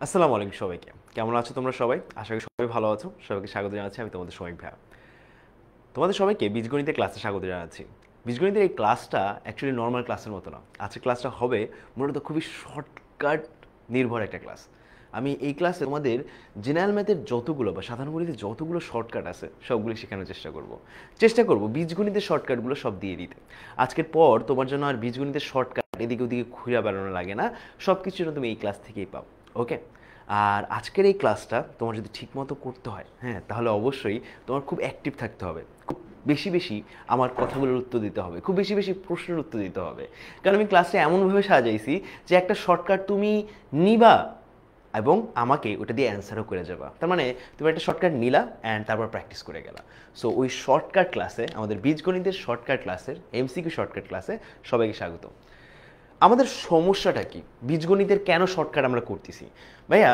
আসসালামু আলাইকুম সবাইকে। কেমন আছো তোমরা সবাই? আশা করি সবাই ভালো আছো। সবাইকে স্বাগত জানাচ্ছি। আমি তোমাদের শোয়েক ভাইয়া। তোমাদের সবাইকে বীজগণিতের ক্লাসে স্বাগত জানাচ্ছি। বীজগণিতের এই ক্লাসটা অ্যাকচুয়ালি নর্মাল ক্লাসের মতো না। আজকের ক্লাসটা হবে মূলত খুবই শর্টকাট নির্ভর একটা ক্লাস। আমি এই ক্লাসে তোমাদের জেনারেল ম্যাথের যতগুলো বা সাধারণ গণিতের যতগুলো শর্টকাট আছে সবগুলো শেখানোর চেষ্টা করব বীজগণিতের শর্টকাটগুলো সব দিয়ে দিতে। আজকের পর তোমার জন্য আর বীজগণিতের শর্টকাট এদিকে ওদিকে ঘুরে বেড়ানো লাগে না, সব কিছু তুমি এই ক্লাস থেকেই পাও। ওকে, আর আজকের এই ক্লাসটা তোমার যদি ঠিকমতো করতে হয়, হ্যাঁ, তাহলে অবশ্যই তোমার খুব অ্যাক্টিভ থাকতে হবে, খুব বেশি বেশি আমার কথাগুলোর উত্তর দিতে হবে, খুব বেশি বেশি প্রশ্নের উত্তর দিতে হবে। কারণ আমি ক্লাসটা এমনভাবে সাজাইছি যে একটা শর্টকাট তুমি নিবা এবং আমাকে ওটা দিয়ে অ্যান্সারও করে যাবা। তার মানে তুমি একটা শর্টকাট নিলা অ্যান্ড তারপর প্র্যাকটিস করে গেলা। সো ওই শর্টকাট ক্লাসে, আমাদের বীজগণিতের শর্টকাট ক্লাসের এমসিকিউ শর্টকাট ক্লাসে সবাইকে স্বাগত। আমাদের সমস্যাটা কি, বীজগণিতের কেন শর্টকাট আমরা করতেছি? ভাইয়া,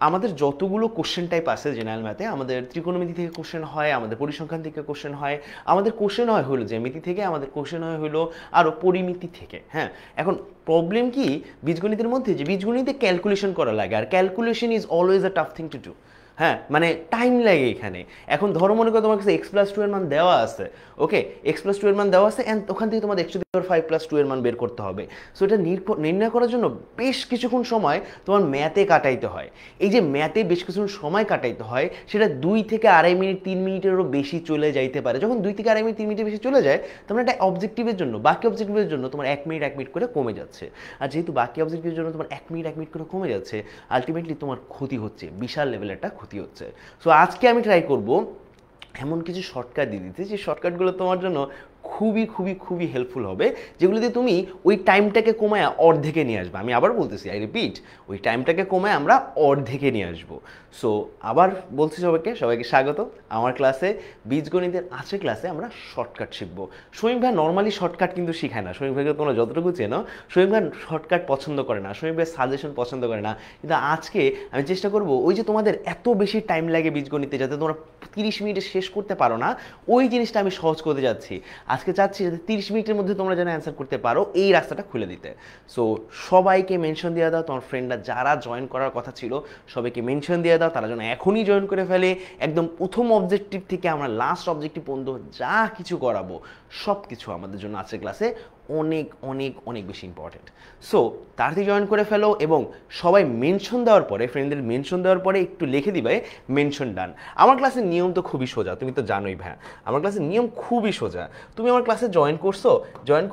আমাদের যতগুলো কোশ্চেন টাইপ আছে জেনারেল ম্যাথে, আমাদের ত্রিকোণমিতি থেকে কোশ্চেন হয়, আমাদের পরিসংখ্যান থেকে কোশ্চেন হয়, আমাদের কোশ্চেন হয় হলো জ্যামিতি থেকে, আমাদের কোশ্চেন হয় হলো আরও পরিমিতি থেকে। হ্যাঁ, এখন প্রবলেম কি বীজগণিতের মধ্যে, যে বীজগণিতে ক্যালকুলেশন করা লাগে, আর calculation is always a tough thing to do. হ্যাঁ, মানে টাইম লাগে এখানে। এখন ধরো মনে করো তোমার কাছে x+2 এর মান দেওয়া আছে। ওকে, x+2 এর মান দেওয়া আছে অ্যান্ড ওখান থেকে তোমাদের x⁵+2 এর মান বের করতে হবে। সো এটা নির্ণয় করার জন্য বেশ কিছুক্ষণ সময় তোমার ম্যাথে কাটাইতে হয়। এই যে ম্যাথে বেশ কিছুক্ষণ সময় কাটাইতে হয়, সেটা 2 থেকে আড়াই মিনিট 3 মিনিটেরও বেশি চলে যাইতে পারে। যখন 2 থেকে আড়াই মিনিট 3 মিনিটের বেশি চলে যায়, তখন একটা অবজেক্টিভের জন্য, বাকি অবজেক্টিভের জন্য তোমার 1 মিনিট 1 মিনিট করে কমে যাচ্ছে। আর যেহেতু বাকি অবজেক্টিভের জন্য তোমার 1 মিনিট 1 মিনিট করে কমে যাচ্ছে, আলটিমেটলি তোমার ক্ষতি হচ্ছে, বিশাল লেভেলের একটা ক্ষতি হচ্ছে। সো আজকে আমি ট্রাই করব এমন কিছু শর্টকাট দিয়ে দিতে, যে শর্টকাটগুলো তোমার জন্য খুবই খুবই খুবই হেল্পফুল হবে, যেগুলোতে তুমি ওই টাইমটাকে কমায় অর্ধেকে নিয়ে আসবে। আমি আবার বলতেছি, আই রিপিট, ওই টাইমটাকে কমায় আমরা অর্ধেকে নিয়ে আসবো। সো আবার বলছি সবাইকে সবাইকে স্বাগত আমার ক্লাসে। বীজগণিতের আজকের ক্লাসে আমরা শর্টকাট শিখবো। শোয়েক ভাই নর্মালি শর্টকাট কিন্তু শিখায় না। শোয়েক ভাইকে তোমরা যতটুকু চেনো, শোয়েক ভাই শর্টকাট পছন্দ করে না, শোয়েক ভাই সাজেশন পছন্দ করে না। কিন্তু আজকে আমি চেষ্টা করব ওই যে তোমাদের এত বেশি টাইম লাগে বীজগণিতে, যাতে তোমরা 30 মিনিটে শেষ করতে পারো না, ওই জিনিসটা আমি সহজ করতে যাচ্ছি। আজকে চাচ্ছি যাতে 30 মিনিটের মধ্যে তোমরা যেন অ্যান্সার করতে পারো, এই রাস্তাটা খুলে দিতে। সো সবাইকে মেনশন দিয়ে দাও, তোমার ফ্রেন্ডরা যারা জয়েন করার কথা ছিল সবাইকে মেনশন দিয়ে দাও, তারা যেন এখনই জয়েন করে ফেলে। একদম প্রথম অবজেক্টিভ থেকে আমরা লাস্ট অবজেক্টিভ পর্যন্ত যা কিছু করাবো সব কিছু আমাদের জন্য আজকের ক্লাসে অনেক অনেক অনেক বেশি ইম্পর্টেন্ট। সো তাড়াতাড়ি জয়েন করে ফেলো এবং সবাই মেনশন দেওয়ার পরে, ফ্রেন্ডদের মেনশন দেওয়ার পরে একটু লিখে দিবে মেনশন ডান। আমার ক্লাসের নিয়ম তো খুবই সোজা, তুমি তো জানোই ভাই, আমার ক্লাসের নিয়ম খুবই সোজা। তুমি আমার ক্লাসে জয়েন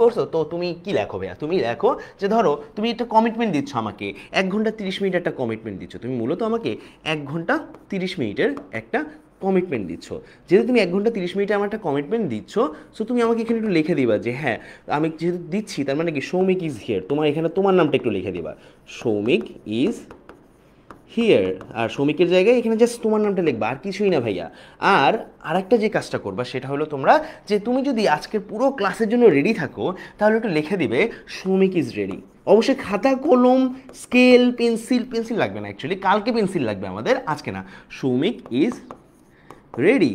করছো তো তুমি কি লেখো ভাইয়া? তুমি লেখো যে ধরো তুমি একটা কমিটমেন্ট দিচ্ছ আমাকে, 1 ঘন্টা 30 মিনিট একটা কমিটমেন্ট দিচ্ছ। তুমি মূলত আমাকে 1 ঘন্টা 30 মিনিটের একটা কমিটমেন্ট দিচ্ছ। যেহেতু তুমি 1 ঘন্টা 30 মিনিটে আমার একটা কমিটমেন্ট দিচ্ছ, সো তুমি আমাকে এখানে একটু লিখে দিবা যে হ্যাঁ, আমি যেহেতু দিচ্ছি তার মানে কি সৌমিক ইজ হিয়ার। তোমার এখানে তোমার নামটা একটু লিখে দিবা, সৌমিক ইজ হিয়ার। আর শ্রমিকের জায়গায় এখানে জাস্ট তোমার নামটা লিখবা, আর কিছুই না ভাইয়া। আর আরেকটা যে কাজটা করবা সেটা হলো তোমরা, যে তুমি যদি আজকের পুরো ক্লাসের জন্য রেডি থাকো, তাহলে একটু লিখে দিবে শ্রমিক ইজ রেডি। অবশ্যই খাতা কলম স্কেল পেন্সিল লাগবে না, অ্যাকচুয়ালি কালকে পেন্সিল লাগবে আমাদের, আজকে না। শ্রমিক ইজ রেডি।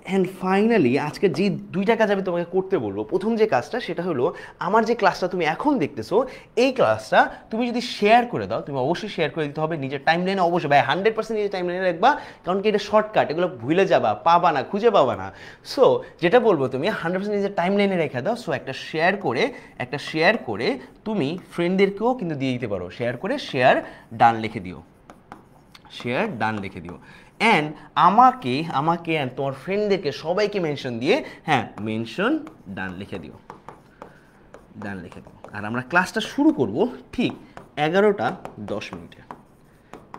অ্যান্ড ফাইনালি আজকে যে 2টা কাজ আমি তোমাকে করতে বলবো, প্রথম যে কাজটা সেটা হলো, আমার যে ক্লাসটা তুমি এখন দেখতেছো, এই ক্লাসটা তুমি যদি শেয়ার করে দাও, তুমি অবশ্যই শেয়ার করে দিতে হবে নিজের টাইম লাইনে, অবশ্যই ভাই 100% নিজের টাইম লাইনে রাখবা, কারণ কি এটা শর্টকাট, এগুলো ভুলে যাবা, পাবা না, খুঁজে পাবা না। সো যেটা বলবো তুমি 100% নিজের টাইম লাইনে রেখে দাও। সো একটা শেয়ার করে তুমি ফ্রেন্ডদেরকেও কিন্তু দিয়ে দিতে পারো। শেয়ার ডান লিখে দিও, শেয়ার ডান লিখে দিও। অ্যান্ড আমাকে অ্যান্ড তোমার ফ্রেন্ডদেরকে সবাইকে মেনশন দিয়ে, হ্যাঁ, মেনশন ডান লিখে দিও, আর আমরা ক্লাসটা শুরু করব ঠিক 11টা 10 মিনিটে।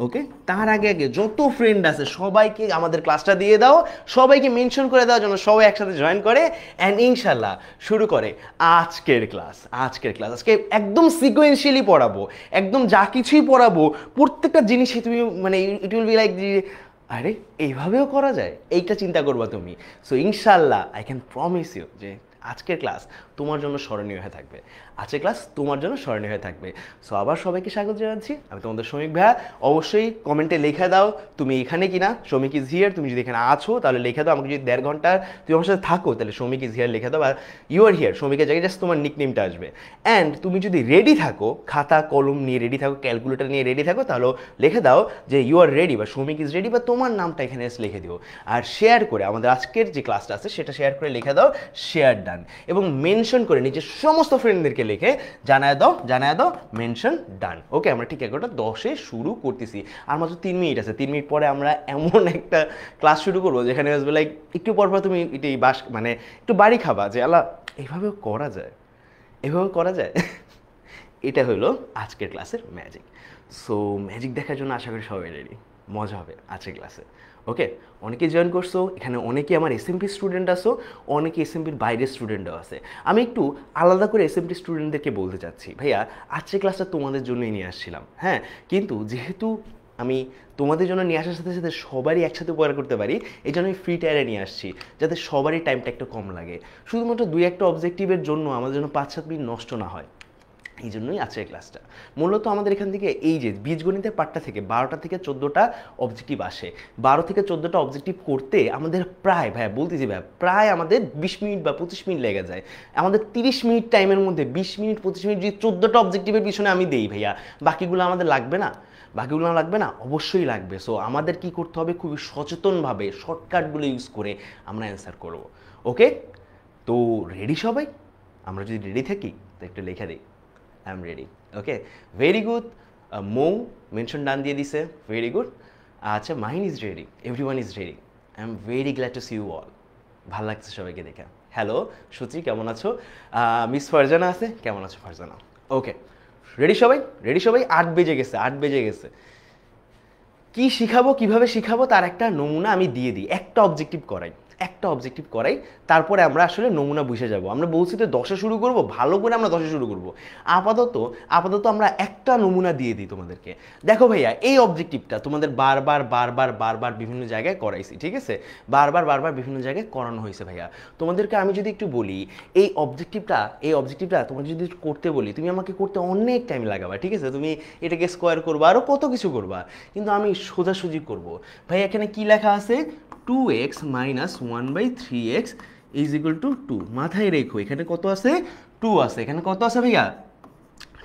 ওকে, তার আগে যত ফ্রেন্ড আছে সবাইকে আমাদের ক্লাসটা দিয়ে দাও, সবাইকে মেনশন করে দাও যেন সবাই একসাথে জয়েন করে অ্যান্ড ইনশাল্লাহ শুরু করে আজকের ক্লাস। আজকে একদম সিকোয়েন্সিয়ালি পড়াবো, একদম যা কিছুই পড়াবো প্রত্যেকটা জিনিসই তুমি মানে ইট উইল বি লাইক, আরে এইভাবেও করা যায়, এইটা চিন্তা করবা তুমি। সো ইনশাল্লাহ আই ক্যান প্রমিস ইউ যে আজকের ক্লাস তোমার জন্য স্মরণীয় হয়ে থাকবে। আজকের ক্লাস তোমার জন্য স্মরণীয় হয়ে থাকবে। সো আবার সবাইকে স্বাগত জানাচ্ছি, আমি তোমাদের শ্রমিক ভাইয়া। অবশ্যই কমেন্টে লিখে দাও তুমি এখানে কিনা, শ্রমিক ইজ হিয়ার। তুমি যদি এখানে আছো তাহলে লিখে দাও, আমাকে যদি 1.5 ঘন্টা তুমি আমার সাথে থাকো তাহলে শ্রমিক ইজ হিয়ার লিখে দাও, আর ইউ আর হিয়ার শ্রমিকের জায়গায় জাস্ট তোমার নিকনেমটা আসবে। অ্যান্ড তুমি যদি রেডি থাকো, খাতা কলম নিয়ে রেডি থাকো, ক্যালকুলেটর নিয়ে রেডি থাকো, তাহলে লিখে দাও যে ইউ আর রেডি বা শ্রমিক ইজ রেডি, বা তোমার নামটা এখানে লিখে দিও। আর শেয়ার করে আমাদের আজকের যে ক্লাসটা আছে সেটা শেয়ার করে লিখে দাও শেয়ার ডান, এবং মেনশন করে নিজের সমস্ত ফ্রেন্ডদেরকে লিখে জানায় দাও মেনশন ডান। ওকে, আমরা ঠিক 11:10 শুরু করতেছি, আর মাত্র 3 মিনিট আছে। 3 মিনিট পরে আমরা এমন একটা ক্লাস শুরু করবো যেখানে আসবে লাইক একটু পর তুমি এটাই মানে একটু বাড়ি খাবা যে আল্লাহ এইভাবেও করা যায়, এভাবেও করা যায়। এটা হলো আজকের ক্লাসের ম্যাজিক। সো ম্যাজিক দেখার জন্য আশা করি সবাই রেডি, মজা হবে আজকের ক্লাসে। ওকে, অনেকে জয়েন করছো, এখানে অনেকে আমার এসএমপি স্টুডেন্ট আসো, অনেকে এসএমপির বাইরের স্টুডেন্টও আছে। আমি একটু আলাদা করে এসএমপি স্টুডেন্টদেরকে বলতে চাচ্ছি, ভাইয়া আজকের ক্লাসটা তোমাদের জন্যই নিয়ে আসছিলাম, হ্যাঁ, কিন্তু যেহেতু আমি তোমাদের জন্য নিয়ে আসার সাথে সাথে সবারই একসাথে উপকার করতে পারি, এই জন্য আমি ফ্রি টায়ারে নিয়ে আসছি, যাতে সবারই টাইমটা একটু কম লাগে। শুধুমাত্র 2-1টা অবজেক্টিভের জন্য আমাদের জন্য 5-7 মিনিট নষ্ট না হয়, এই জন্যই আছে এই ক্লাসটা। মূলত আমাদের এখান থেকে এই যে বীজগণিতের পার্টটা থেকে 12টা থেকে 14টা অবজেক্টিভ আসে। 12 থেকে 14টা অবজেক্টিভ করতে আমাদের প্রায়, ভাইয়া বলতেছি ভাইয়া, প্রায় আমাদের 20 মিনিট বা 25 মিনিট লেগে যায়। আমাদের 30 মিনিট টাইমের মধ্যে 20 মিনিট 25 মিনিট যদি 14টা অবজেক্টিভের পিছনে আমি দেই ভাইয়া, বাকিগুলো আমাদের লাগবে না? অবশ্যই লাগবে। সো আমাদের কি করতে হবে, খুবই সচেতনভাবে শর্টকাটগুলো ইউজ করে আমরা অ্যান্সার করব। ওকে, তো রেডি সবাই? আমরা যদি রেডি থাকি তো একটু লেখা দিই I am ready. Okay, very good. Mou mention done দিয়ে দিছে, ভেরি গুড। আচ্ছা, Mahin is ready, everyone is ready. I am very glad to see you all. ভালো লাগছে সবাইকে দেখে। হ্যালো সুচি, কেমন আছো? মিস ফারজানা আছে, কেমন আছো ফারজানা? ওকে, রেডি সবাই? 8 বেজে গেছে। কি শিখাবো, কিভাবে শিখাবো তার একটা নমুনা আমি দিয়ে দিই। একটা অবজেক্টিভ করাই, তারপরে আমরা আসলে নমুনা বুঝে যাব। আমরা বলছি তো 10-এ শুরু করব, ভালো করে আমরা 10-এ শুরু করব। আপাতত আমরা একটা নমুনা দিয়ে দিই তোমাদেরকে। দেখো ভাইয়া, এই অবজেক্টিভটা তোমাদের বারবার বিভিন্ন জায়গায় করাইছি, ঠিক আছে? বারবার বিভিন্ন জায়গায় করানো হয়েছে ভাইয়া। তোমাদেরকে আমি যদি একটু বলি, এই অবজেক্টিভটা তোমাকে যদি করতে বলি, তুমি আমাকে করতে অনেক টাইম লাগাবা, ঠিক আছে? তুমি এটাকে স্কোয়ার করবা, আরও কত কিছু করবা, কিন্তু আমি সোজাসুজি করব। ভাই এখানে কি লেখা আছে? 2x - 1/3x = 2। মাথায় রেখো, এখানে কত আছে? 2 আছে। এখানে কত আছে ভাইয়া?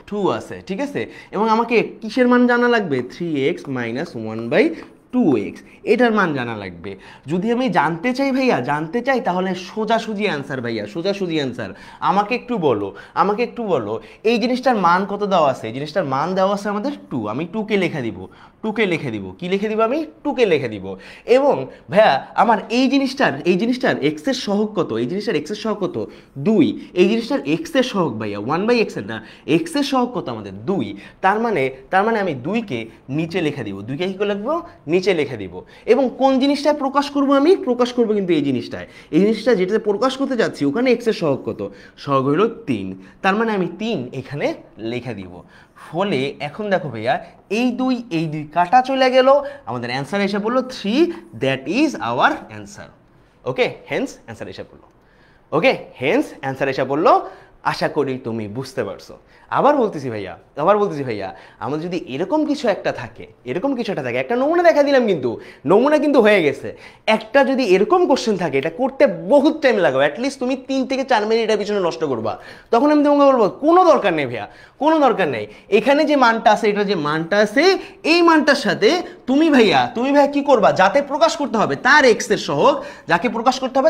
2 আছে, ঠিক আছে? এবং আমাকে কিসের মান জানা লাগবে? 3x - 1/2x, এটার মান জানা লাগবে। যদি আমি জানতে চাই তাহলে সোজাসুজি অ্যান্সার ভাইয়া, সোজাসুজি অ্যান্সার। আমাকে একটু বলো এই জিনিসটার মান কত দেওয়া আছে? এই জিনিসটার মান দেওয়া আছে আমাদের 2। আমি 2কে লিখে দিব। কি লিখে দিব? আমি 2কে লিখে দিব। এবং ভাইয়া আমার এই জিনিসটার x এর সহগ কত? 2। এই জিনিসটার x এর সহগ ভাইয়া 1/x এর না, x এর সহগ কত আমাদের? 2। তার মানে আমি 2কে নিচে লিখে দিব। 2কে কি করে লিখবো? নিচে লিখে দিব। এবং কোন জিনিসটায় প্রকাশ করব? আমি প্রকাশ করব কিন্তু এই জিনিসটা যেটাতে প্রকাশ করতে যাচ্ছি, ওখানে x এর সহগ কত? সহগ হইল 3। তার মানে আমি 3 এখানে লিখে দিব। ফলে এখন দেখো ভাইয়া, এই দুই কাটা চলে গেল, আমাদের অ্যান্সার এসে বললো 3, that is our answer. Okay, hence answer এসে পড়লো। আশা করি তুমি বুঝতে পারছো। আবার বলতেছি ভাইয়া, আমাদের যদি এরকম কিছু একটা থাকে, একটা নমুনা দেখা দিলাম, কিন্তু নমুনা কিন্তু হয়ে গেছে। একটা যদি এরকম কোশ্চেন থাকে, এটা করতে বহুত টাইম লাগবে, অ্যাটলিস্ট তুমি 3 থেকে 4 মিনিট এটার পিছনে নষ্ট করবা। তখন আমি তোমাকে বলবো কোনো দরকার নেই ভাইয়া, কোনো দরকার নেই। এখানে যে মানটা আছে, এই মানটার সাথে তুমি ভাইয়া কি করবা? যাতে প্রকাশ করতে হবে তার এক্স এর সহগ,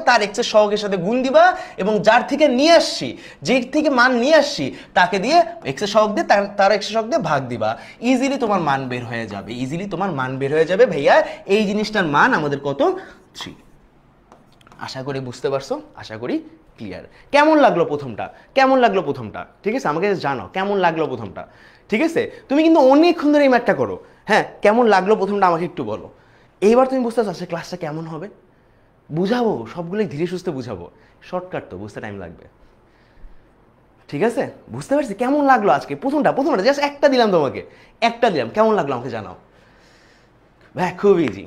তার এক্স এর সহগের সাথে গুণ দিবা, এবং যার থেকে মান নিয়ে আসছি তাকে দিয়ে এক্স এর সহগ দিয়ে তার এক্স এর সহগ দিয়ে ভাগ দিবা। ইজিলি তোমার মান বের হয়ে যাবে ভাইয়া। এই জিনিসটার মান আমাদের কত? 3। আশা করি বুঝতে পারছো, আশা করি ক্লিয়ার। কেমন লাগলো প্রথমটা? ঠিক আছে, আমাকে জানো কেমন লাগলো প্রথমটা। ঠিক আছে, তুমি কিন্তু অনেকক্ষণ ধরে এই ম্যাথটা করো। হ্যাঁ, কেমন লাগলো প্রথমটা আমাকে একটু বলো। এইবার তুমি বুঝতে পারছো ক্লাসটা কেমন হবে? বুঝাবো, সবগুলোই ধীরে সুস্থে বুঝাবো। শর্টকাট তো, বুঝতে টাইম লাগবে। ঠিক আছে, বুঝতে পারছি। কেমন লাগলো আজকে প্রথমটা জাস্ট একটা দিলাম তোমাকে, কেমন লাগলো আমাকে জানাও। ভাই খুব ইজি,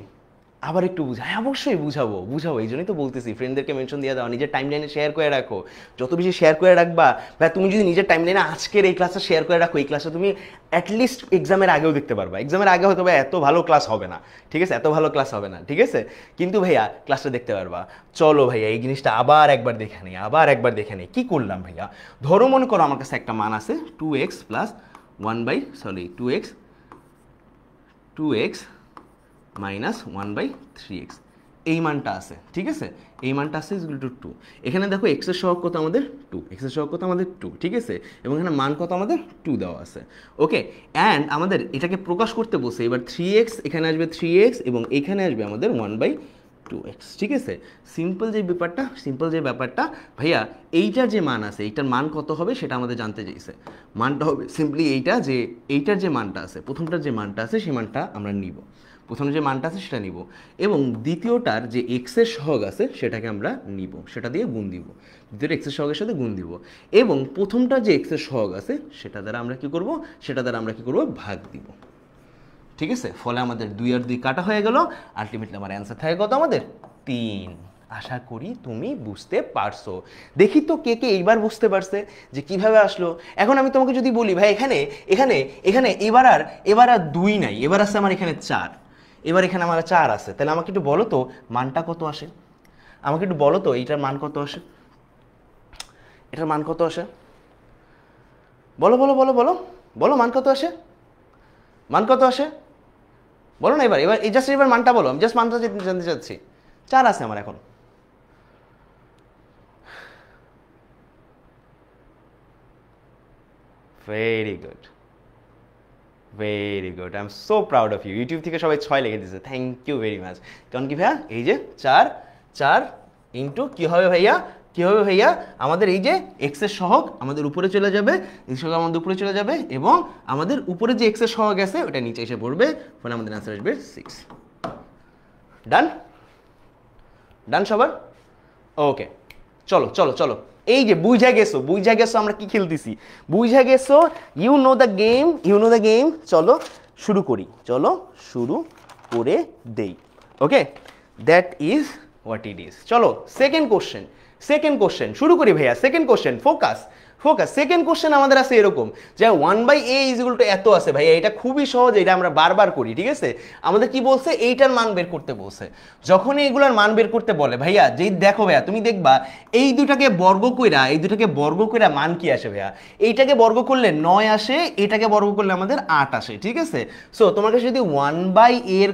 আবার একটু বুঝা, হ্যাঁ অবশ্যই বুঝাবো বুঝাবো, এই জন্যই তো বলতেছি ফ্রেন্ডদেরকে মেনশন দিয়ে দাও, নিজের টাইম লাইনে শেয়ার করে রাখো, যত বেশি শেয়ার করে রাখবা ভাই, তুমি যদি নিজের টাইম লাইনে আজকের এই ক্লাসটা শেয়ার করে রাখো, এই ক্লাসটা তুমি অ্যাটলিস্ট এক্সামের আগেও দেখতে পারবা। এক্সামের আগে হয়তো ভাই এত ভালো ক্লাস হবে না, ঠিক আছে, এত ভালো ক্লাস হবে না, ঠিক আছে, কিন্তু ভাইয়া ক্লাসটা দেখতে পারবা। চলো ভাইয়া এই জিনিসটা আবার একবার দেখে নিই, আবার একবার দেখে নিই কী করলাম ভাইয়া। ধরো মনে করো আমার কাছে একটা মান আছে 2x plus 2x minus 1/3x, এই মানটা আছে, ঠিক আছে, এই মানটা আছে ইজ ইকুয়াল টু 2। এখানে দেখো এক্সের সহগ কত আমাদের 2, এক্সের সহগ কত আমাদের 2, ঠিক আছে, এবং এখানে মান কত আমাদের 2 দেওয়া আছে। ওকে, অ্যান্ড আমাদের এটাকে প্রকাশ করতে বসে এবার 3x, এখানে আসবে 3x এবং এখানে আসবে আমাদের 1/2x, ঠিক আছে। সিম্পল যে ব্যাপারটা ভাইয়া, এইটার যে মান আছে এইটার মান কত হবে সেটা আমাদের জানতে চাইছে। মানটা হবে সিম্পলি এইটা, যে এইটার যে মানটা আছে, প্রথমটার যে মানটা আছে সেই মানটা আমরা নিব, প্রথমে যে মানটা আছে সেটা নিব, এবং দ্বিতীয়টার যে এক্সের সহগ আছে সেটাকে আমরা নিব, সেটা দিয়ে গুণ দিব, দ্বিতীয়টা এক্সের সহগের সাথে গুণ দিব, এবং প্রথমটার যে এক্সের সহগ আছে সেটা দ্বারা আমরা কি করব, ভাগ দিব, ঠিক আছে। ফলে আমাদের 2 আর 2 কাটা হয়ে গেল, আলটিমেটলি আমার অ্যান্সার থাকে কত আমাদের 3। আশা করি তুমি বুঝতে পারছো। দেখি তো কে কে এইবার বুঝতে পারছে যে কিভাবে আসলো। এখন আমি তোমাকে যদি বলি ভাই এখানে এখানে এখানে এবার আর 2 নাই, এবার আছে আমার এখানে 4, এবার এখানে আমার 4 আছে, তাহলে আমাকে একটু বলো তো মানটা কত আসে, আমাকে একটু বলো তো এইটার মান কত আসে, এটার মান কত আসে, বলো বলো বলো বলো বলো, মান কত আসে, মান কত আসে বলো না, এবার এই জাস্ট এবার মানটা বলো, আমি জাস্ট মানটা জানতে চাচ্ছি। 4 আছে আমার এখন। Very good, very good, I am so proud of you. YouTube থেকে সবাই 6 লিখে দিয়েছে, থ্যাংক ইউ ভেরি মাচ। কারণ কি ভাইয়া, এই যে 4 ইন্টু কী হবে ভাইয়া, আমাদের এই যে এক্সের সহগ আমাদের উপরে চলে যাবে, এক্সের সহগ আমাদের উপরে চলে যাবে, এবং আমাদের উপরে যে এক্সের সহগ আছে ওটা নিচে এসে পড়বে, ফলে আমাদের অ্যান্সার আসবে 6। ডান ডান সবার? ওকে, চলো চলো চলো, এই যে বুঝা গেছো আমরা কি খেলতেছি, বুঝা গেছো, ইউ নো দ্য গেম। চলো শুরু করে দেই। Okay, that is what it is. চলো সেকেন্ড কোশ্চেন শুরু করি ভাইয়া। Second question, focus. Second question আমাদের আছে এরকম যে 1/a = এত আছে ভাইয়া, এটা খুবই সহজ, এটা আমরা বারবার করি, ঠিক আছে। আমাদের কি বলছে, এইটার মান বের করতে বলছে। যখন এইগুলার মান বের করতে বলে ভাইয়া, যেই দেখো ভাইয়া তুমি দেখবা এই দুটাকে বর্গ কইরা মান কি আসে ভাইয়া, এইটাকে বর্গ করলে 9 আসে, এটাকে বর্গ করলে আমাদের 8 আসে, ঠিক আছে। সো তোমার কাছে যদি 1/a এর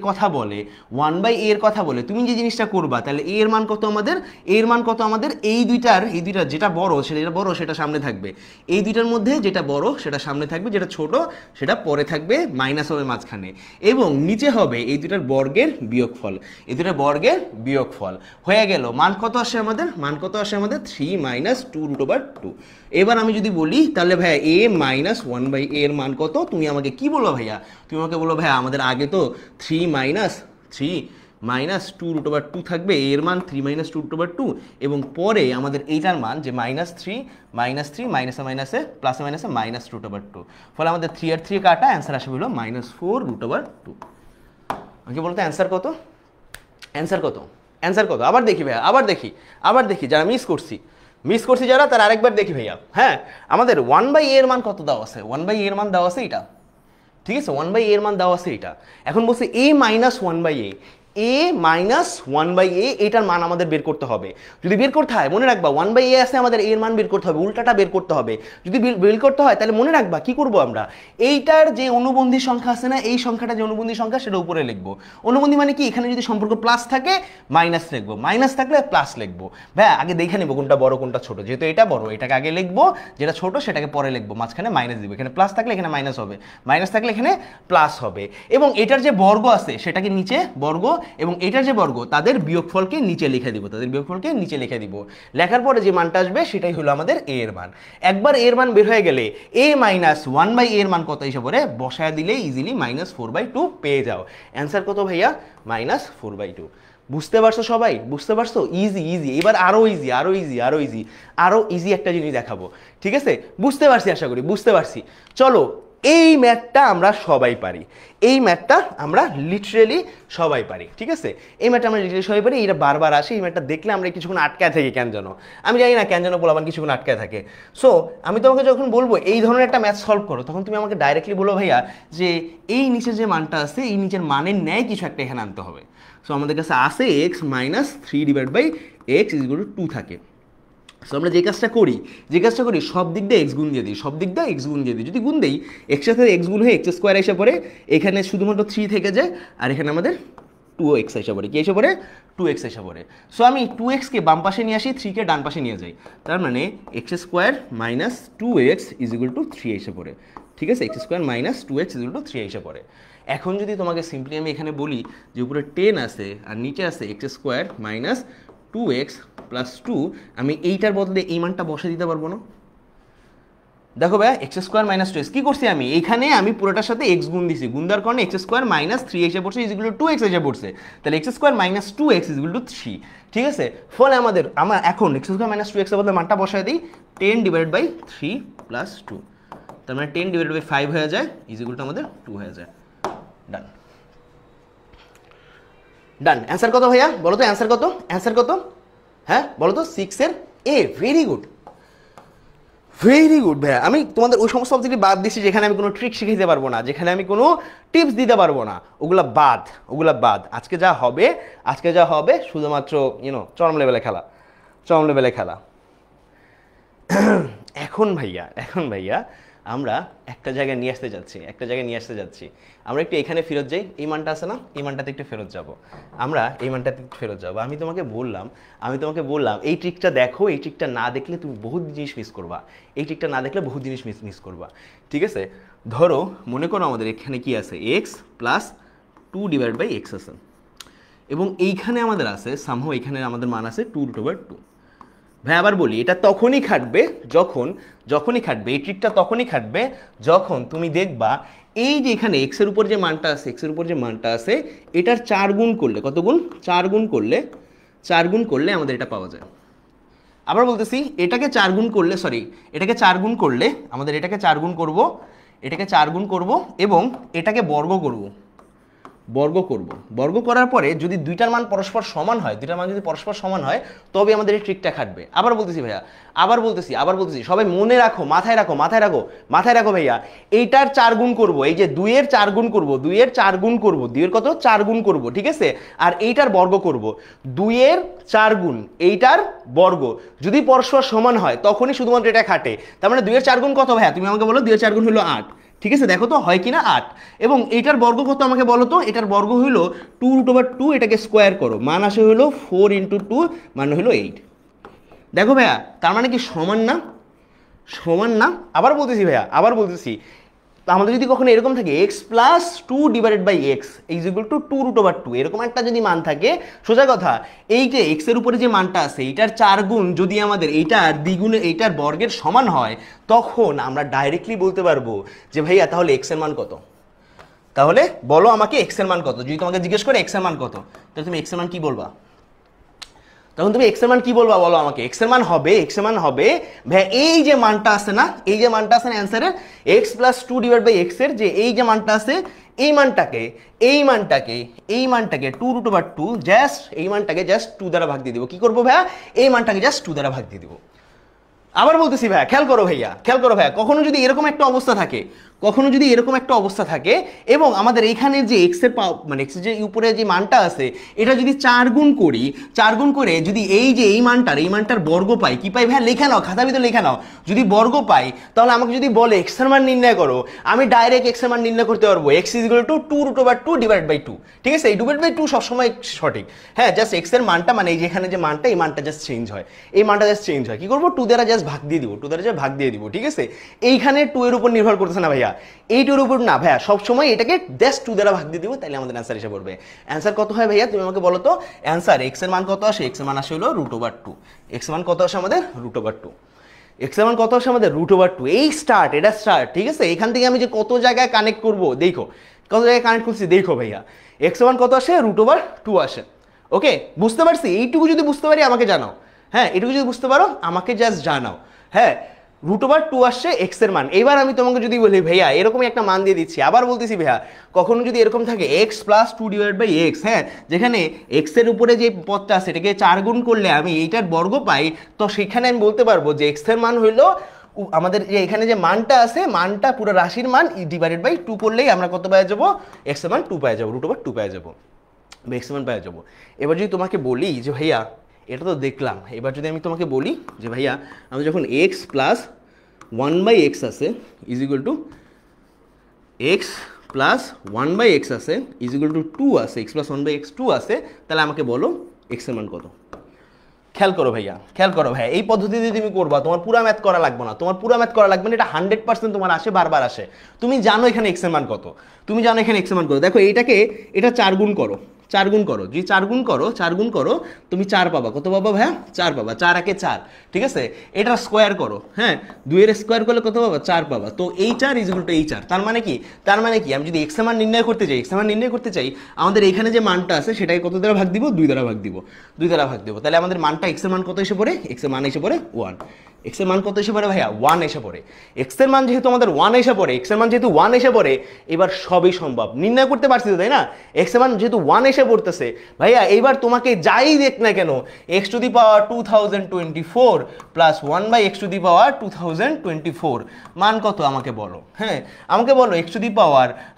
কথা বলে তুমি যে জিনিসটা করবা, তাহলে a এর মান কত আমাদের, এই দুইটার যেটা বড় সেটা সামনে থাকবে, এই দুইটার মধ্যে যেটা বড় সেটা সামনে থাকবে, যেটা ছোট সেটা পরে থাকবে, মাইনাস হবে মাঝখানে, এবং নিচে হবে এই দুইটার বর্গের বিয়োগফল। হয়ে গেল। মান কত আসে আমাদের 3 - 2√2। এবার আমি যদি বলি তাহলে ভাইয়া a - 1/a এর মান কত, তুমি আমাকে কি বলো ভাইয়া, আমাদের আগে তো 3 - 2√2 থাকবে, এর মান 3 - 2√2, এবং পরে আমাদের এইটার মান যে -3 মাইনাসে প্লাসে মাইনাসে -2√2, ফলে আমাদের 3 আর 3 কাটা, অ্যান্সার আসবে হলো -4√2। আমাকে বলতো অ্যান্সার কত, আবার দেখি ভাইয়া, আবার দেখি যারা মিস করছি যারা, তারা আরেকবার দেখি ভাইয়া। হ্যাঁ, আমাদের 1/a এর মান কত দেওয়া আছে, 1/a এর মান দেওয়া আছে এটা, ঠিক আছে, 1/a এর মান দেওয়া আছে এটা। এখন বলছে a - 1/a, এটার মান আমাদের বের করতে হবে। যদি বের করতে হয় মনে রাখবা 1/a আছে, আমাদের এর মান বের করতে হবে, উল্টাটা বের করতে হবে। যদি বের করতে হয় তাহলে মনে রাখবা কি করব আমরা, এইটার যে অনুবন্ধী সংখ্যা আছে না, এই সংখ্যাটা যে অনুবন্ধী সংখ্যা সেটা উপরে লিখবো। অনুবন্ধী মানে কি, এখানে যদি সম্পর্ক প্লাস থাকে মাইনাস লিখবো, মাইনাস থাকলে প্লাস লিখবো। ভাই আগে দেখে নেবো কোনটা বড় কোনটা ছোট, যেহেতু এটা বড় এটাকে আগে লিখবো, যেটা ছোট সেটাকে পরে লিখবো, মাঝখানে মাইনাস দিব। এখানে প্লাস থাকলে এখানে মাইনাস হবে, মাইনাস থাকলে এখানে প্লাস হবে, এবং এটার যে বর্গ আছে সেটাকে নিচে বর্গ, এবং এটার যে বর্গ তাদের বিয়োগফলকে নিচে লিখে দিব, লেখার পরে যে মানটা আসবে সেটাই হলো আমাদের a এর মান। একবার a এর মান বের হয়ে গেলে a - 1/a এর মান কত হিসাবে বসায় দিলে ইজিলি -4/2 পেয়ে যাও। অ্যান্সার কত ভাইয়া, -4/2। বুঝতে পারছো সবাই, ইজি। এবার আরো ইজি একটা জিনিস দেখাবো, ঠিক আছে। বুঝতে পারছি, আশা করি বুঝতে পারছি। চলো এই ম্যাথটা আমরা সবাই পারি, এই ম্যাথটা আমরা লিটারেলি সবাই পারি, ঠিক আছে? এই ম্যাথটা আমরা লিটারেলি সবাই পারি, এটা বারবার আসে, এই ম্যাথটা দেখলে আমরা কিছুক্ষণ আটকায় থাকি কেন জানো, আমি জানি না কেন জানো বলবান কিছুক্ষণ আটকায় থাকে। সো আমি তোমাকে যখন বলবো এই ধরনের একটা ম্যাথ সলভ করো, তখন তুমি আমাকে ডাইরেক্টলি বলো ভাইয়া যে এই নিচের যে মানটা আছে এই নিচের মানের ন্যায় কিছু একটা এখানে আনতে হবে। সো আমাদের কাছে আসে এক্স মাইনাস 3/x = 2 থাকে। সো আমরা যে কাজটা করি সব দিক দিয়ে এক্স গুণ দিয়ে দিই, সব দিক দিয়ে এক্স গুণ দিয়ে দিই। যদি গুণ দিই এক্সের সাথে এক্স গুণ হয়ে x² এসে পড়ে, এখানে শুধুমাত্র 3 থেকে যায়, আর এখানে আমাদের 2x এসে পড়ে, কি এসে পড়ে 2x এসে পড়ে। সো আমি 2x-কে বাম পাশে নিয়ে আসি, 3-কে ডান পাশে নিয়ে যাই, তার মানে x² - 2x = 3 এসে পড়ে, ঠিক আছে? x² - 2x = 3 এসে পড়ে। এখন যদি তোমাকে সিম্পলি আমি এখানে বলি যে উপরে 10 আছে আর নিচে আছে x² - 2x + 2, আমি এইটার বদলে এই মানটা বসে দিতে পারবো না? দেখো ভাই x² - 2x কি করছি আমি এখানে, আমি পুরোটার সাথে x গুণ দিছি, গুণ দেওয়ার কারণে x² - 3 এসে পড়ছে = 2x এসে পড়ছে, তাহলে x² - 2x = 3, ঠিক আছে? ফলে আমার এখন x² - 2x এর বদলে মানটা বসায় দিই 10/3 + 2, তার মানে 10/5 হয়ে যায় = আমাদের 2 হয়ে যায়। ডান ডান। অ্যান্সার কত ভাইয়া বলো তো, অ্যান্সার কত, অ্যান্সার কত? হ্যাঁ বলো তো, 6-এর A। Very good, very good ভাইয়া। আমি তোমাদের ওই সমস্ত সাবজেক্টে বাদ দিচ্ছি যেখানে আমি কোনো ট্রিক শিখাইতে পারবো না, যেখানে আমি কোনো টিপস দিতে পারবো না, ওগুলা বাদ, ওগুলা বাদ। আজকে যা হবে শুধুমাত্র চরম লেভেলে খেলা, চরম লেভেলে খেলা। এখন ভাইয়া আমরা একটা জায়গায় নিয়ে আসতে যাচ্ছি, আমরা একটু এখানে ফেরত যাই, এই মানটা আছে না, এই মানটাতে একটু ফেরত যাব, আমরা এই মানটাতে একটু ফেরত যাব। আমি তোমাকে বললাম এই ট্রিকটা দেখো, এই ট্রিকটা না দেখলে তুমি বহুত জিনিস মিস করবা, এই ট্রিকটা না দেখলে বহুত জিনিস মিস করবা, ঠিক আছে? ধরো মনে করো আমাদের এখানে কি আছে, x + 2/x আছে, এবং এইখানে আমাদের আছে সামহাও এখানে আমাদের মান আছে 2√2। ভাই আবার বলি, এটা তখনই খাটবে এই ট্রিকটা তখনই খাটবে যখন তুমি দেখবা এই যে এখানে এক্সের উপর যে মানটা আছে এটার 4 গুণ করলে, কত গুণ? 4 গুণ করলে আমাদের এটা পাওয়া যায়। আবার বলতেছি, এটাকে 4 গুণ করলে আমাদের এটাকে 4 গুণ করব এবং এটাকে বর্গ করার পরে যদি দুইটার মান পরস্পর সমান হয়, তবে আমাদের এই ট্রিকটা খাটবে। আবার বলতেছি সবাই মনে রাখো, মাথায় রাখো ভাইয়া, এইটার 4 গুণ করব, এই যে 2-এর 4 গুণ করব, 2-এর 4 গুণ করব, 2-এর কত 4 গুণ করব, ঠিক আছে? আর এইটার বর্গ করব, 2-এর 4 গুণ এইটার বর্গ যদি পরস্পর সমান হয় তখনই শুধুমাত্র এটা খাটে। তার মানে 2-এর 4 গুণ কত ভাইয়া, তুমি আমাকে বলো, 2-এর 4 গুণ হলো 8, ঠিক আছে? দেখো তো হয় কিনা 8, এবং এইটার বর্গ কত আমাকে বলো তো, এটার বর্গ হইলো 2√2, এটাকে স্কোয়ার করো, মান আসে হলো 4 × 2, মান হলো 8। দেখো ভাইয়া তার মানে কি সমান না? আবার বলতেছি আমাদের যদি কখনো এরকম থাকে x + 2/x = 2√2, এরকম একটা যদি মান থাকে, সোজা কথা এই যে x এর উপরে যে মানটা আছে এইটার 4 গুণ যদি আমাদের এইটার দ্বিগুণে এইটার বর্গের সমান হয়, তখন আমরা ডাইরেক্টলি বলতে পারবো যে ভাইয়া তাহলে x এর মান কত। তাহলে বলো আমাকে x এর মান কত, যদি তোমাকে জিজ্ঞেস করে x এর মান কত, তাহলে তুমি x এর মান কি বলবা? তখন তুমি x এর মান কি বলবা বলো আমাকে? x এর মান হবে ভাই এই যে মানটা আছে না, অ্যানসারে x + 2/x এর যে এই যে মানটা আছে, এই মানটাকে 2√2 জাস্ট এই মানটাকে জাস্ট 2 দ্বারা ভাগ দিয়ে দিব। কি করবো ভাইয়া? এই মানটাকে জাস্ট 2 দ্বারা ভাগ দিয়ে দিব। আবার বলতেছি ভাইয়া, খেয়াল করো ভাইয়া, কখনো যদি এরকম একটা অবস্থা থাকে এবং আমাদের এইখানে যে x এর x এর যে উপরে যে মানটা আছে এটা যদি 4 গুণ করে যদি এই মানটার বর্গ পাই, কি পাই ভাইয়া? লেখা নাও, খাতা ভিতরে লেখা নাও। যদি বর্গ পাই তাহলে আমাকে যদি বলে x এর মান নির্ণয় করো, আমি ডাইরেক্ট x এর মান নির্ণয় করতে পারবো, x = 2√2/2, ঠিক আছে? এই 2/2 সবসময় সঠিক, হ্যাঁ, জাস্ট x এর মানটা মানে এই যেখানে যে মানটা, এই মানটা জাস্ট চেঞ্জ হয়, কি করবো? 2 দ্বারা জাস্ট ভাগ দিয়ে দিব, ঠিক আছে? এইখানে 2 এর উপর নির্ভর করতেছে না ভাইয়া, এই 2 এর উপর না ভাইয়া, সবসময় এটাকে জাস্ট 2 দ্বারা ভাগ দিয়ে দিব, তাহলে আমাদের অ্যান্সার এসে পড়বে। অ্যান্সার কত হয় ভাইয়া তুমি আমাকে বলো তো? অ্যান্সার x এর মান কত আসে? x এর মান আসে হলো √2, x এর মান কত আসে আমাদের? √2, এই এটা স্টার্ট, ঠিক আছে? এখান থেকে আমি যে কত জায়গায় কানেক্ট করবো দেখো, দেখো ভাইয়া, x এর মান কত আসে? √2 আসে। ওকে, বুঝতে পারছি? এইটুকু যদি বুঝতে পারি আমাকে জানাও, হ্যাঁ, এটুকু যদি বুঝতে পারো আমাকে জাস্ট জানাও, হ্যাঁ। √2 আসছে এক্স এর মান। এবার আমি তোমাকে যদি বলি ভাইয়া এরকমই একটা মান দিয়ে দিচ্ছি, আবার বলতেছি ভাইয়া কখনো যদি এরকম থাকে এক্স প্লাস 2/x, হ্যাঁ, যেখানে এক্স এর উপরে যে পদটা আছে এটাকে 4 গুণ করলে আমি এইটার বর্গ পাই, তো সেখানে আমি বলতে পারবো যে এক্স এর মান হইলো আমাদের যে এখানে যে মানটা আছে, মানটা পুরো রাশির মান /2 করলেই আমরা কত পেয়ে যাবো, এক্স এর মান 2 পেয়ে যাবো, √2 পেয়ে যাবো, এক্স এর মান পেয়ে যাবো। এবার যদি তোমাকে বলি যে ভাইয়া এটা তো দেখলাম, এবার যদি আমি তোমাকে বলি যে ভাইয়া আমি যখন এক্স প্লাস 1/x আছে is equal to x plus 1/x আছে ইজ ইকুয়াল টু 2 আছে, এক্স প্লাস 1/x 2 আছে, তাহলে আমাকে বলো এক্স এর মান কত। খেয়াল করো ভাইয়া, খেয়াল করো ভাইয়া, এই পদ্ধতিতে তুমি করবা, তোমার পুরা ম্যাথ করা লাগবে না, তোমার পুরা ম্যাথ করা লাগবে না, এটা 100% তোমার আসে, বারবার আসে। তুমি জানো এখানে এক্স এর মান কত, তুমি জানো এখানে এক্স এর মান কত। দেখো এইটাকে এটা 4 গুণ করো, 4 গুণ করো, যদি 4 গুণ করো, 4 গুণ করো তুমি 4 পাবা, কত পাবা ভাইয়া, 4 পাবা, 4 একে 4, ঠিক আছে। এটা স্কোয়ার করো, হ্যাঁ, 2 এর স্কোয়ার করলে কত পাবা, 4 পাবা। তো এই 4 ইজ ইকুয়াল টু এই 4, তার মানে কি, তার মানে কি আমি যদি এক্স এর মান নির্ণয় করতে চাই, এক্স এর মান নির্ণয় করতে চাই, আমাদের এখানে যে মানটা আছে সেটাকে কত দ্বারা ভাগ দিব, 2 দ্বারা ভাগ দিব, 2 দ্বারা ভাগ দিব, তাহলে আমাদের মানটা এক্স এর মান কত এসে পড়ে, এক্স এর মান এসে পড়ে 1। এক্স এর মান কত এসে পড়ে ভাইয়া, 1 এসে পড়ে। এক্স এর মান যেহেতু আমাদের 1 এসে পড়ে, এক্স এর মান যেহেতু 1 এসে পড়ে, এবার সবই সম্ভব, নির্ণয় করতে পারছি তো, তাই না। এক্স এর মান যেহেতু 1 এসে পড়তেছে ভাইয়া, এইবার তোমাকে যাই দেখ না কেন x⁻2024 প্লাস 1/x⁻2024 মান কত আমাকে বলো, হ্যাঁ আমাকে বলো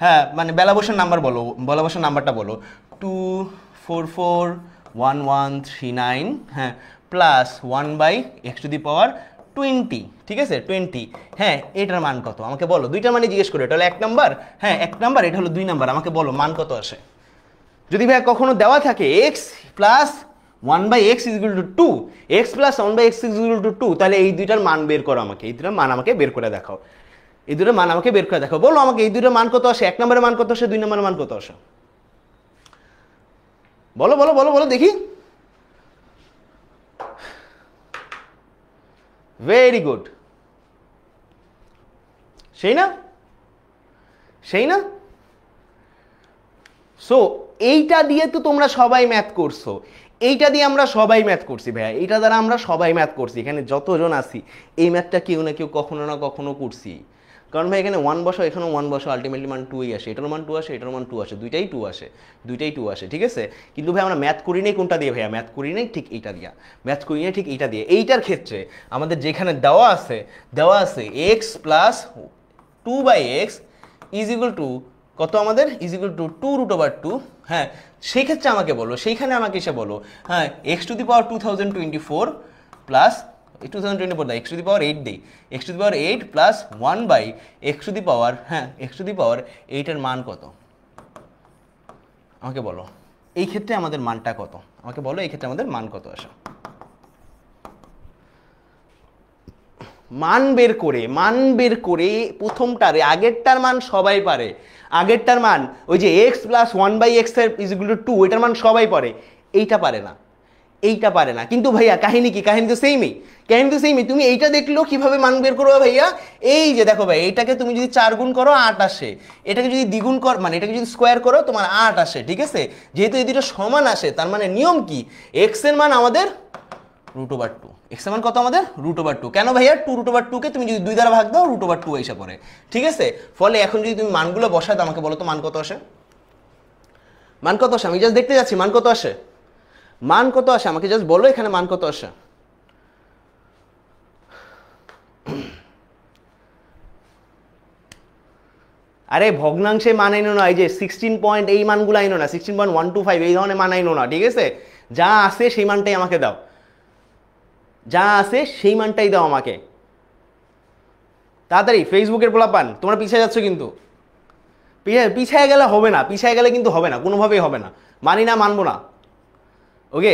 হ্যাঁ মানে বেলা বসার নাম্বার বলো, বেলা বসার নাম্বারটা বলো, 2441139, হ্যাঁ, প্লাস 1/x⁻20, ঠিক আছে 20, হ্যাঁ, এটার মান কত আমাকে বলো। দুইটার মানে জিজ্ঞেস করো, এটা হলো 1 নাম্বার, হ্যাঁ 1 নাম্বার, এটা হলো 2 নাম্বার, আমাকে বলো মান কত আসে। যদি ভাই কখনো দেওয়া থাকে x plus 1/x is equal to 2, x plus 1/x is equal to 2, তাহলে এই দুইটার মান বের করো আমাকে, এই দুইটার মান আমাকে বের করে দেখাও, এই দুইটার মান আমাকে বের করে দেখাও, বলো আমাকে এই দুইটার মান কত আসে, 1 নম্বরের মান কত আসে, 2 নম্বরের মান কত আসে, বলো বলো বলো বলো দেখি। ভেরি গুড, সেই না, সেই না। সো এইটা দিয়ে তো তোমরা সবাই ম্যাথ করছো, এইটা দিয়ে আমরা সবাই ম্যাথ করছি ভাইয়া, এইটা দ্বারা আমরা সবাই ম্যাথ করছি, এখানে যতজন আছি এই ম্যাথটা কেউ না কেউ কখনো না কখনো করছি। কারণ ভাই এখানে 1 বসো, এখানেও 1 বসো, আলটিমেটলি মান 2ই আসে, এটার মান 2 আসে, এটার মান 2 আসে, দুইটাই 2 আসে, দুইটাই 2 আসে, ঠিক আছে। কিন্তু ভাই আমরা ম্যাথ করি নাই কোনটা দিয়ে ভাইয়া, ম্যাথ করি নাই ঠিক এইটা দিয়া, ম্যাথ করি নাই ঠিক এইটা দিয়ে। এইটার ক্ষেত্রে আমাদের যেখানে দেওয়া আছে x plus 2/x is equal to কত, আমাদের ইজ ইকুয়াল টু 2√2, হ্যাঁ, সেই ক্ষেত্রে আমাকে বলো, সেইখানে আমাকে এসে বলো, হ্যাঁ x⁻2024 প্লাস 2024 দা x⁻8 দেই, x⁻8 প্লাস 1/x⁻, হ্যাঁ x⁻8 এর মান কত আমাকে বলো। এই ক্ষেত্রে আমাদের মানটা কত আমাকে বলো, এই ক্ষেত্রে আমাদের মান কত আসে। মান বের করে প্রথমটারে, আগেরটার মান সবাই পারে, আগেরটার মান ওই যে x plus 1/x is equal to 2, এটার মান সবাই পারে, এইটা পারে না, এইটা পারে না। কিন্তু ভাইয়া কাহিনী কি, কাহিনী তো সেমই, কাহিনী তো সেমই। তুমি এইটা দেখলো কিভাবে মান বের করবে ভাইয়া, এই যে দেখো ভাই, এইটাকে তুমি যদি 4 গুণ করো 8 আসে, এটাকে যদি দ্বিগুণ কর মানে এটাকে যদি স্কোয়ার করো তোমার 8 আসে, ঠিক আছে। যেহেতু এই দুটো সমান আসে, তার মানে নিয়ম কি, এক্স এর মান আমাদের √2, এক্স এর মান কত আমাদের √2। কেন ভাইয়া, 2√2 কে তুমি যদি 2 দ্বারা ভাগ দাও √2 এসে পড়ে, ঠিক আছে। ফলে এখন যদি তুমি মানগুলো বসাও, আমাকে বলো তো মান কত আসে, মান কত আসে, আমি জাস্ট দেখতে যাচ্ছি মান কত আসে, মান কত আসে আমাকে জাস্ট বলো এখানে মান কত আসে। আরে ভগ্নাংশে মান আইনো না, এই যে 16 পয়েন্ট এই মানগুলো আইনো না, 16.125 এই ধরনের মান আইনো না, ঠিক আছে। যা আছে সেই মানটাই আমাকে দাও, যা আছে সেই মানটাই দাও আমাকে তাড়াতাড়ি। ফেসবুকের পোলাপান তোমরা পিছিয়ে যাচ্ছ, কিন্তু পিছিয়ে গেলে হবে না, পিছিয়ে গেলে কিন্তু হবে না, কোনোভাবেই হবে না, মানি না, মানবো না। ওকে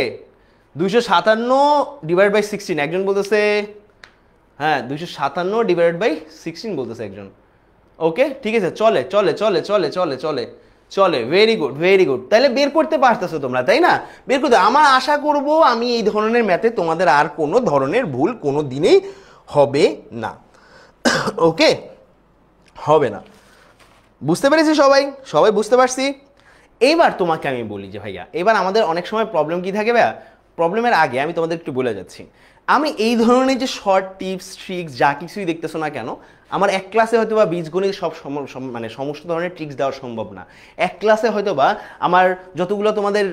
257/16 একজন বলতেছে, হ্যাঁ 257/16 বলতেছে একজন। ওকে ঠিক আছে, চলে চলে চলে চলে চলে চলে চলে, ভেরি গুড ভেরি গুড। তাহলে বের করতে পারতেছো তোমরা, তাই না, বের করতে। আমার আশা করব আমি এই ধরনের ম্যাথে তোমাদের আর কোনো ধরনের ভুল কোনো দিনেই হবে না। ওকে, হবে না, বুঝতে পেরেছি সবাই, সবাই বুঝতে পারছি। এইবার তোমাকে আমি বলি যে ভাইয়া, এবার আমাদের অনেক সময় প্রবলেম কি থাকে ভাইয়া, প্রবলেমের আগে আমি তোমাদের একটু বলে যাচ্ছি। আমি এই ধরনের যে শর্ট টিপস ট্রিক্স যা কিছুই দেখতেছো না কেন, আমার এক ক্লাসে হয়তো বা বীজগণিত সব মানে সমস্ত ধরনের ট্রিক্স দেওয়া সম্ভব না। এক ক্লাসে হয়তো বা আমার যতগুলো তোমাদের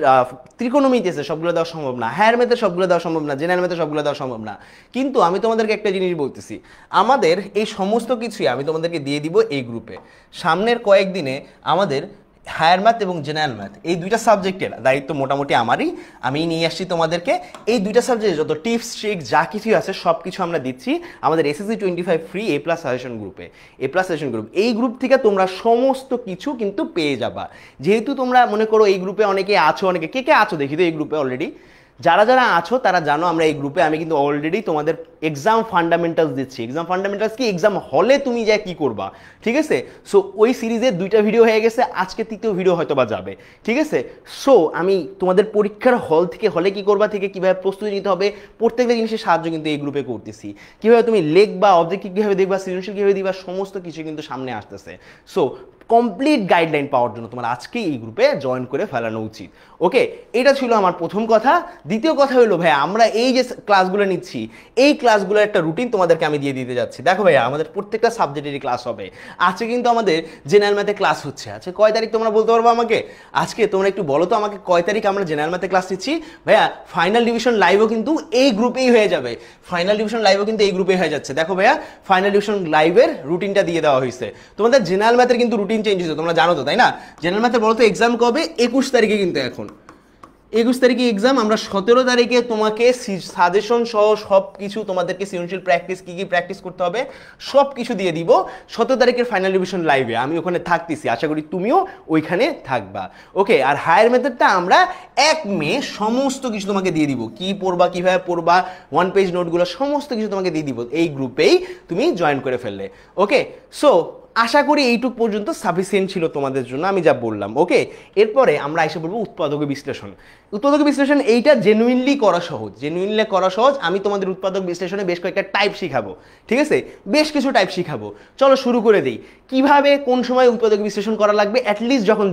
ত্রিকোণমিতি আছে সবগুলো দেওয়া সম্ভব না, হায়ার ম্যাথে সবগুলো দেওয়া সম্ভব না, জেনারেল ম্যাথে সবগুলো দেওয়া সম্ভব না। কিন্তু আমি তোমাদেরকে একটা জিনিস বলতেছি, আমাদের এই সমস্ত কিছুই আমি তোমাদেরকে দিয়ে দিব এই গ্রুপে। সামনের কয়েকদিনে আমাদের হায়ার ম্যাথ এবং জেনারেল ম্যাথ এই দুইটা সাবজেক্টের দায়িত্ব মোটামুটি আমারই, আমি নিয়ে আসছি তোমাদেরকে। এই দুইটা সাবজেক্টে যত টিপস ট্রিক্স যা কিছু আছে সব কিছু আমরা দিচ্ছি আমাদের SSC 25 ফ্রি A+ সাজেশন গ্রুপে। A+ সাজেশন গ্রুপ, এই গ্রুপ থেকে তোমরা সমস্ত কিছু কিন্তু পেয়ে যাবা। যেহেতু তোমরা মনে করো এই গ্রুপে অনেকে আছো, অনেকে কে কে আছো দেখি তো এই গ্রুপে অলরেডি, যারা যারা আছো তারা জানো আমরা এই গ্রুপে আমি কিন্তু অলরেডি তোমাদের এক্সাম ফান্ডামেন্টালস দিচ্ছি। এক্সাম ফান্ডামেন্টালস কি, এক্সাম হলে তুমি যা কি করবা, ঠিক আছে। সো ওই সিরিজের 2টা ভিডিও হয়ে গেছে, আজকে 3য় ভিডিও হয়তো বা যাবে, ঠিক আছে। সো আমি তোমাদের পরীক্ষার হল থেকে হলে কি করবা থেকে কীভাবে প্রস্তুতি নিতে হবে প্রত্যেকটা জিনিসের সাহায্য কিন্তু এই গ্রুপে করতেছি। কীভাবে তুমি লিখবা, অবজেক্টিভ কীভাবে দেখবা, সৃজনশীল কীভাবে দিবা, সমস্ত কিছু কিন্তু সামনে আসতেছে। সো কমপ্লিট গাইডলাইন পাওয়ার জন্য তোমার আজকে এই গ্রুপে জয়েন করে ফেলানো উচিত। ওকে, এটা ছিল আমার প্রথম কথা। দ্বিতীয় কথা হলো ভাই, আমরা এই যে ক্লাসগুলো নিচ্ছি এই ক্লাসগুলোর একটা রুটিন তোমাদেরকে আমি দিয়ে দিতে যাচ্ছি। দেখো ভাইয়া, আমাদের প্রত্যেকটা সাবজেক্টেরই ক্লাস হবে। আজকে কিন্তু আমাদের জেনারেল ম্যাথে ক্লাস হচ্ছে। আজকে কয় তারিখ তোমরা বলতে পারবো আমাকে? আজকে তোমরা একটু বলো তো আমাকে কয় তারিখ আমরা জেনারেল ম্যাথে ক্লাস নিচ্ছি। ভাইয়া ফাইনাল ডিভিশন লাইভও কিন্তু এই গ্রুপেই হয়ে যাবে। ফাইনাল ডিভিশন লাইভও কিন্তু এই গ্রুপেই হয়ে যাচ্ছে। দেখো ভাইয়া, ফাইনাল ডিভিশন লাইভের রুটিনটা দিয়ে দেওয়া হয়েছে। তোমাদের জেনারেল ম্যাথের কিন্তু রুটিন চেঞ্জ হয়েছে, তোমরা জানো তো, তাই না? জেনারেল ম্যাথে বলো তো এক্সাম কবে? 21 তারিখে, কিন্তু এখন 21 তারিখে এক্সাম। আমরা 17 তারিখে তোমাকে সাজেশন সহ সব কিছু তোমাদেরকে সৃজনশীল প্র্যাকটিস কী কী প্র্যাকটিস করতে হবে সব কিছু দিয়ে দিব 17 তারিখের ফাইনাল ডিভিশন লাইভে। আমি ওখানে থাকতেছি, আশা করি তুমিও ওইখানে থাকবা। ওকে, আর হায়ার মেথডটা আমরা 1 মে সমস্ত কিছু তোমাকে দিয়ে দিব, কি পড়বা, কিভাবে পড়বা, 1 পেজ নোটগুলো সমস্ত কিছু তোমাকে দিয়ে দিব এই গ্রুপেই তুমি জয়েন করে ফেললে। ওকে, সো আশা করি এইটুক পর্যন্ত সাফিসিয়েন্ট ছিল তোমাদের জন্য আমি যা বললাম। ওকে, এরপরে আমরা এসে বলবো উৎপাদক বিশ্লেষণ। উৎপাদক বিশ্লেষণ এইটা জেনুইনলি করা সহজ, জেনুইনলি করা সহজ। আমি তোমাদের উৎপাদক বিশ্লেষণে বেশ কয়েকটা টাইপ শিখাবো, ঠিক আছে? বেশ কিছু টাইপ শিখাবো। চলো শুরু করে দিই। কিভাবে কোন সময় উৎপাদক বিশ্লেষণ করা লাগবে, অ্যাটলিস্ট যখন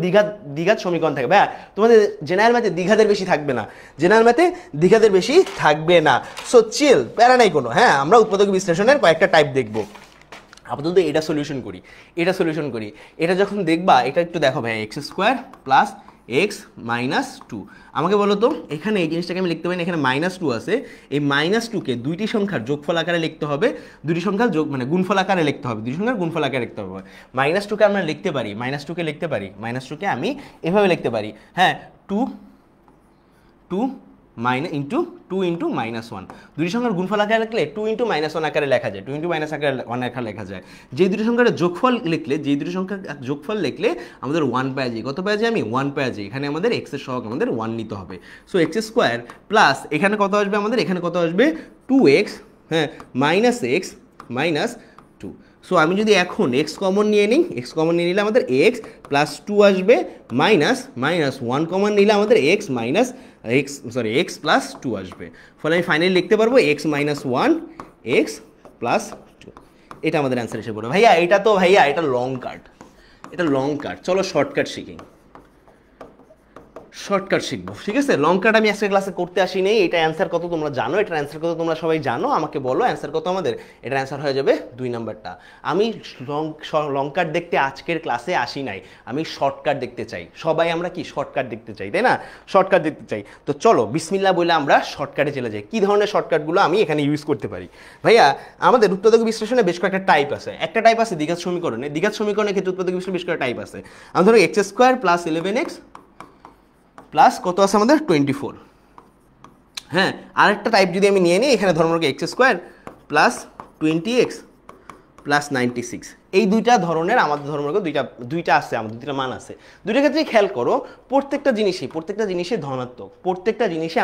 দ্বিঘাত সমীকরণ থাকবে। হ্যাঁ, তোমাদের জেনারেল ম্যাথে দ্বিঘাতের বেশি থাকবে না, জেনারেল ম্যাথে দ্বিঘাতের বেশি থাকবে না। সো চিল, প্যারা নাই কোনো। হ্যাঁ, আমরা উৎপাদক বিশ্লেষণের কয়েকটা টাইপ দেখবো। আপাতত এটা সলিউশন করি, এটা যখন দেখবা, এটা একটু দেখো ভাই, x² প্লাস x মাইনাস 2। আমাকে বলো তো, এখানে এই জিনিসটাকে আমি লিখতে পারি না, এখানে -2 আছে। এই -2কে দুইটি সংখ্যার যোগফল আকারে লিখতে হবে, দুইটি সংখ্যার মানে গুণফল আকারে লিখতে হবে, দুইটি সংখ্যার গুণফল আকারে লিখতে হবে। -2কে আমরা লিখতে পারি, -2কে আমি এভাবে লিখতে পারি। হ্যাঁ, 2 ইন্টু 1, দুটি সংখ্যার গুণফল আকারে লিখলে 2 × -1 আকারে লেখা যায়, 2 × -1 আকারে লেখা যায়। যে দুটি সংখ্যার যোগফল লিখলে আমাদের 1 পেয়ে যায়। কত পেয়ে যায়? আমি 1 পেয়ে যাই। এখানে আমাদের x এর সহগ আমাদের 1 নিতে হবে। সো x² প্লাস এখানে কত আসবে আমাদের? এখানে কত আসবে? 2x, হ্যাঁ, -x মাইনাস 2। সো আমি যদি এখন x কমন নিয়ে নিই, নিলে আমাদের x প্লাস 2 আসবে, মাইনাস 1 কমন নিলে আমাদের x প্লাস 2 আসবে। ফলে আমি ফাইনালি লিখতে পারবো x মাইনাস 1 x প্লাস 2। এটা আমাদের অ্যান্সার এসে পড়বে। ভাইয়া এটা লং কাট, চলো শর্টকাট শিখবো, ঠিক আছে? লং কাট আমি আজকে ক্লাসে করতে আসি নেই। এটা অ্যান্সার কত তোমরা জানো, এটার অ্যান্সার কত তোমরা সবাই জানো, আমাকে বলো অ্যান্সার কত আমাদের। এটার অ্যান্সার হয়ে যাবে 2 নাম্বারটা। আমি লং কাট দেখতে আজকের ক্লাসে আসি নাই, আমি শর্টকাট দেখতে চাই। সবাই আমরা কি শর্টকাট দেখতে চাই, তাই না? শর্টকাট দেখতে চাই। তো চলো বিসমিল্লাহ বলে আমরা শর্টকাটে চলে যাই। কী ধরনের শর্টকাটগুলো আমি এখানে ইউজ করতে পারি? ভাইয়া, আমাদের উৎপাদক বিশ্লেষণে বেশ কয়েকটা টাইপ আছে। একটা টাইপ আছে দ্বিঘাত সমীকরণের ক্ষেত্রে উৎপাদক বিশ্লেষণে বেশ কয়েকটা টাইপ আছে। আমি ধরো x² প্লাস 11x প্লাস কত আছে আমাদের? 24। হ্যাঁ, আরেকটা টাইপ যদি আমি নিয়ে নিই, এখানে ধর্মকে x² প্লাস 20x প্লাস 96। এই দুইটা ধরনের আমাদের ধর্মকে দুইটা আছে, আমাদের দুইটা মান আছে। দুইটা ক্ষেত্রে খেয়াল করো, প্রত্যেকটা জিনিসই ধনাত্মক, প্রত্যেকটা জিনিসই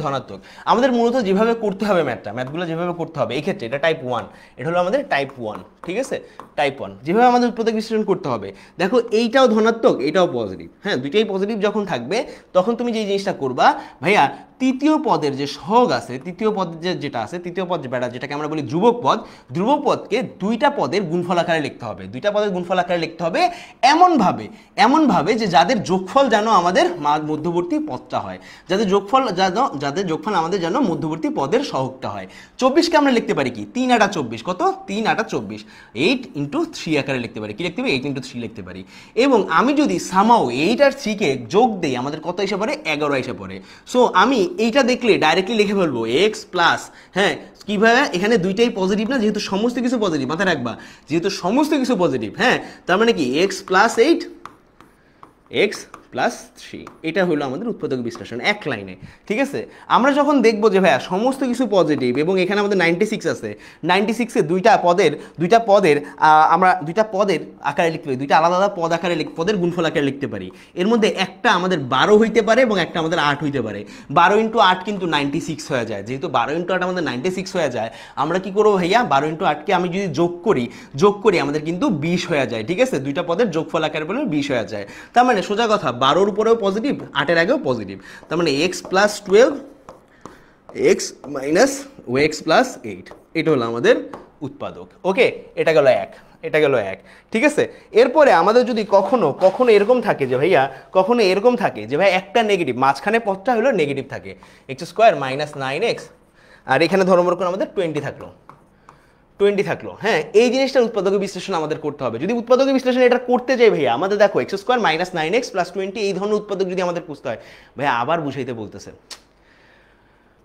ধনাত্মক। আমাদের মূলত যেভাবে করতে হবে ম্যাথগুলো যেভাবে করতে হবে, এই ক্ষেত্রে এটা টাইপ 1, এটা হলো আমাদের টাইপ 1, ঠিক আছে? টাইপ 1 যেভাবে আমাদের উৎপাদক বিশ্লেষণ করতে হবে, দেখো এইটাও ধনাত্মক, এটাও পজিটিভ। হ্যাঁ, দুইটাই পজিটিভ যখন থাকবে তখন তুমি যে জিনিসটা করবা, ভাইয়া তৃতীয় পদের যে সহগ আছে, তৃতীয় পদ যেটা আছে, তৃতীয় পদ যেটাকে আমরা বলি ধ্রুবক পদ, ধ্রুবক পদকে দুইটা পদের গুণফল আকারে লিখতে হবে, দুইটা পদের গুণফল আকারে লিখতে হবে এমনভাবে যে যাদের যোগফল যেন আমাদের মধ্যবর্তী পদটা হয়, যাদের যোগফল আমাদের যেন মধ্যবর্তী পদের সহগটা হয়। 24কে আমরা লিখতে পারি কি 3 8 24, কত 3 8 24, 8 × 3 আকারে লিখতে পারি, কি লিখতে পারি 8 × 3 লিখতে পারি। এবং আমি যদি সামাও 8 আর 3 কে যোগ দেই আমাদের কত এসে পড়ে 11 এসে পড়ে। সো আমি এইটা দেখলে ডাইরেক্টলি লিখে ফেলবো এক্স প্লাস, হ্যাঁ কিভাবে, এখানে দুইটাই পজিটিভ না, যেহেতু সমস্ত কিছু পজিটিভ, মাথায় রাখবা যেহেতু সমস্ত কিছু পজিটিভ, হ্যাঁ তার মানে কি এক্স প্লাস 8 এক্স প্লাস 3, এটা হলো আমাদের উৎপাদক বিশ্লেষণ এক লাইনে। ঠিক আছে, আমরা যখন দেখবো যে ভাইয়া সমস্ত কিছু পজিটিভ এবং এখানে আমাদের 96 আছে, 96-এ দুইটা পদের আমরা দুইটা পদের আকারে লিখতে পারি, দুইটা আলাদা আলাদা পদ আকারে পদের গুণফল আকারে লিখতে পারি। এর মধ্যে একটা আমাদের 12 হইতে পারে এবং একটা আমাদের 8 হইতে পারে। 12 × 8 কিন্তু 96 হয়ে যায়, যেহেতু 12 × 8 আমাদের 96 হয়ে যায়, আমরা কি করবো ভাইয়া 12 × 8-কে আমি যদি যোগ করি আমাদের কিন্তু 20 হয়ে যায়। ঠিক আছে, দুইটা পদের যোগফল আকারে বলে 20 হয়ে যায়। তার মানে সোজা কথা 12-র উপরেও পজিটিভ, 8-এর আগেও পজিটিভ, তার মানে x plus 12 x minus x plus 8, এটা হলো আমাদের উৎপাদক। ওকে, এটা গেল এক। ঠিক আছে, এরপরে আমাদের যদি কখনো এরকম থাকে যে ভাইয়া ভাই একটা নেগেটিভ, মাঝখানে পদটা হলো নেগেটিভ থাকে, x² মাইনাস 9x, আর এখানে ধরো মনে করুন আমাদের 20 থাকলো। হ্যাঁ, এই জিনিসটার উৎপাদক বিশ্লেষণ আমাদের করতে হবে। যদি উৎপাদক বিশ্লেষণ এটা করতে যাই ভাইয়া, আমাদের দেখো x² মাইনাস 9x প্লাস 20, এই ধরনের উৎপাদক যদি আমাদের বুঝতে হয়, ভাইয়া আবার বুঝাইতে বলতেছে।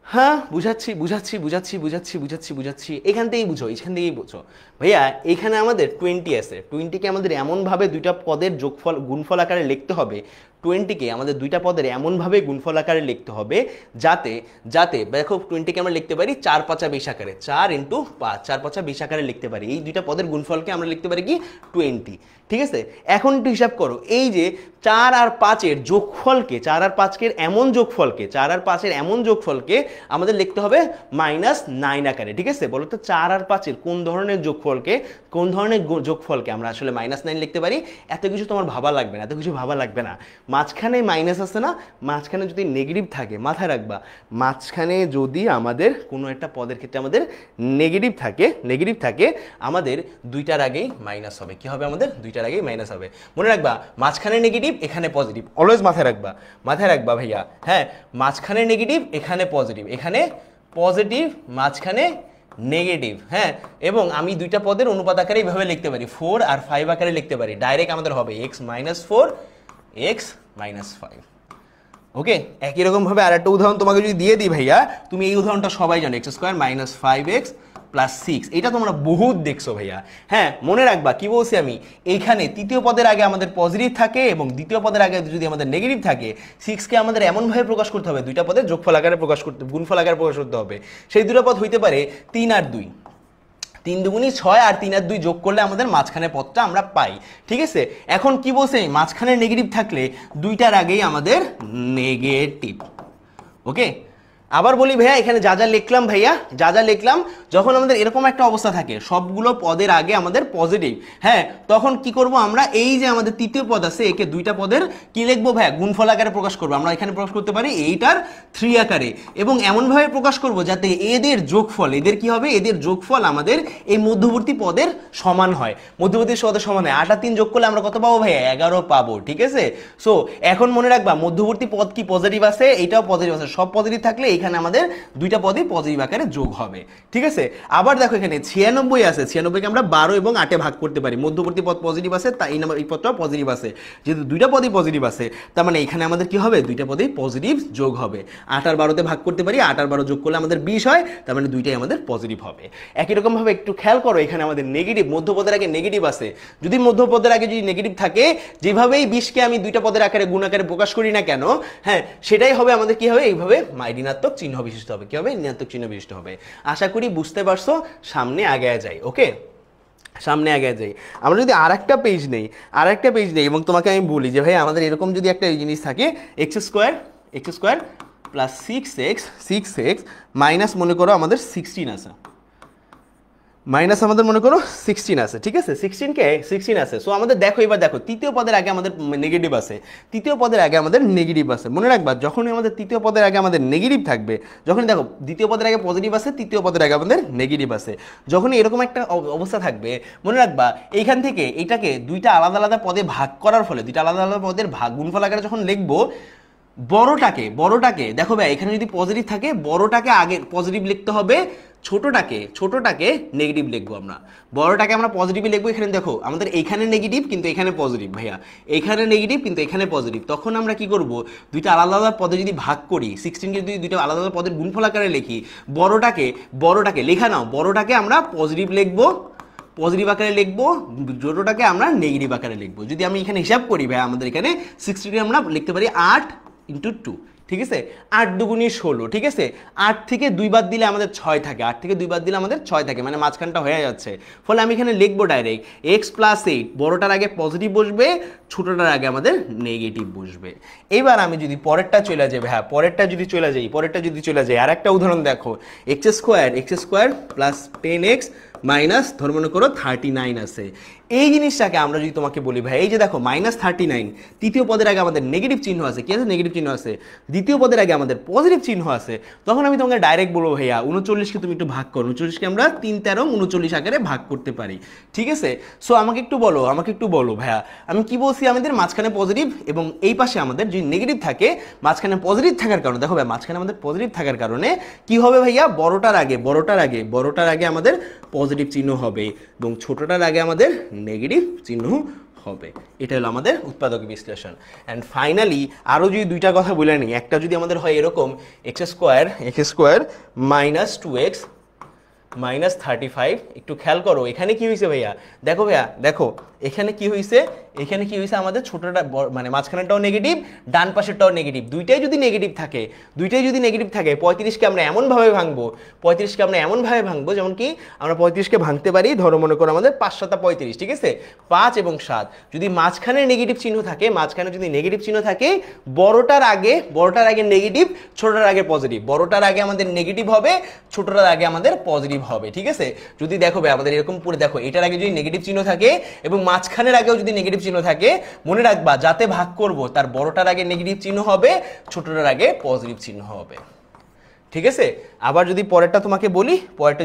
হ্যাঁ বুঝাচ্ছি, এখান থেকেই বুঝো ভাইয়া। এখানে আমাদের 20 আছে, 20-কে আমাদের এমনভাবে দুইটা পদের গুণফল আকারে লিখতে হবে, 20-কে আমাদের দুইটা পদের এমনভাবে গুণফল আকারে লিখতে হবে যাতে দেখো 20-কে আমরা লিখতে পারি 4 5 20 আকারে, 4 × 5, 4 5 20 আকারে লিখতে পারি। এই দুইটা পদের গুণফলকে আমরা লিখতে পারি কি 20। ঠিক আছে, এখন একটু হিসাব করো, এই যে 4 আর 5-এর যোগফলকে, 4 আর 5-এর এমন যোগফলকে আমাদের লিখতে হবে -9 আকারে। ঠিক আছে, বলো তো 4 আর 5-এর কোন ধরনের যোগফলকে আমরা আসলে -9 লিখতে পারি? এত কিছু তোমার ভাবা লাগবে না, মাঝখানে মাইনাস আছে না, মাঝখানে যদি নেগেটিভ থাকে, মাথায় রাখবা মাঝখানে যদি আমাদের কোনো একটা পদের ক্ষেত্রে আমাদের নেগেটিভ থাকে আমাদের দুইটার আগেই মাইনাস হবে। কি হবে? আমাদের দুইটার আগেই মাইনাস হবে। মনে রাখবা মাঝখানে নেগেটিভ, এখানে পজিটিভ, অলওয়েজ মাথায় রাখবা ভাইয়া। হ্যাঁ, মাঝখানে নেগেটিভ, এখানে পজিটিভ, মাঝখানে নেগেটিভ। হ্যাঁ, এবং আমি দুইটা পদের অনুপাত আকারে এইভাবে লিখতে পারি, 4 আর 5 আকারে লিখতে পারি। ডাইরেক্ট আমাদের হবে x - 4 x - 5। ওকে, একই রকম ভাবে আরেকটা উদাহরণ তোমাকে যদি দিয়ে দিই ভাইয়া, তুমি এই উদাহরণটা সবাই জানো, x² - 5x + 6, এটা তোমরা বহুত দেখছো ভাইয়া। হ্যাঁ, মনে রাখবা কি বলছি আমি, এইখানে তৃতীয় পদের আগে আমাদের পজিটিভ থাকে এবং দ্বিতীয় পদের আগে যদি আমাদের নেগেটিভ থাকে, 6-কে আমাদের এমনভাবে প্রকাশ করতে হবে, দুইটা পদের গুণফল আকারে প্রকাশ করতে হবে। সেই দুটো পদ হইতে পারে 3 আর 2, 3 দুগুণী 6 আর 3 আর 2 যোগ করলে আমাদের মাঝখানে পদটা আমরা পাই। ঠিক আছে, এখন কি বলছে, মাঝখানে নেগেটিভ থাকলে দুইটার আগেই আমাদের নেগেটিভ। ওকে, আবার বলি ভাইয়া, এখানে যা যা লিখলাম যখন আমাদের এরকম একটা অবস্থা থাকে, সবগুলো পদের আগে আমাদের পজিটিভ, হ্যাঁ তখন কি করব আমরা, এই যে আমাদের তৃতীয় পদ আছে, একে দুইটা পদের কি লিখবো ভাইয়া, গুণফল আকারে প্রকাশ করবো। আমরা এখানে প্রকাশ করতে পারি 8 আর 3 আকারে, এবং এমনভাবে প্রকাশ করব যাতে এদের কি হবে, এদের যোগফল আমাদের এই মধ্যবর্তী পদের সমান হয়, 8 আর 3 যোগ করলে আমরা কত পাবো ভাইয়া, 11 পাবো। ঠিক আছে, সো এখন মনে রাখবা মধ্যবর্তী পদ কি পজিটিভ আছে, এটাও পজিটিভ আছে, সব পজিটিভ থাকলে এখানে আমাদের দুইটা পদই পজিটিভ আকারে যোগ হবে। ঠিক আছে, আবার দেখো এখানে 96 আছে, 96-কে আমরা 12 এবং 8-এ ভাগ করতে পারি, মধ্যবর্তী পদ পজিটিভ আছে, তাই এই পদটাও পজিটিভ আছে, যেহেতু দুইটা পদই পজিটিভ আছে তার মানে এখানে আমাদের কি হবে, দুইটা পদই পজিটিভ যোগ হবে। 8 আর 12-তে ভাগ করতে পারি, 8 আর 12 যোগ করলে আমাদের 20 হয়, তার মানে দুইটাই আমাদের পজিটিভ হবে। একই রকম ভাবে একটু খেয়াল করো, এখানে আমাদের নেগেটিভ, মধ্যপদের আগে নেগেটিভ আছে, যদি মধ্যপদের আগে যদি নেগেটিভ থাকে, যেভাবেই 20-কে আমি দুইটা পদের আকারে গুণ আকারে প্রকাশ করি না কেন, হ্যাঁ সেটাই হবে আমাদের কি হবে, এইভাবে ঋণাত্মক চিহ্ন বিশিষ্ট হবে। কি হবে? ঋণাত্মক চিহ্ন বিশিষ্ট হবে। আশা করি বুঝতে পারছো, সামনে আগে যাই। ওকে, সামনে আগে যাই। আমরা যদি আরেকটা পেজ নেই এবং তোমাকে আমি বলি যে ভাই আমাদের এরকম যদি একটা জিনিস থাকে, x² + 6x মাইনাস মনে করো আমাদের 16 আছে, মাইনাস আমাদের মনে করো 16 আছে, ঠিক আছে, 16 আছে। সো আমাদের দেখো এবার দেখো তৃতীয় পদের আগে আমাদের নেগেটিভ আছে, তৃতীয় পদের আগে আমাদের নেগেটিভ আছে। মনে রাখবা যখনই আমাদের তৃতীয় পদের আগে আমাদের নেগেটিভ থাকবে, যখনই দেখো দ্বিতীয় পদের আগে পজিটিভ আছে, তৃতীয় পদের আগে আমাদের নেগেটিভ আছে, যখনই এরকম একটা অবস্থা থাকবে, মনে রাখবা এইখান থেকে এটাকে দুইটা আলাদা আলাদা পদে ভাগ করার ফলে, দুইটা আলাদা আলাদা পদের ভাগ গুণফল আকারে যখন লিখবো, বড়টাকে দেখো ভাই এখানে যদি পজিটিভ থাকে বড়টাকে আগে পজিটিভ লিখতে হবে, ছোটটাকে নেগেটিভ লিখবো আমরা। বড়টাকে আমরা পজিটিভ লিখবো, এখানে দেখো আমাদের এইখানে নেগেটিভ কিন্তু এখানে পজিটিভ, ভাইয়া এইখানে নেগেটিভ কিন্তু এখানে পজিটিভ। তখন আমরা কি করব, দুইটা আলাদা আলাদা পদে যদি ভাগ করি, 16কে যদি দুইটা আলাদা আলাদা পদের গুণফল আকারে লিখি, বড়টাকে লেখা নাও, বড়টাকে আমরা পজিটিভ লিখবো, পজিটিভ আকারে লিখবো, ছোটটাকে আমরা নেগেটিভ আকারে লিখবো। যদি আমি এখানে হিসাব করি ভাই, আমাদের এখানে 16কে আমরা লিখতে পারি 8 × 2, ঠিক আছে, 8 দুগুণী 16, ঠিক আছে, 8 থেকে 2 বাদ দিলে আমাদের 6 থাকে, 8 থেকে 2 বাদ দিলে আমাদের 6 থাকে, মানে মাঝখানটা হয়ে যাচ্ছে। ফলে আমি এখানে লিখবো ডাইরেক্ট x + 8, বড়টার আগে পজিটিভ বসবে, ছোটটার আগে আমাদের নেগেটিভ বসবে। এবার আমি যদি পরেরটা চলে যাই, হ্যাঁ পরেরটা যদি চলে যাই আর একটা উদাহরণ দেখো, x² + 10x মাইনাস ধর মনে করো 39 আছে। এই জিনিসটাকে আমরা যদি তোমাকে বলি ভাই, এই যে দেখো -39, তৃতীয় পদের আগে আমাদের নেগেটিভ চিহ্ন আছে, কি আছে, নেগেটিভ চিহ্ন আছে, দ্বিতীয় পদের আগে আমাদের পজিটিভ চিহ্ন আছে, তখন আমি তোমাকে ডাইরেক্ট বলবো ভাইয়া 39কে তুমি একটু ভাগ করো, 39কে আমরা 3 13 39 আকারে ভাগ করতে পারি, ঠিক আছে। সো আমাকে একটু বলো ভাইয়া, আমি কি বলছি, আমাদের মাঝখানে পজিটিভ এবং এই পাশে আমাদের যদি নেগেটিভ থাকে, মাঝখানে পজিটিভ থাকার কারণে, দেখো ভাই মাঝখানে আমাদের পজিটিভ থাকার কারণে কি হবে ভাইয়া, বড়টার আগে আমাদের পজিটিভ চিহ্ন হবে এবং ছোটটার আগে আমাদের নেগেটিভ চিহ্ন হবে। এটা হলো আমাদের উৎপাদক বিশ্লেষণ। অ্যান্ড ফাইনালি আরও যদি দুইটা কথা বলে নিই, একটা যদি আমাদের হয় এরকম x² - 2x - 35, একটু খেয়াল করো এখানে কি হয়েছে ভাইয়া, দেখো এখানে কি হয়েছে, আমাদের ছোটটা মানে মাঝখানেরটাও নেগেটিভ, ডান পাশেরটাও নেগেটিভ, দুইটাই যদি নেগেটিভ থাকে 35কে আমরা এমনভাবে ভাঙবো, যেমন কি আমরা 35কে ভাঙতে পারি, ধরো মনে করো আমাদের 5 7 35, ঠিক আছে, 5 এবং 7, যদি মাঝখানে নেগেটিভ চিহ্ন থাকে, বড়টার আগে নেগেটিভ, ছোটটার আগে পজিটিভ, বড়টার আগে আমাদের নেগেটিভ হবে, ছোটটার আগে আমাদের পজিটিভ হবে, ঠিক আছে। যদি দেখো ভাই আমাদের এরকম পুরো দেখো, এটার আগে যদি নেগেটিভ চিহ্ন থাকে এবং মাঝখানের আগেও যদি নেগেটিভ চিহ্ন থাকে, মনে রাখবা যাতে ভাগ করব তার বড়টার আগে নেগেটিভ চিহ্ন হবে, ছোটটার আগে পজিটিভ চিহ্ন হবে, ঠিক আছে। আবার যদি পরেরটা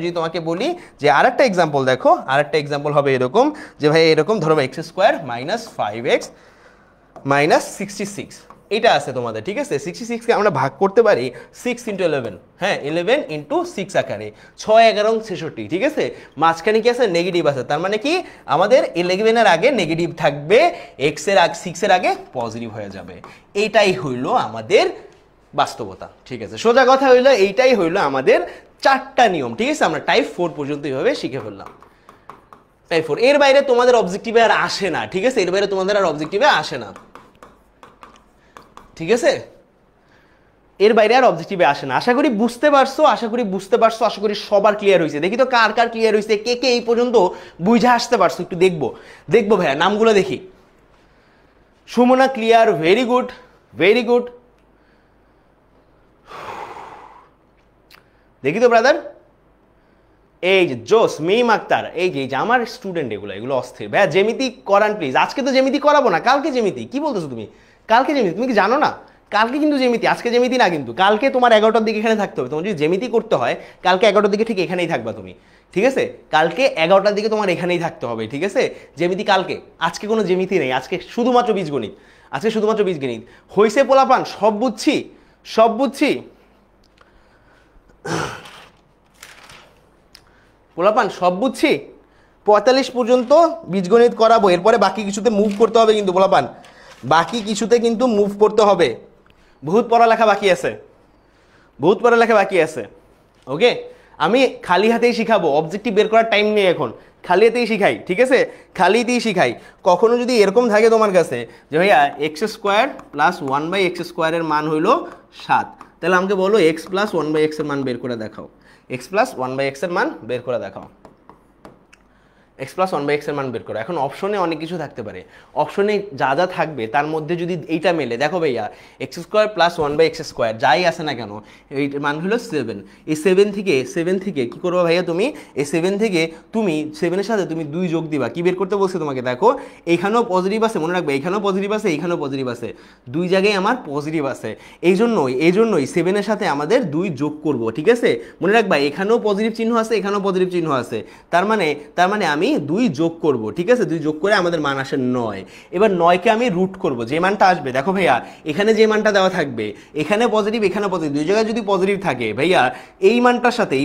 যদি তোমাকে বলি যে আরেকটা এক্সাম্পল দেখো, আরেকটা এক্সাম্পল হবে এরকম যে ভাই এরকম ধরো x² - 5x - 66, এটা আছে তোমাদের, ঠিক আছে। 66কে আমরা ভাগ করতে পারি 6 × 11, হ্যাঁ 11 × 6 আকারে, 6 11 66, ঠিক আছে। মাঝখানে কি আছে, নেগেটিভ আছে, তার মানে কি আমাদের 11-এর আগে নেগেটিভ থাকবে, 6 এর আগে পজিটিভ হয়ে যাবে। এইটাই হইল আমাদের বাস্তবতা, ঠিক আছে। সোজা কথা হইলো এইটাই হইলো আমাদের 4টা নিয়ম, ঠিক আছে। আমরা টাইপ 4 পর্যন্ত এইভাবে শিখে ফেললাম, টাইপ 4। এর বাইরে তোমাদের অবজেক্টিভে আর আসে না, ঠিক আছে, ঠিক আছে, এর বাইরে আর অবজেক্টিভে আসে না। আশা করি বুঝতে পারছো, আশা করি সবার ক্লিয়ার হয়েছে। দেখি তো কার ক্লিয়ার হয়েছে, কে এই পর্যন্ত বুঝে আসতে পারছো, একটু দেখবো ভাইয়া, নামগুলো দেখি। Sumana clear, very good. দেখি তো ব্রাদার, এই যে জোস, মিম আক্তার, এই যে আমার স্টুডেন্ট, এগুলো অস্থির। ভাইয়া জ্যামিতি করান প্লিজ। আজকে তো জ্যামিতি করাবো না, কালকে জ্যামিতি। কি বলতেছো তুমি, কালকে জ্যামিতি? তুমি কি জানো না কালকে কিন্তু জ্যামিতি, আজকে জ্যামিতি না কিন্তু। কালকে তোমার 11টার দিকে এখানে থাকতে হবে। তোমার যদি জ্যামিতি করতে হয় কালকে 11টার দিকে ঠিক এখানেই থাকবা তুমি, ঠিক আছে। কালকে 11টার দিকে তোমার এখানেই থাকতে হবে, ঠিক আছে। জ্যামিতি কালকে, আজকে কোনো জ্যামিতি নেই, আজকে শুধুমাত্র বীজগণিত, হইছে পোলাপান, সব বুঝছি পোলাপান, সব বুঝছি। 45 পর্যন্ত বীজগণিত করাবো, এরপরে বাকি কিছুতে মুভ করতে হবে কিন্তু পোলাপান, মুভ করতে হবে। বহুত পড়ালেখা বাকি আছে, ওকে। আমি খালি হাতেই শিখাবো, অবজেক্টিভ বের করার টাইম নেই এখন, খালি হাতেই শিখাই, ঠিক আছে, শিখাই। কখনো যদি এরকম থাকে তোমার কাছে যে ভাইয়া x² + 1/x² এর মান হইল 7, তাহলে আমাকে বলো x + 1/x এর মান বের করে দেখাও, x + 1/x এর মান বের করে দেখাও। এক্স প্লাস ওয়ান বাই এক্সের মান বের করো। এখন অপশনে অনেক কিছু থাকতে পারে, অপশনে যা যা থাকবে তার মধ্যে যদি এইটা মেলে, দেখো ভাইয়া x square plus one by x square যাই আসে না কেন এই মান হলো 7। এই 7 থেকে কী করবো ভাইয়া তুমি, এই 7 থেকে তুমি 7-এর সাথে তুমি 2 যোগ দিবা। কি বের করতে বলছে তোমাকে, দেখো এইখানেও পজিটিভ আছে, মনে রাখবে এইখানেও পজিটিভ আছে, এইখানেও পজিটিভ আছে, 2 জায়গায় আমার পজিটিভ আছে। এই জন্যই 7-এর সাথে আমাদের 2 যোগ করব, ঠিক আছে? মনে রাখবা এখানেও পজিটিভ চিহ্ন আছে, এখানেও পজিটিভ চিহ্ন আছে, তার মানে আমি 2 যোগ করব, ঠিক আছে? 2 যোগ করে আমাদের মান আসে 9। এবার 9কে আমি রুট করব, যে মানটা আসবে, দেখো ভাইয়া এখানে যে মানটা দেওয়া থাকবে, এখানে পজিটিভ এখানে পজিটিভ, 2 জায়গায় যদি পজিটিভ থাকে ভাইয়া এই মানটার সাথে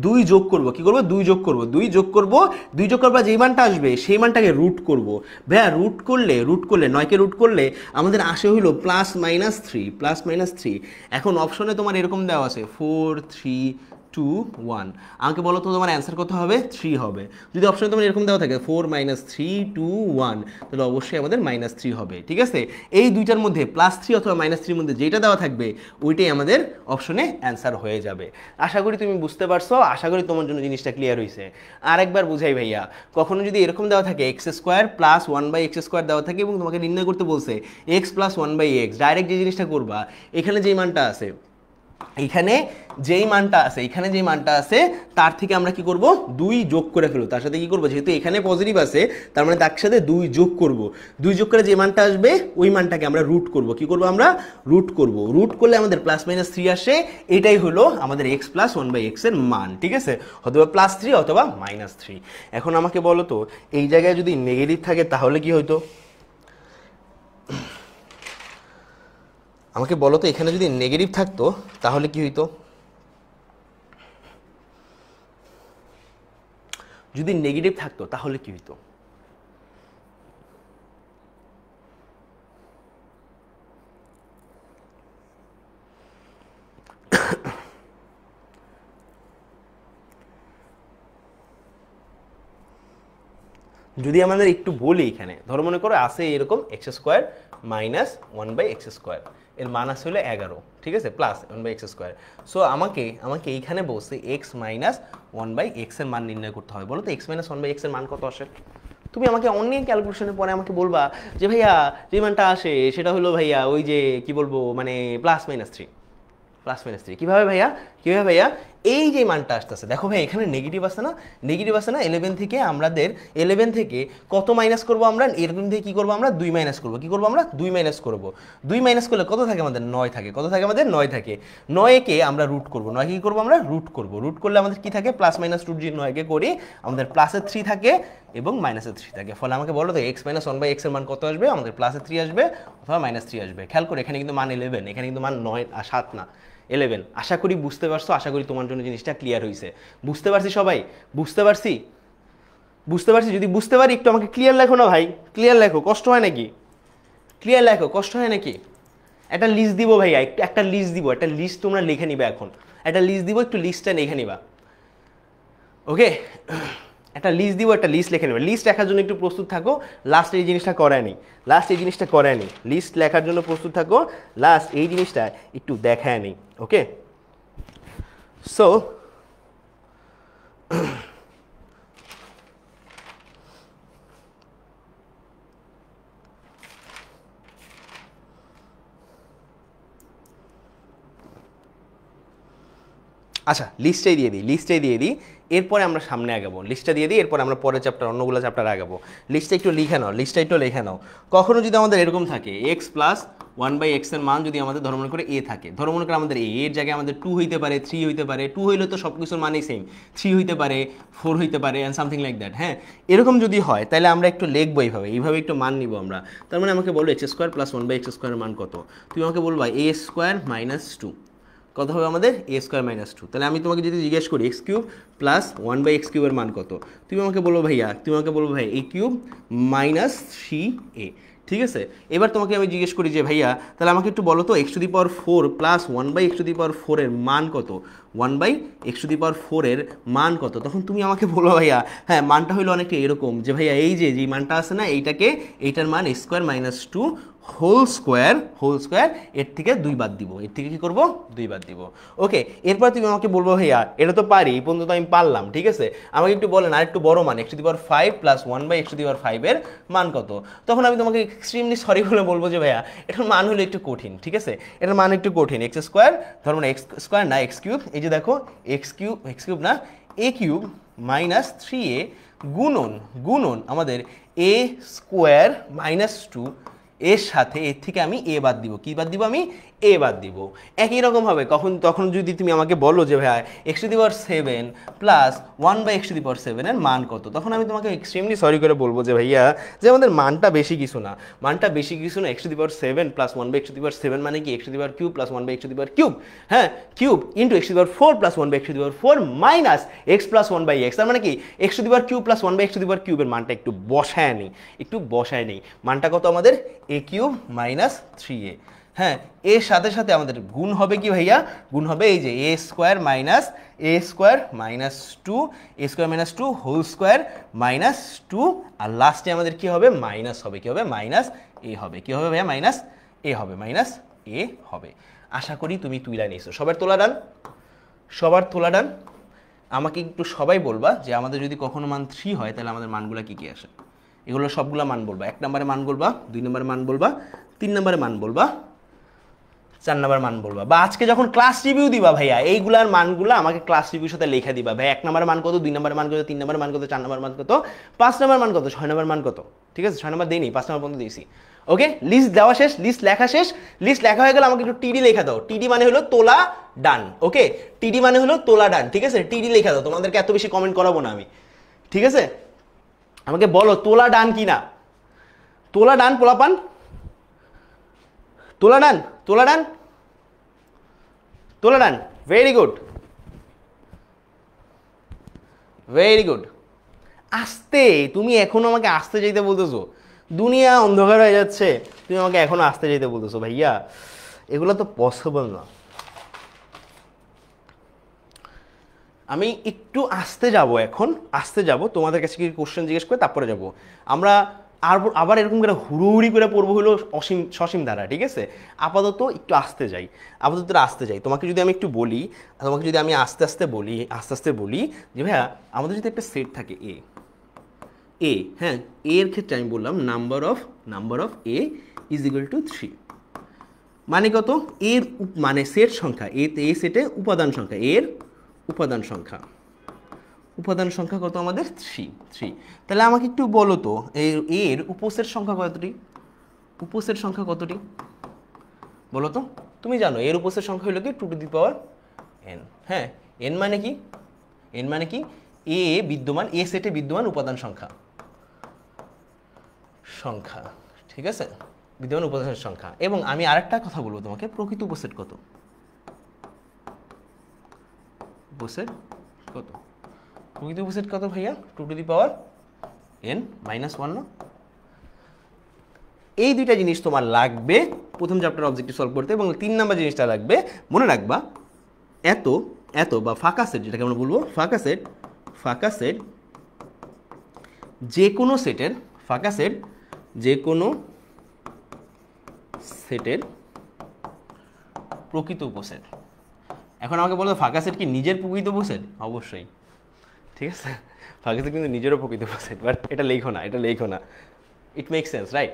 2 যোগ করব। কি করব? 2 যোগ করব, 2 যোগ করব যেই মানটা আসবে সেই মানটাকে রুট করব। ভাইয়া রুট করলে 9কে রুট করলে আমাদের আসে হইলো +-3। এখন অপশনে তোমার এরকম দেওয়া আছে 4 3 2 1। আমাকে বলো তো তোমার অ্যান্সার কত হবে? 3 হবে। যদি অপশনে তোমার এরকম দেওয়া থাকে 4 -3 2 1, তাহলে অবশ্যই আমাদের -3 হবে, ঠিক আছে? এই দুইটার মধ্যে +3 অথবা -3 মধ্যে যেটা দেওয়া থাকবে ওইটাই আমাদের অপশনে অ্যান্সার হয়ে যাবে। আশা করি তুমি বুঝতে পারছো, আশা করি তোমার জন্য জিনিসটা ক্লিয়ার হয়েছে। আরেকবার বুঝাই ভাইয়া, কখনো যদি এরকম দেওয়া থাকে x square plus 1/x square দেওয়া থাকে এবং তোমাকে নির্ণয় করতে বলছে x + 1/x, ডাইরেক্ট যে জিনিসটা করবা, এখানে যেই মানটা আছে তার থেকে আমরা কি করব? 2 যোগ করে ফেলবো। তার সাথে কি করবো, যেহেতু এখানে পজিটিভ আছে তার মানে তার সাথে 2 যোগ করব। 2 যোগ করে যে মানটা আসবে ওই মানটাকে আমরা রুট করব। কি করব? আমরা রুট করব। রুট করলে আমাদের +-3 আসে, এটাই হলো আমাদের x + 1/x এর মান, ঠিক আছে? অথবা +3 অথবা -3। এখন আমাকে বলো তো এই জায়গায় যদি নেগেটিভ থাকে তাহলে কি হইতো? আমাকে বলো তো এখানে যদি নেগেটিভ থাকতো তাহলে কি হইতো? যদি নেগেটিভ থাকতো তাহলে কি হইতো? যদি আমাদের একটু বলি, এখানে ধরো মনে করো আছে এরকম x² - 1/x স্কোয়ার, এর মান আছে হলো 11, ঠিক আছে? Plus 1/x square. সো আমাকে এইখানে বলছে x - 1/x এর মান নির্ণয় করতে হবে। বলো তো x - 1/x এর মান কত আসে? তুমি আমাকে অনেক ক্যালকুলেশনের পরে আমাকে বলবা যে ভাইয়া যে মানটা আসে সেটা হলো ভাইয়া ওই যে কি বলবো মানে +-3। কিভাবে ভাইয়া এই যে মানটা আসতেছে, দেখো ভাই এখানে নেগেটিভ আছে না, 11 থেকে আমাদের 11 থেকে কত মাইনাস করব আমরা? 11 থেকে কি করব আমরা? 2 মাইনাস করব। কি করব আমরা? 2 মাইনাস করব। 2 মাইনাস করলে কত থাকে আমাদের? 9 থাকে। কত থাকে আমাদের? 9 থাকে। 9কে আমরা রুট করব। 9কে কি করব আমরা? রুট করব। রুট করলে আমাদের কি থাকে? +-2 যদি 9কে করি আমাদের +3 থাকে এবং -3 থাকে। ফলে আমাকে বলো তো x - 1/x এর মান কত আসবে? আমাদের +3 আসবে অথবা -3 আসবে। খেয়াল করে এখানে কিন্তু মান 11, এখানে কিন্তু মান 9 আর 7 না, 11। আশা করি বুঝতে পারছো, আশা করি তোমার জন্য জিনিসটা ক্লিয়ার হয়েছে। বুঝতে পারছি সবাই? বুঝতে পারছি? যদি বুঝতে পারি একটু আমাকে ক্লিয়ার লেখো না ভাই, ক্লিয়ার লেখো, কষ্ট হয় নাকি? ক্লিয়ার লেখো, কষ্ট হয় নাকি? একটা লিস্ট দিব ভাইয়া, একটা লিস্ট দিব, একটা লিস্ট তোমরা লিখে নিবা। এখন একটা লিস্ট দিব, একটু লিস্টটা লিখে নিবা, ওকে? একটা লিস্ট দিব, একটা লিস্ট লিখে নেবে। লিস্ট লেখার জন্য একটু প্রস্তুত থাকো, লাস্ট এই জিনিসটা করায়নি, লিস্ট লেখার জন্য প্রস্তুত থাকো, লাস্ট এই জিনিসটা একটু দেখায় নেই, ওকে? সো আচ্ছা লিস্টটাই দিয়ে দিই, এরপরে আমরা সামনে আগাবো। লিস্টটা দিয়ে দিই, এরপর আমরা পরের চ্যাপ্টার অন্যগুলো চ্যাপ্টার আগাবো। লিস্টটা একটু লিখে নাও, কখনো যদি আমাদের এরকম থাকে x + 1/x এর মান যদি আমাদের ধরো মনে করে a থাকে, ধরো মনে করে আমাদের এর জায়গায় আমাদের 2 হইতে পারে, 3 হইতে পারে, 2 হইলে তো সব কিছুর মানই সেম, 3 হইতে পারে, 4 হইতে পারে অ্যান্ড সামথিং লাইক দ্যাট। হ্যাঁ, এরকম যদি হয় তাহলে আমরা একটু লিখবো এইভাবে একটু মান নিব আমরা। তার মানে আমাকে বলো x² + 1/x স্কোয়ারের মান কত? তুমি আমাকে বলবা a² - 2। কত হবে আমাদের? a² - 2। তাহলে আমি তোমাকে যদি জিজ্ঞেস করি x³ + 1/x³ এর মান কত, তুমি আমাকে বলবো ভাই a³ - 3a, ঠিক আছে? এবার তোমাকে আমি জিজ্ঞেস করি যে ভাইয়া তাহলে আমাকে একটু বলো তো x⁴ + 1/x⁴ এর মান কত? 1/x⁴ এর মান কত? তখন তুমি আমাকে বলো ভাইয়া হ্যাঁ মানটা হইলো অনেকটা এরকম যে ভাইয়া এই যে মানটা আছে না এইটার মান a² - 2 হোল স্কোয়ার এর থেকে 2 বাদ দিব, এর থেকে কি করব 2 বাদ দিব। ওকে, এরপর তুমি আমাকে বলবো ভাইয়া এটা তো পারি, এই পর্যন্ত আমি পারলাম, ঠিক আছে, আমাকে একটু বলেন আর একটু বড় মান x⁵ প্লাস 1/x⁵ এর মান কত। তখন আমি তোমাকে এক্সট্রিমলি সরি বলে বলবো যে ভাইয়া এটার মান হলো একটু কঠিন, ঠিক আছে, এটার মান একটু কঠিন, x² ধরো না x² না x³ এই যে দেখো x³ না a³ মাইনাস 3a গুণন আমাদের a² - 2 এর সাথে এর থেকে আমি এ বাদ দিব, কি বাদ দিব আমি এ বাদ দিব। একই রকমভাবে তখন যদি তুমি আমাকে বলো যে ভাই x⁷ প্লাস 1/x⁷ এর মান কত, তখন আমি তোমাকে এক্সট্রিমলি সরি করে বলবো যে ভাইয়া যে আমাদের মানটা বেশি কিছু না x⁷ প্লাস 1/x⁷ মানে কি x³ প্লাস 1/x³ হ্যাঁ cube into x⁴ plus 1/x⁴ minus x plus 1/x, তার মানে কি x³ প্লাস 1/x³ এর মানটা একটু বসায় নেই মানটা কত আমাদের a³ মাইনাস 3a। হ্যাঁ, এর সাথে সাথে আমাদের গুণ হবে কি ভাইয়া, গুণ হবে এই যে a² minus 2 whole square minus 2 আর লাস্টে আমাদের কি হবে মাইনাস হবে, কি হবে মাইনাস এ হবে, কি হবে ভাইয়া মাইনাস এ হবে। আশা করি তুমি তুইলা নিয়েছো, সবার তোলা ডান। আমাকে একটু সবাই বলবা যে আমাদের যদি কখনো মান 3 হয় তাহলে আমাদের মানগুলা কি আসে, এগুলো সবগুলা মান বলবা, 1 নম্বরে মান বলবা, 2 নম্বরে মান বলবা, 3 নম্বরে মান বলবা, 4 নম্বর মান বলবা, বা আজকে যখন ক্লাস রিভিউ দিবা ভাইয়া এইগুলার মানগুলো আমাকে ক্লাস রিভিউর সাথে লেখা দিবা ভাই 1 নম্বর মান কত, 2 নম্বর মান কত, 3 নম্বর মান কত, 4 নম্বর মান কত, 5 নম্বর মান কত, 6 নম্বর মান কত, ঠিক আছে 6 নম্বর দেইনি 5 নম্বর পর্যন্ত দিয়েছি। ওকে, লিস্ট দেওয়া শেষ, লিস্ট লেখা হয়ে গেলে আমাকে একটু টিডি লেখা দাও, টিডি মানে হলো তোলা ডান। ওকে, টিডি মানে হলো তোলা ডান, ঠিক আছে, টিডি লেখা দাও, তোমাদেরকে এত বেশি কমেন্ট করাবো না আমি, ঠিক আছে, আমাকে বলো তোলা ডান কি না, তোলা ডান পোলাপান, তোলা ডান, ভেরি গুড। আস্তে, তুমি এখনো আমাকে আসতে যেতে বলতেছো, দুনিয়া অন্ধকার হয়ে যাচ্ছে, তুমি আমাকে এখনো আসতে যেতে বলতেছো ভাইয়া, এগুলো তো পসিবল না। আমি একটু আসতে যাব তোমাদের কাছে কি কোশ্চেন জিজ্ঞেস করে তারপরে যাব আমরা আবার এরকম করে হুড়ুহুড়ি করে পড়বো হলো সসীম ধারা, ঠিক আছে, আপাতত একটু আসতে যাই, তোমাকে যদি আমি একটু বলি, তোমাকে যদি আমি আস্তে আস্তে বলি যে ভাইয়া আমাদের যদি একটা সেট থাকে এ হ্যাঁ, এর ক্ষেত্রে আমি বললাম number of A is equal to 3, মানে কত, এর মানে সেট সংখ্যা এ সেটে উপাদান সংখ্যা, এর উপাদান সংখ্যা কত আমাদের 3। তাহলে আমাকে একটু বলো তো এর উপসেট সংখ্যা কতটি, বলো তো, তুমি জানো এর উপসেট সংখ্যা হলো কি 2n। হ্যাঁ, n মানে কি এ সেটে বিদ্যমান উপাদান সংখ্যা, ঠিক আছে, বিদ্যমান উপাদান সংখ্যা। এবং আমি আরেকটা কথা বলবো তোমাকে, প্রকৃত উপসেট কত, প্রকৃত উপসেট কত ভাইয়া 2n - 1 না। এই দুইটা জিনিস তোমার লাগবে প্রথম চ্যাপ্টার অবজেক্টিভ সলভ করতে, এবং 3 নাম্বার জিনিসটা লাগবে মনে রাখবা, এত বা ফাঁকা সেট, যেটাকে আমরা বলবো ফাঁকা সেট যে কোনো সেটের প্রকৃত উপসেট। এখন আমাকে বলো ফাঁকা সেট কি নিজের প্রকৃত উপসেট? অবশ্যই, ঠিক আছে, ফাঁকা সেট কিন্তু নিজেরও প্রকৃত উপসেট, বাট এটা লেখো না, ইট মেক সেন্স, রাইট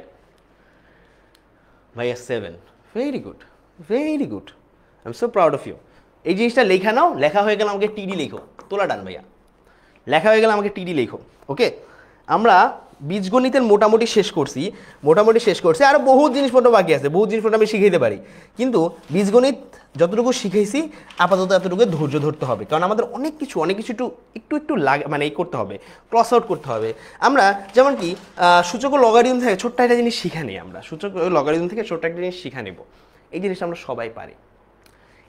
ভাইয়া? 7, very good, I am so proud of you. এই জিনিসটা লেখা নাও, লেখা হয়ে গেলে আমাকে টিডি লেখো, তোলা ডান ভাইয়া, লেখা হয়ে গেলে আমাকে টিডি লেখো। ওকে, আমরা বীজগণিতের মোটামুটি শেষ করছি, আরও বহুত জিনিসপত্র বাকি আছে, বহুত জিনিসপত্র আমি শিখাইতে পারি, কিন্তু বীজগণিত যতটুকু শিখেছি আপাতত এতটুকু ধৈর্য ধরতে হবে, কারণ আমাদের অনেক কিছু একটু মানে এই করতে হবে, ক্রস আউট করতে হবে। আমরা যেমন কি সূচক ও লগারিদম থেকে ছোট্ট একটা জিনিস শিখা নিই, আমরা সূচক ও লগারিদম থেকে ছোট্ট একটা জিনিস শিখা নেব, এই জিনিসটা আমরা সবাই পারি।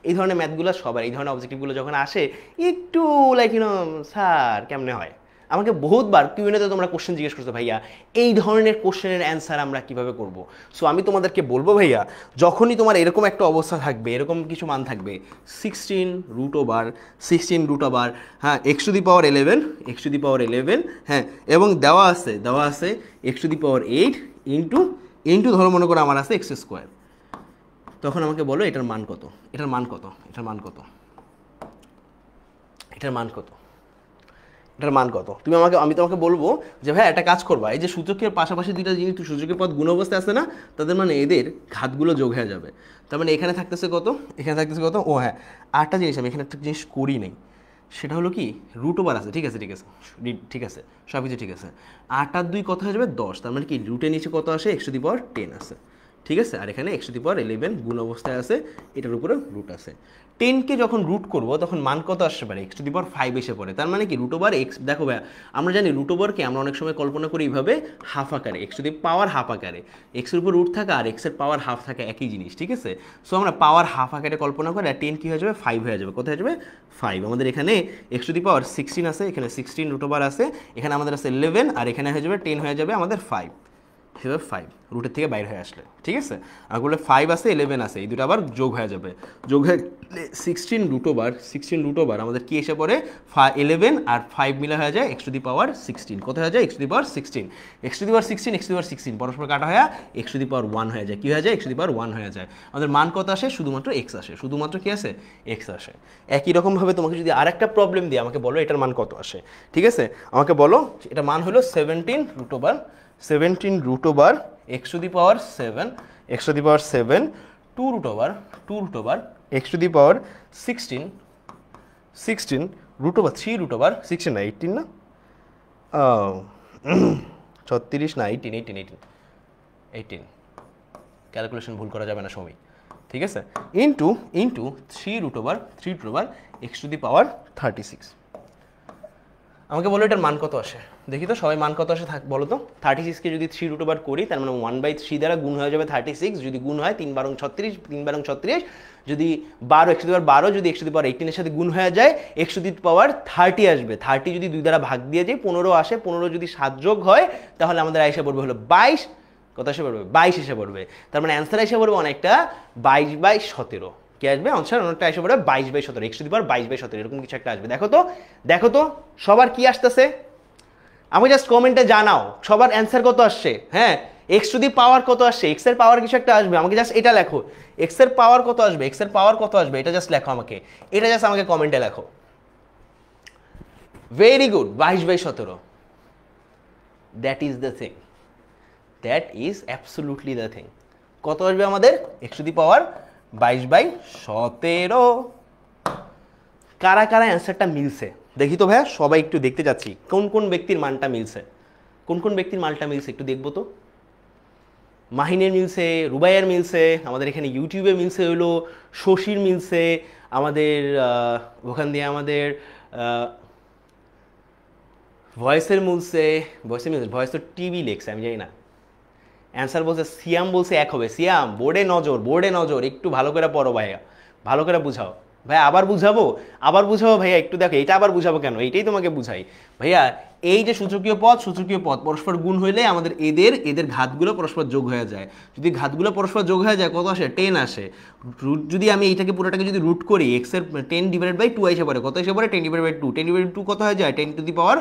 এই ধরনের ম্যাথগুলো সবার, এই ধরনের অবজেক্টিভগুলো যখন আসে একটু লাইক স্যার কেমনে হয়, আমাকে বহুতবার কিউএনএতে তোমরা কোশ্চেন জিজ্ঞেস করছো ভাইয়া এই ধরনের কোশ্চেনের অ্যান্সার আমরা কিভাবে করব। সো আমি তোমাদেরকে বলবো ভাইয়া, যখনই তোমার এরকম একটা অবস্থা থাকবে, এরকম কিছু মান থাকবে 16 রুট ওভার হ্যাঁ x⁴ হ্যাঁ, এবং দেওয়া আছে x⁴ ইন্টু ইন্টু ধরো মনে করো আমার আছে এক্স স্কোয়ার, তখন আমাকে বলো এটার মান কত, এটার মান কত, এটার মান কত, এটার মান কত, এটার মান কত। আমি তোমাকে বলবো যে ভাই একটা কাজ করবা, এই যে সূচকের পাশাপাশি দুইটা জিনিস সূচকের পদ গুণ অবস্থায় আছে না, তাদের মানে এদের ঘাতগুলো যোগ হয়ে যাবে। তার মানে এখানে থাকতেছে কত, এখানে থাকতেছে কত, ও হ্যাঁ আরেকটা জিনিস আমি এখানে একটা জিনিস করি নাই, সেটা হলো কি রুট ওভার আছে, ঠিক আছে ঠিক আছে ঠিক আছে, সব কিছু ঠিক আছে। 8 আর 2 কত হয়ে যাবে 10, তার মানে কি রুটের নিচে কত আসে x⁻10 আছে, ঠিক আছে। আর এখানে x⁻11 গুণ অবস্থায় আছে, এটার উপরে রুট আছে। 10কে যখন রুট করবো তখন মান কত আসতে পারে, x⁵ এসে পড়ে। তার মানে কি রুট ওভার এক্স, দেখো ভাই আমরা জানি রুট ওভারকে আমরা অনেক সময় কল্পনা করি এইভাবে হাফ আকারে, x⁻½ আকারে, এক্সের উপর রুট থাকা আর এক্সের পাওয়ার হাফ থাকা একই জিনিস, ঠিক আছে। সো আমরা পাওয়ার হাফ আকারে কল্পনা করি, আর 10 কী হয়ে যাবে 5 হয়ে যাবে, কত হয়ে যাবে 5। আমাদের এখানে x⁻16 আছে, এখানে 16 রুট ওভার আছে, এখানে আমাদের আছে 11, আর এখানে হয়ে যাবে 10 হয়ে যাবে আমাদের 5, হিসেবে 5 রুটের থেকে বাইরে হয়ে আসলে, ঠিক আছে। আর বলে 5 আছে 11 আছে, এই দুটো আবার যোগ হয়ে যাবে, যোগ হয়ে 16 রুট ওভার আমাদের কি এসে পড়ে 11 আর 5 মিলে হয়ে যায় x⁻16, কত হয়ে যায় x⁻16 পরস্পর কাটা হয়ে x⁻1 হয়ে যায়, কি হয়ে যায় x⁻1 হয়ে যায়। আমাদের মান কত আসে, শুধুমাত্র x আসে, শুধুমাত্র কি আসে x আসে। একই রকমভাবে তোমাকে যদি আরেকটা প্রবলেম দিই, আমাকে বলো এটার মান কত আসে, ঠিক আছে। আমাকে বলো এটার মান হলো 17 root over x⁻7 2 root over x⁻16 root over 3 root over 16 না 18 না 36 না 18 ক্যালকুলেশন ভুল করা যাবে না সময়, ঠিক আছে। Into 3 root over x⁻36। আমাকে বলো এটার মান কত আসে, দেখি তো সবাই মান কত আসে বলো তো। 36কে যদি 3 রুট ওভার করি, তার মানে 1/3 দ্বারা গুণ হয়ে যাবে 36, যদি গুণ হয় 3 বারং 36, যদি 12 x⁻12 যদি x⁻18 এর সাথে গুণ হয়ে যায় x⁻30 আসবে। 30 যদি 2 দ্বারা ভাগ দিয়ে যায় 15 আসে, 15 যদি 7 যোগ হয় তাহলে আমাদের এসে পড়বে হলো 22, কত এসে পড়বে 22 এসে পড়বে। তার মানে অ্যান্সার এসে পড়বে অনেকটা 22/17, কি আসবে আনসার অনেকটা এসে পড়বে 22/17, x⁻22/17 এরকম কিছু একটা আসবে। দেখো তো সবার কি আসতেছে, আমাকে জাস্ট কমেন্টে জানাও সবার অ্যান্সার কত আসছে। হ্যাঁ x⁻ কত আসছে, x এর পাওয়ার কিছু একটা আসবে, আমাকে জাস্ট এটা লেখো, x এর পাওয়ার কত আসবে, এটা জাস্ট লেখো আমাকে, এটা জাস্ট আমাকে কমেন্টে লেখো। Very good, 22/17, that is the thing, that is absolutely the thing. কত আসবে আমাদের x⁻22/17। কারা কারা অ্যান্সারটা মিলছে দেখি তো ভাইয়া, সবাই একটু দেখতে যাচ্ছি কোন কোন ব্যক্তির মানটা মিলছে, একটু দেখবো তো। মাহিনের মিলছে, রুবাইয়ের মিলছে, আমাদের এখানে ইউটিউবে মিলছে হলো শশীর মিলছে, আমাদের ওখান দিয়ে আমাদের ভয়েসের মিলছে, ভয়েস তো টিভি লেখছে আমি জানি না। অ্যান্সার বলছে সিয়াম, বলছে 1 হবে। সিয়াম বোর্ডে নজর, একটু ভালো করে পড়ো ভাইয়া, ভালো করে বুঝাও ভাইয়া। আবার বুঝাবো ভাইয়া, একটু দেখো এটা আবার বুঝাবো কেন, এইটাই তোমাকে বুঝাই ভাইয়া। এই যে সূচকীয় পদ পরস্পর গুণ হইলে আমাদের এদের ঘাতগুলো পরস্পর যোগ হয়ে যায়। যদি ঘাতগুলো পরস্পর যোগ হয়ে যায় কত আসে 10 আসে। রুট যদি আমি এইটাকে পুরোটাকে যদি রুট করি x এর 10/2 এসে পড়ে, কত এসে পড়ে 10/2 কত হয়ে যায় 10⁵,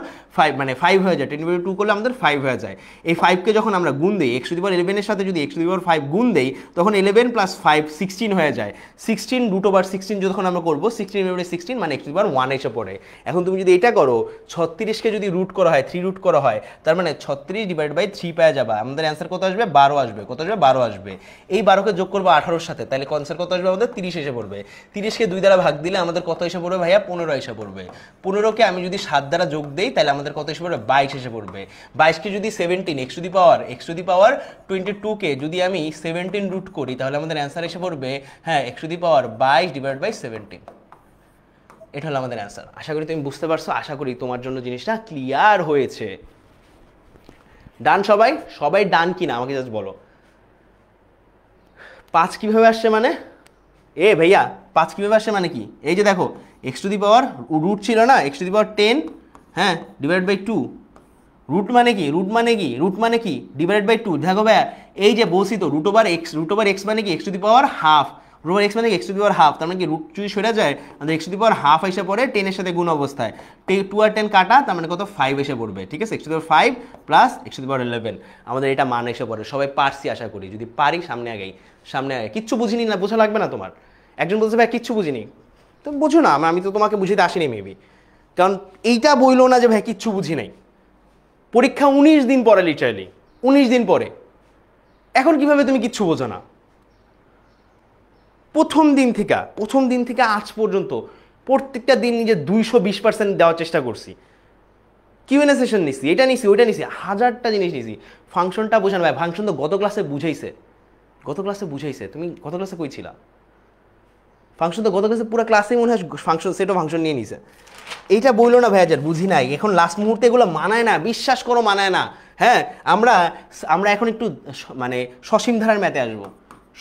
মানে 5 হয়ে যায়। 10/2 করলে আমাদের 5 হয়ে যায়। এই 5কে যখন আমরা গুণ দিই x⁻11 এর সাথে, যদি x⁻5 গুণ দেই তখন 11 + 5 16 হয়ে যায়। 16 √16 যখন আমরা করবো 16 মানে x⁻1 এসে পড়ে। এখন তুমি যদি এটা করো 36কে যদি রুট করা হয় 3 রুট করা হয়, তার মানে 36/3 পেয়ে যাবা। আমাদের অ্যান্সার কত আসবে 12 আসবে, কত আসবে 12 আসবে। এই 12কে যোগ করবো 18-র সাথে, তাহলে অ্যান্সার কত আসবে আমাদের 30 এসে পড়বে। 30কে 2 দ্বারা ভাগ দিলে আমাদের কত এসে পড়বে ভাইয়া 15 এসে পড়বে। 15কে আমি যদি 7 দ্বারা যোগ দেই তাহলে আমাদের কত এসে পড়বে 22 এসে পড়বে। 22কে যদি 17 x⁻22কে যদি আমি 17 রুট করি তাহলে আমাদের অ্যান্সার এসে পড়বে হ্যাঁ x⁻22/17। এটা হলো আমাদের অ্যান্সার। আশা করি তুমি বুঝতে পারছো, আশা করি তোমার জন্য জিনিসটা ক্লিয়ার হয়েছে। ডান সবাই ডান কিনা আমাকে জাস্ট বলো। 5 কিভাবে আসছে মানে, ভাইয়া 5 কিভাবে আসছে মানে কি, এই যে দেখো x⁻, রুট ছিল না x⁻10, হ্যাঁ /2। রুট মানে কি /2। দেখো ভাইয়া এই যে বলছি তো √x মানে কি x⁻½ রুট ওভার এক্স মানে x to the power half, তার মানে কি রুট যদি সরে যায় আমাদের x to the power half এসে পড়ে 10 এর সাথে গুণ অবস্থায়, 2 আর 10 কাটা, তার মানে কত 5 এসে পড়বে, ঠিক আছে, x to the power 5 plus x to the power 11 আমাদের এটা মান এসে পড়ে। সবাই পারছি আশা করি, যদি পারি সামনে আগে কিচ্ছু বুঝিনি না, বোঝা লাগবে না তোমার। একজন বলছে ভাই কিচ্ছু বুঝিনি, তো বুঝো না, আমি তো তোমাকে বুঝিতে আসিনি মেবি, কারণ এইটা বইলো না যে ভাই কিচ্ছু বুঝি নাই। পরীক্ষা 19 দিন পরে, লিটারালি 19 দিন পরে, এখন কিভাবে তুমি কিচ্ছু বোঝো না? প্রথম দিন থেকে আজ পর্যন্ত প্রত্যেকটা দিন নিজে 220% দেওয়ার চেষ্টা করছি। কিউএনএ সেশন নিছি, এটা নিছি, ওইটা নিছি, হাজারটা জিনিস নিছি। ফাংশনটা বোঝানো ভাই, ফাংশন তো গত ক্লাসে বুঝাইছে, তুমি গত ক্লাসে কই ছিলা? ফাংশন তো গত ক্লাসে পুরো ক্লাসেই মনে হয় ফাংশন সেটও ফাংশন নিয়ে নিছে। এইটা বললো না ভাইয়া, বুঝি নাই, এখন লাস্ট মুহূর্তে এগুলো মানায় না, বিশ্বাস করো মানায় না। হ্যাঁ, আমরা এখন একটু মানে সসীম ধারার ম্যাথে আসবো।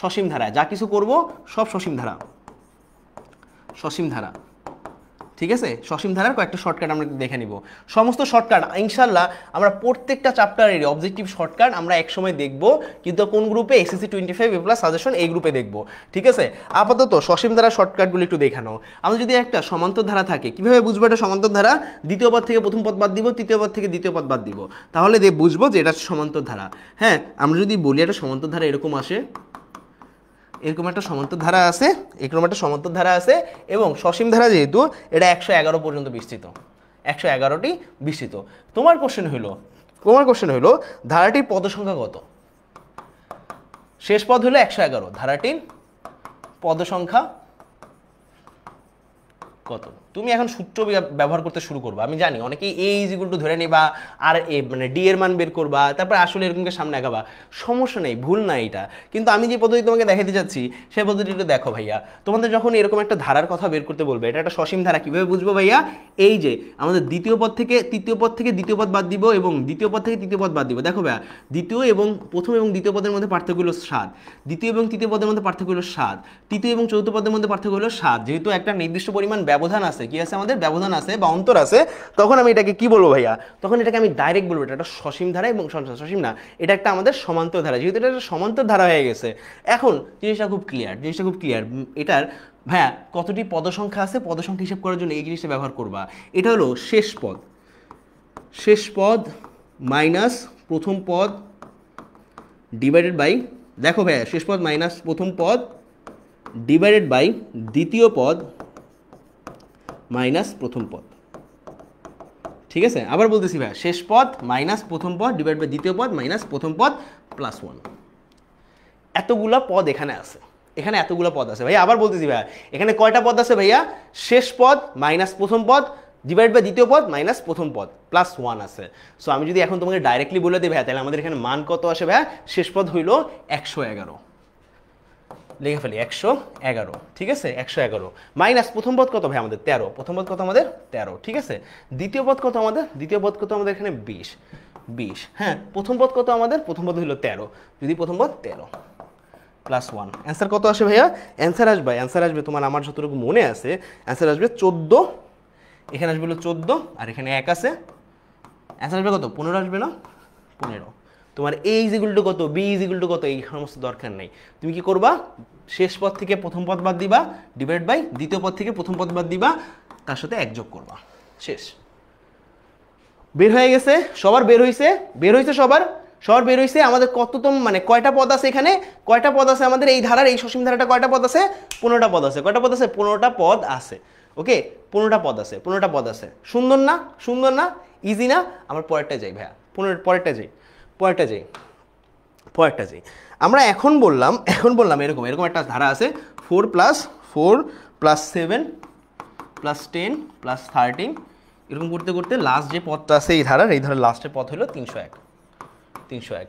সসীম ধারা, যা কিছু করব সব সসীম ধারা, ঠিক আছে। সসীম ধারার কয়েকটা শর্টকাট আমরা দেখে নিব। সমস্ত শর্টকাট ইনশাল্লাহ আমরা প্রত্যেকটা চ্যাপ্টারের অবজেক্টিভ শর্টকাট আমরা একসময় দেখব, কিন্তু কোন গ্রুপে? এসএসসি 25 এ প্লাস সাজেশন এই গ্রুপে দেখব, ঠিক আছে। আপাতত সসীম ধারার শর্টকাটগুলো একটু দেখানো। আমাদের যদি একটা সমান্তর ধারা থাকে, কিভাবে বুঝবো এটা সমান্তর ধারা? দ্বিতীয় পদ থেকে প্রথম পদ বাদ দিব, তৃতীয় পদ থেকে দ্বিতীয় পদ বাদ দিব, তাহলে বুঝবো যে এটা সমান্তর ধারা। হ্যাঁ, আমরা যদি বলি একটা সমান্তর ধারা এরকম আসে, এরকম একটা সমান্তর ধারা আছে, এবং সসীম ধারা যেহেতু এটা 111 পর্যন্ত বিস্তৃত, 111টি বিস্তৃত। তোমার কোশ্চেন হইল ধারাটির পদ সংখ্যা কত? শেষ পদ হলো 111, ধারাটির পদ সংখ্যা কত? তুমি এখন সূত্র ব্যবহার করতে শুরু করবা, আমি জানি অনেকেই এ ইজ ইকুয়াল টু ধরে নেবা, আর এ মানে ডি এর মান বের করবা, তারপর আসলে এরকমকে সামনে আগাবা, সমস্যা নেই, ভুল না এটা। কিন্তু আমি যে পদ্ধতি তোমাকে দেখাতে যাচ্ছি সেই পদ্ধতিটা দেখো ভাইয়া। তোমাদের যখন এরকম একটা ধারার কথা বের করতে বলবে, এটা একটা সসীম ধারা, কিভাবে বুঝবো ভাইয়া? এই যে আমাদের দ্বিতীয় পদ থেকে তৃতীয় পদ বাদ দিব, এবং দ্বিতীয় পদ থেকে তৃতীয় পদ বাদ দিব। দেখো ভাইয়া, প্রথম এবং দ্বিতীয় পদের মধ্যে পার্থক্য হলো 7, দ্বিতীয় এবং তৃতীয় পদের মধ্যে পার্থক্য হলো 7, তৃতীয় এবং চতুর্থ পদের মধ্যে পার্থক্য হলো 7। যেহেতু একটা নির্দিষ্ট পরিমাণ ব্যবধান আছে, কি আছে আমাদের? ব্যবধান আছে বা অন্তর আছে, তখন আমি এটাকে কি বলবো ভাইয়া? তখন এটাকে আমি ডাইরেক্ট বলবো এটা একটা সসীম ধারা, এবং সসীম না, এটা একটা আমাদের সমান্তর ধারা। যেহেতু এটা একটা সমান্তর ধারা হয়ে গেছে, এখন জিনিসটা খুব ক্লিয়ার। এটার ভাইয়া কতটি পদ সংখ্যা আছে, পদ সংখ্যা হিসাব করার জন্য এই জিনিসটা ব্যবহার করবা। এটা হলো শেষ পদ মাইনাস প্রথম পদ ডিভাইডেড বাই, দেখো ভাইয়া, শেষ পদ মাইনাস প্রথম পদ ডিভাইডেড বাই দ্বিতীয় পদ মাইনাস প্রথম পদ, ঠিক আছে। আবার বলতেছি ভাইয়া, শেষ পদ মাইনাস প্রথম পদ ডিভাইড বাই দ্বিতীয় পদ মাইনাস প্রথম পদ প্লাস 1। এতগুলা পদ এখানে আছে, এতগুলা পদ আছে ভাইয়া। আবার বলতেছি ভাইয়া, এখানে কয়টা পদ আছে ভাইয়া? শেষ পদ মাইনাস প্রথম পদ ডিভাইড বাই দ্বিতীয় পদ মাইনাস প্রথম পদ প্লাস 1 আছে। সো আমি যদি এখন তোমাকে ডাইরেক্টলি বলে দিই ভাইয়া, তাহলে আমাদের এখানে মান কত আসে ভাইয়া? শেষ পদ হইল 111, লিখে ফেলি 111, ঠিক আছে, 111 মাইনাস প্রথম পদ কত ভাই আমাদের? 13, প্রথম পদ কত আমাদের? 13, ঠিক আছে। দ্বিতীয় পদ কত আমাদের? দ্বিতীয় পদ কত আমাদের এখানে? 20। হ্যাঁ, প্রথম পদ কত আমাদের? প্রথম পদ হইল 13, যদি প্রথম পদ 13 প্লাস 1, অ্যান্সার কত আসে ভাইয়া? অ্যান্সার আসবে তোমার, আমার যতটুকু মনে আছে অ্যান্সার আসবে 14, এখানে আসবে হলো 14, আর এখানে 1 আছে, অ্যান্সার আসবে কত? 15 আসবে না? 15। তোমার এ ইজ ইকুয়াল টু কত, বি ইজ ইকুয়াল টু কত, এই সমস্ত দরকার নেই। তুমি কি করবা? শেষ পদ থেকে প্রথম পদ বাদ দিবা, ডিভাইড বাই দ্বিতীয় পদ থেকে প্রথম পদ বাদ দিবা, তার সাথে 1 যোগ করবা, শেষ। বের হয়ে গেছে, সবার বের হয়েছে সবার বের হয়েছে। আমাদের কততম মানে কয়টা পদ আছে এখানে? কয়টা পদ আছে আমাদের এই ধারার, এই সসীম ধারাটা কয়টা পদ আছে? 15টা পদ আছে। কয়টা পদ আছে? 15টা পদ আছে। ওকে, 15টা পদ আছে। সুন্দর না? ইজি না? আমার পরেরটা যাই ভাইয়া, পরেরটা যাই। আমরা এখন বললাম এরকম একটা ধারা আছে, 4 প্লাস 7 প্লাস 10 প্লাস 13, এরকম করতে করতে লাস্ট যে পদটা আছে এই ধারার লাস্টের পদ হলো 301।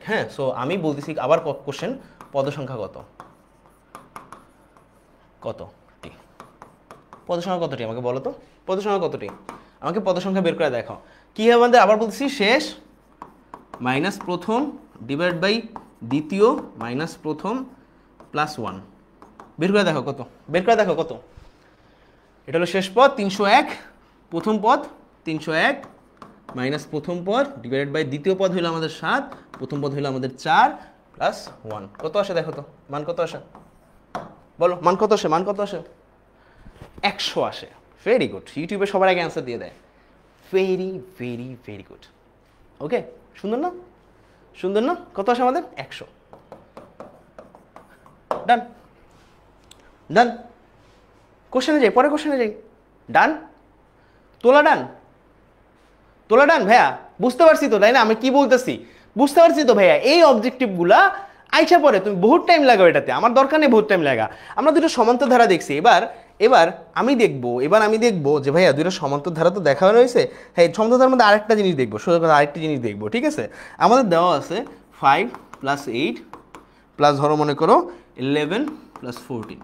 হ্যাঁ, সো আমি বলতেছি আবার কোশ্চেন, পদ সংখ্যা কতটি? পদ সংখ্যা কতটি আমাকে বলো তো? পদ সংখ্যা কতটি? আমাকে পদ সংখ্যা বের করে দেখাও। কি হবে আমাদের? আবার বলতেছি, শেষ মাইনাস প্রথম ডিভাইড বাই দ্বিতীয় মাইনাস প্রথম প্লাস 1। বের করে দেখো কত। এটা হলো শেষ পদ 301, প্রথম পদ 301 মাইনাস প্রথম পদ ডিভাইডেড বাই দ্বিতীয় পদ হইলো আমাদের 7, প্রথম পদ হইলো আমাদের 4 প্লাস 1। কত আসে দেখো তো, মান কত আসে? বলো মান কত আসে, মান কত আসে? 100 আসে। ভেরি গুড, ইউটিউবে সবার আগে অ্যান্সার দিয়ে দেয়। Very very very good. Okay, সুন্দর না? সুন্দর না? কত আসে আমাদের? 100। ডান ডান। কোশ্চেনে যাই, পরে কোশ্চেনে যাই। ডান, তোলা ডান, তোলা ডান ভাইয়া। বুঝতে পারছি তো, তাই না? আমি কি বলতেছি বুঝতে পারছি তো ভাইয়া। এই অবজেক্টিভগুলা আইসা পরে তুমি বহুত টাইম লাগাও এটাতে, আমার দরকার নেই বহুত টাইম লাগা। আমরা দুটো সমান্তর ধারা দেখছি। এবার এবার আমি দেখবো যে ভাইয়া দুটো সমান্তর ধারা তো দেখা হয়েছে। হ্যাঁ, সমান্তর ধারার মধ্যে আরেকটা জিনিস দেখবো, সোজা কথা আরেকটা জিনিস দেখবো, ঠিক আছে? আমাদের দেওয়া আছে 5 + 8 প্লাস ধরো মনে করো 11 + 14,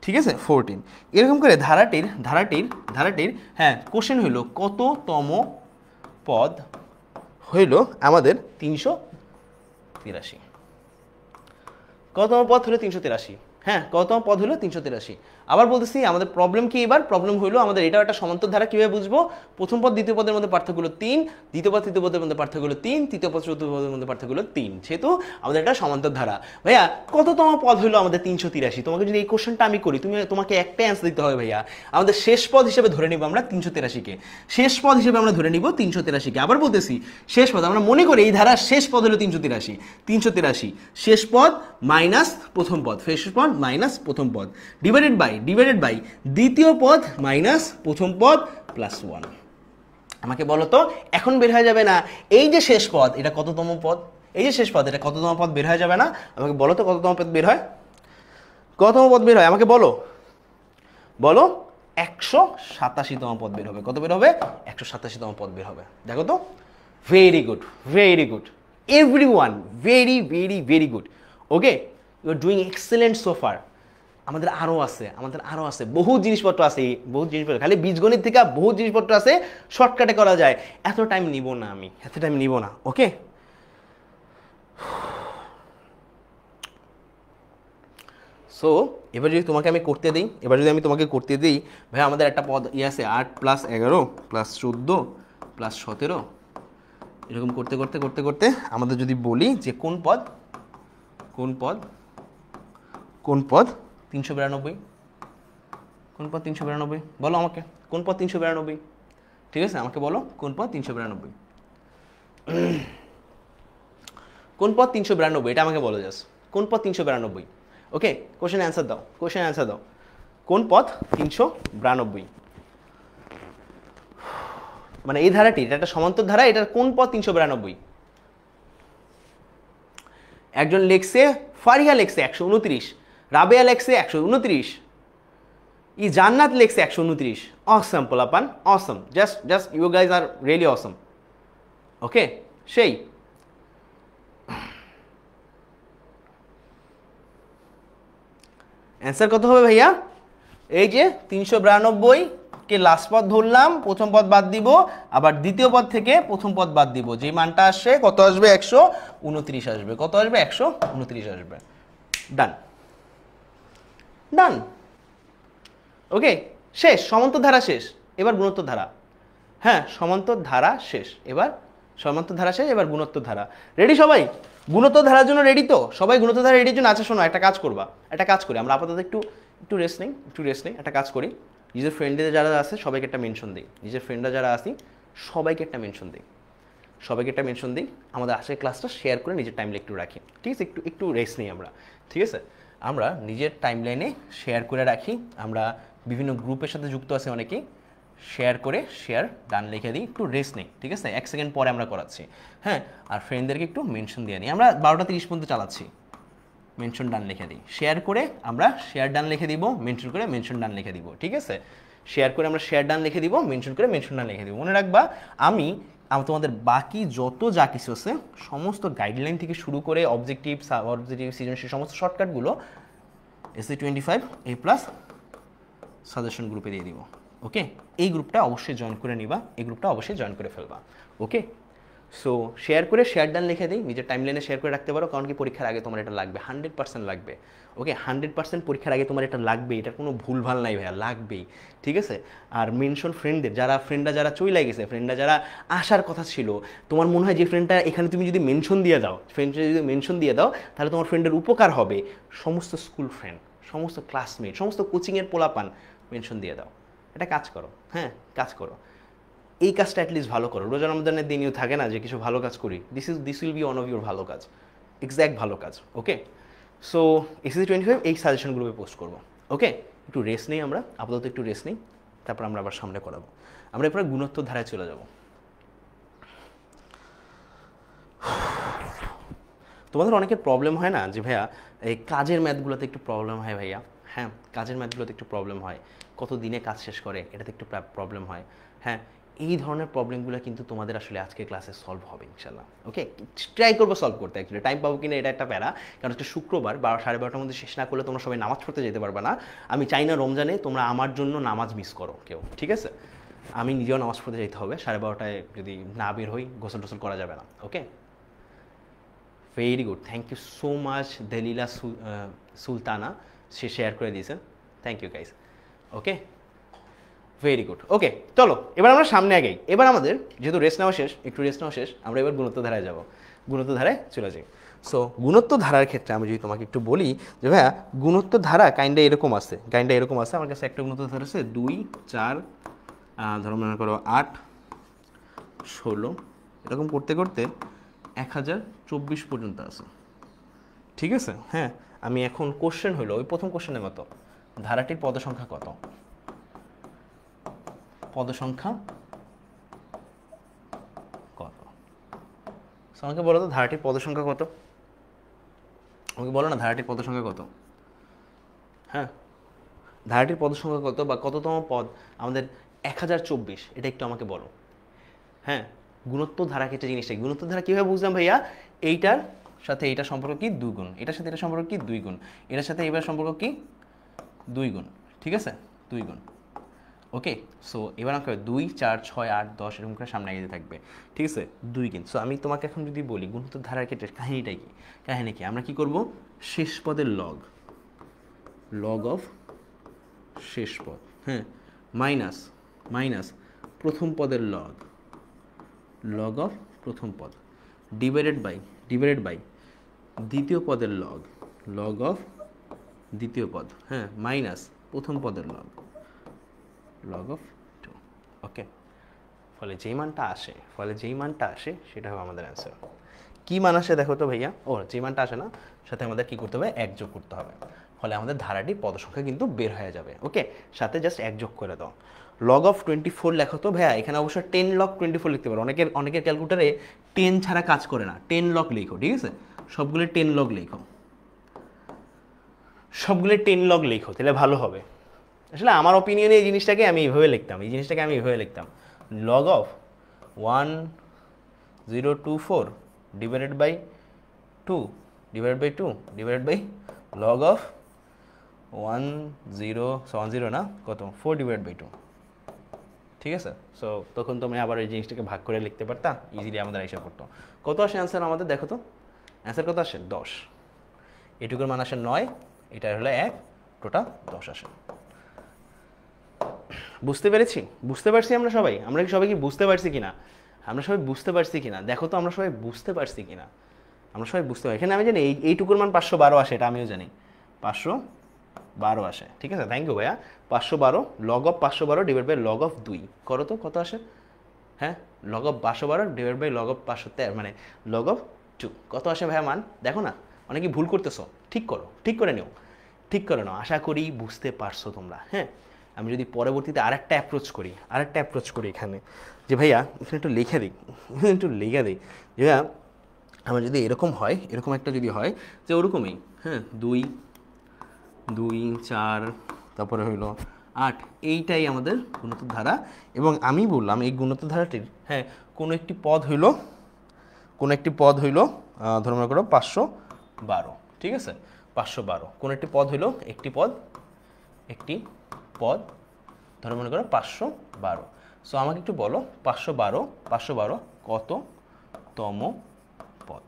ঠিক আছে? 14 এরকম করে ধারাটির হ্যাঁ কোশ্চেন হইল কততম পদ হইল আমাদের 383। কততম পদ হলো 383। হ্যাঁ, কততম পদ হলো 383। আবার বলতেছি আমাদের প্রবলেম কি? এবার প্রবলেম হইলো আমাদের এটাও একটা সমান্তর ধারা। কিভাবে বুঝবো? প্রথম পদ দ্বিতীয় পদের মধ্যে পার্থক্য হলো 3, দ্বিতীয় পদ তৃতীয় পদের মধ্যে পার্থক্য হলো 3, তৃতীয় পদ চতুর্থ পদের মধ্যে পার্থক্য হলো 3। যেহেতু আমাদের একটা সমান্তর ধারা। ভাইয়া কততম পদ হইলো আমাদের 383? তোমাকে যদি এই কোশ্চেনটা আমি করি, তোমাকে একটাই অ্যান্সার দিতে হবে ভাইয়া। আমাদের শেষ পদ হিসেবে ধরে নিব আমরা 383-কে। শেষ পদ হিসেবে আমরা ধরে নিব 383-কে। আবার বলতেছি শেষ পদ, আমরা মনে করি এই ধারার শেষ পদ হলো 383। 383 শেষ পদ মাইনাস প্রথম পদ, শেষ পদ মাইনাস প্রথম পদ, ডিভাইডেড বাই দ্বিতীয় পদ মাইনাস প্রথম পদ প্লাস 1। আমাকে বলো তো, এখন বের হয়ে যাবে না এই যে শেষ পদ এটা কততম পদ? এই যে শেষ পদ এটা কততম পদ বের হয়ে যাবে না? আমাকে বলো তো কততম পদ বের হয়? কততম পদ বের হয় আমাকে বলো। বলো 187তম পদ বের হবে। কত বের হবে? 187তম পদ বের হবে। দেখো তো, very good, very good everyone, very very very good. Okay, you are doing excellent so far. আমাদের আরও আছে বহু জিনিসপত্র আছে, বহু জিনিসপত্র, খালি বীজগণিত থেকে বহু জিনিসপত্র আছে, শর্টকাটে করা যায়। এত টাইম নিব না আমি, এত টাইম নিব না। ওকে, সো এবার যদি তোমাকে আমি করতে দিই, ভাই আমাদের একটা পদ আছে 8 + 11 + 14 + 17, এরকম করতে করতে করতে করতে আমাদের যদি বলি যে কোন পদ 392, কোন পদ 392 বলো আমাকে, কোন পদ 392? ঠিক আছে, আমাকে বলো কোন পদ 392? কোন পদ 392? এটা আমাকে বলো জাস্ট, কোন পদ 392? ওকে, কোশ্চেন অ্যান্সার দাও, কোন পদ 392? মানে এই ধারাটি, এটা একটা সমান্তর ধারা, এটার কোন পদ 392? একজন লেখছে, ফারিয়া লেখছে 129, রাবেয়া লেখছে 129, জান্নাত লেখছে 129। অসম পোলাপান, awesome, just you guys are really awesome. Okay, সেই অ্যান্সার কত হবে ভাইয়া? এই যে 392-কে লাস্ট পদ ধরলাম, প্রথম পদ বাদ দিব, আবার দ্বিতীয় পদ থেকে প্রথম পদ বাদ দিব, যে মানটা আসে কত আসবে? 129 আসবে। কত আসবে? 129 আসবে। ডান ডান। ওকে, শেষ, সমান্তর ধারা শেষ, এবার গুণোত্তর ধারা। হ্যাঁ, সমান্তর ধারা শেষ, এবার সমান্তর ধারা শেষ, এবার গুণোত্তর ধারা। রেডি সবাই? গুণোত্তর ধারার জন্য রেডি তো সবাই? গুণোত্তর ধারা রেডির জন্য? আচ্ছা শোনো, একটা কাজ করি আমরা আপাতত একটু রেস্ট নেই, একটা কাজ করি। নিজের ফ্রেন্ডদের যারা আছে সবাইকে একটা মেনশন দিই, নিজের ফ্রেন্ডরা যারা আসি সবাইকে একটা মেনশন দিই, আমাদের আজকের ক্লাসটা শেয়ার করে নিজের টাইমলাইনে একটু রাখি, ঠিক আছে? একটু রেস্ট নিই আমরা, ঠিক আছে? আমরা নিজের টাইমলাইনে শেয়ার করে রাখি। আমরা বিভিন্ন গ্রুপের সাথে যুক্ত আছি অনেকেই, শেয়ার ডান লিখে দিই, একটু রেস্ট নেই, ঠিক আছে? 1 সেকেন্ড পরে আমরা করাচ্ছি। হ্যাঁ, আর ফ্রেন্ডদেরকে একটু মেনশন দিয়ে নিই। আমরা 12টা 30 পর্যন্ত চালাচ্ছি। মেনশন ডান লিখে দিই, শেয়ার করে আমরা শেয়ার ডান লিখে দিব, মেনশন করে মেনশন ডান লিখে দিব, ঠিক আছে? শেয়ার করে আমরা শেয়ার ডান লিখে দিব, মেনশন করে মেনশন ডান লিখে দিব। মনে রাখবা, আমি তোমাদের বাকি যত যা কিছু আছে সমস্ত গাইডলাইন থেকে শুরু করে অবজেক্টিভ, সৃজনশীল সমস্ত শর্টকাটগুলো SC25A+ সাজেশন গ্রুপে দিয়ে দিব। ওকে, এই গ্রুপটা অবশ্যই জয়েন করে নিবা, এই গ্রুপটা অবশ্যই জয়েন করে ফেলবা। ওকে, সো শেয়ার করে শেয়ার ডান লিখে দিই, নিজের টাইমলাইনে শেয়ার করে রাখতে পারো, কারণ কি পরীক্ষার আগে তোমার এটা লাগবে, 100% লাগবে। ওকে, 100% পরীক্ষার আগে তোমার এটা লাগবে, এটার কোনো ভুলভাল নাই ভাইয়া, লাগবেই, ঠিক আছে? আর মেনশন ফ্রেন্ডরা যারা চলে গেছে, ফ্রেন্ডরা যারা আসার কথা ছিল, তোমার মনে হয় যে ফ্রেন্ডটা এখানে তুমি যদি মেনশন দিয়ে দাও, তাহলে তোমার ফ্রেন্ডের উপকার হবে। সমস্ত স্কুল ফ্রেন্ড, সমস্ত ক্লাসমেট, সমস্ত কোচিংয়ের পোলাপান মেনশন দিয়ে দাও। এটা কাজ করো, হ্যাঁ কাজ করো, এই কাজটা অ্যাটলিস্ট ভালো করো। রোজা রমজানের দিনও থাকে না যে কিছু ভালো কাজ করি, this will be one of your ভালো কাজ, এক্স্যাক্ট ভালো কাজ। ওকে, সো এসএসসি 25 এই সাজেশন গ্রুপে পোস্ট করবো। ওকে, একটু রেস্ট নেই আমরা, আপাতত একটু রেস্ট নেই, তারপর আমরা আবার সামনে করাবো। আমরা এরপরে গুণোত্তর ধারায় চলে যাব। তোমাদের অনেকের প্রবলেম হয় না যে ভাইয়া এই কাজের ম্যাথগুলোতে একটু প্রবলেম হয় ভাইয়া? হ্যাঁ, কাজের ম্যাথগুলোতে একটু প্রবলেম হয়, কত দিনে কাজ শেষ করে এটাতে একটু প্রবলেম হয়। হ্যাঁ, এই ধরনের প্রবলেমগুলো কিন্তু তোমাদের আসলে আজকে ক্লাসে সলভ হবে ইনশাল্লাহ। ওকে, ট্রাই করবো সলভ করতে। অ্যাকচুয়ালি টাইম পাবো কিনা এটা একটা প্যারা, কারণ হচ্ছে শুক্রবার 12-12:30টার মধ্যে শেষ না করলে তোমরা সবাই নামাজ পড়তে যেতে পারবে না। আমি চাই না রমজানে তোমরা আমার জন্য নামাজ মিস করো কেউ, ঠিক আছে? আমি নিজেও নামাজ পড়তে যেতে হবে, 12:30টায় যদি না বের হই গোসল টোসল করা যাবে না। Okay, very good, thank you so much Dalila Sultana, সে শেয়ার করে দিয়েছেন, thank you guys. Okay, very good. Okay, চলো এবার আমরা সামনে আগে, এবার আমাদের যেহেতু রেস্ট নেওয়া শেষ, একটু রেস্ট নেওয়া শেষ, আমরা এবার গুণোত্তর ধারায় যাব, গুণোত্তর ধারায় চলে যাই। সো গুণোত্তর ধারার ক্ষেত্রে আমি যদি তোমাকে একটু বলি যে ভাইয়া গুণোত্তর ধারা কাইন্ডা এরকম আছে, আমার কাছে একটা গুণোত্তর ধারা আছে 2, 4, ধরো মনে করো 8, 16, এরকম করতে করতে 1024 পর্যন্ত আছে, ঠিক আছে? হ্যাঁ, আমি এখন কোশ্চেন হইলো ওই প্রথম কোশ্চেনের মতো, ধারাটির পদ সংখ্যা কত? পদ সংখ্যা কত? আমাকে বলো তো ধারাটির পদ সংখ্যা কত? আমাকে বলো না ধারাটির পদ সংখ্যা কত? হ্যাঁ, ধারাটির পদ সংখ্যা কত বা কততম পদ আমাদের 1024, এটা একটু আমাকে বলো। হ্যাঁ, গুণোত্তর ধারা ক্ষেত্রে জিনিসটা, গুণোত্তর ধারা কীভাবে বুঝলাম ভাইয়া? এইটার সাথে এইটার সম্পর্ক কি? 2 গুণ, এটার সাথে এটার সম্পর্ক কি? 2 গুণ, এটার সাথে এবার সম্পর্ক কি? 2 গুণ, ঠিক আছে? 2 গুণ। ওকে, সো এবার আমাকে 2, 4, 6, 8, 10 এরকম করে সামনে এগিয়ে থাকবে, ঠিক আছে? 2 গুণ। সো আমি তোমাকে এখন যদি বলি গুণোত্তর ধারার ক্ষেত্রে কাহিনীটাই কি? কাহিনী কি? আমরা কি করব? শেষ পদের লগ অফ শেষ পদ, হ্যাঁ, মাইনাস প্রথম পদের লগ অফ প্রথম পদ, ডিভাইডেড বাই দ্বিতীয় পদের লগ অফ দ্বিতীয় পদ, হ্যাঁ, মাইনাস প্রথম পদের লগ অফ 2। ওকে, ফলে যেই মানটা আসে সেটা হবে আমাদের অ্যান্সার। কী মান আসে দেখো তো ভাইয়া? যেই মানটা আসে না, সাথে আমাদের কী করতে হবে? 1 যোগ করতে হবে, ফলে আমাদের ধারাটির পদ সংখ্যা কিন্তু বের হয়ে যাবে। ওকে, সাথে জাস্ট 1 যোগ করে দাও। লগ অফ 24 লেখো তো ভাইয়া, এখানে অবশ্য 10 লগ 24 লিখতে পারো, অনেকের ক্যালকুলেটারে 10 ছাড়া কাজ করে না, 10 লগ লিখো, ঠিক আছে? সবগুলো 10 লগ লিখো, তাহলে ভালো হবে। আসলে আমার অপিনিয়নে এই জিনিসটাকে আমি এইভাবে লিখতাম, log of 1024 divided by 2 divided by log of 10 না কত 4 ডিভাইড বাই 2, ঠিক আছে? সো তখন তুমি আবার এই জিনিসটাকে ভাগ করে লিখতে পারতা, ইজিলি আমাদের হিসাব করতো। কত আসে অ্যান্সার আমাদের? দেখো তো অ্যান্সার কত আসে? 10। এটুকুর মান আসে 9, এটা হলো 1, টোটাল 10 আসে। বুঝতে পারছি আমরা কি সবাই কি বুঝতে পারছি কিনা? দেখো তো আমরা সবাই বুঝতে পারছি কিনা? এখানে আমি জানি এইটুকুর মান 512 আসে, এটা আমিও জানি 512 আসে, ঠিক আছে? থ্যাংক ইউ ভাইয়া। 512 log of 512 divide by log of 2 করো তো কত আসে? হ্যাঁ, log of 512 divide by log of 513 মানে লগ অফ 2 কত আসে ভাইয়া মান? দেখো না, অনেকে ভুল করতেছো, ঠিক করে নিও। আশা করি বুঝতে পারছো তোমরা। হ্যাঁ, আমি যদি পরবর্তীতে আরেকটা অ্যাপ্রোচ করি এখানে, যে ভাইয়া এখানে একটু লিখে দিই যে ভাইয়া আমার যদি এরকম একটা যদি হয় যে ওরকমই, হ্যাঁ, 2, 4, তারপরে হইলো 8, এইটাই আমাদের গুণোত্তর ধারা। এবং আমি বললাম এই গুণোত্তর ধারাটির, হ্যাঁ, কোনো একটি পদ হইল ধরে মনে করো 512, ঠিক আছে? 512 কোন একটি পদ হইল, একটি পদ ধরে মনে করো 512। সো আমাকে একটু বলো 512 কততম পদ?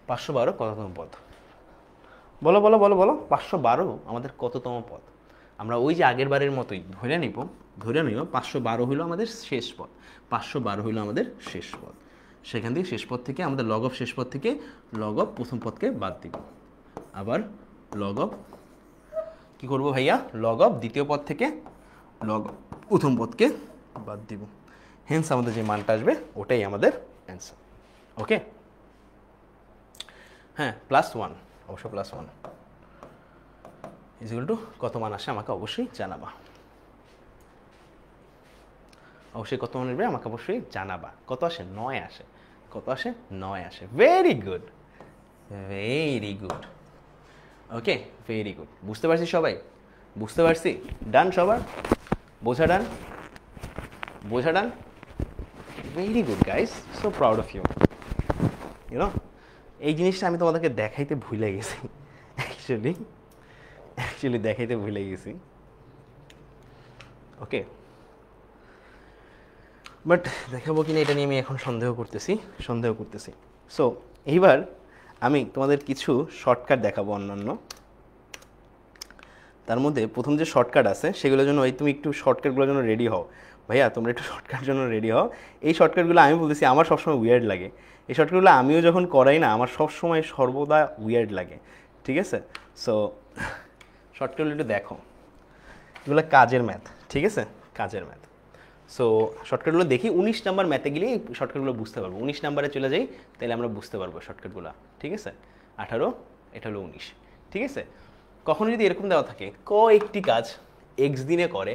512 কততম পদ? বলো 512 আমাদের কততম পদ? আমরা ওই যে আগের বারের মতোই ধরে নিব 512 হইল আমাদের শেষ পদ, সেখান থেকে শেষ পদ থেকে আমাদের লগ অফ শেষ পদ থেকে লগ অফ প্রথম পদকে বাদ দিব। আবার লগ অফ কী করবো ভাইয়া, লগ অফ দ্বিতীয় পদ থেকে লগ প্রথম পদকে বাদ দিব, হেন্স আমাদের যে মানটা আসবে ওটাই আমাদের অ্যান্সার। ওকে, হ্যাঁ +1, অবশ্য +1 ইজিক্যাল টু কত মান আসে আমাকে অবশ্যই জানাবা, অবশ্যই কত মান আসবে আমাকে অবশ্যই জানাবা। কত আসে? 9 আসে। কত আসে? 9 আসে। Very good, very good. Okay, very good. বুঝতে পারছি সবাই? বুঝতে পারছি? ডান সবার? বোঝা ডান? বোঝা done? Very good guys, so proud of you. You know, এই জিনিসটা আমি তোমাদেরকে দেখাইতে ভুলে গেছি, অ্যাকচুয়ালি দেখাইতে ভুলে গেছি। ওকে, বাট দেখাবো কিনা এটা নিয়ে আমি এখন সন্দেহ করতেছি। সো এইবার আমি তোমাদের কিছু শর্টকাট দেখাবো অন্যান্য। তার মধ্যে প্রথম যে শর্টকাট আছে সেগুলোর জন্য তুমি একটু শর্টকাটগুলোর জন্য রেডি হও ভাইয়া, তোমরা একটু শর্টকাটের জন্য রেডি হও। এই শর্টকাটগুলো আমি বলতেছি আমার সবসময় উইয়ার্ড লাগে, এই শর্টকাটগুলো আমিও যখন করাই না আমার সবসময় সর্বদা উইয়ার্ড লাগে, ঠিক আছে? সো শর্টকাটগুলো একটু দেখো, এগুলো কাজের ম্যাথ, ঠিক আছে? কাজের ম্যাথ। সো শর্টকাটগুলো দেখি, 19 নাম্বার ম্যাথে গেলে এই শর্টকাটগুলো বুঝতে পারবো। 19 নাম্বারে চলে যাই, তাহলে আমরা বুঝতে পারবো শর্টকাটগুলো, ঠিক আছে? 18, এটা হলো 19, ঠিক আছে? কখনো যদি এরকম দেওয়া থাকে ক একটি কাজ এক্স দিনে করে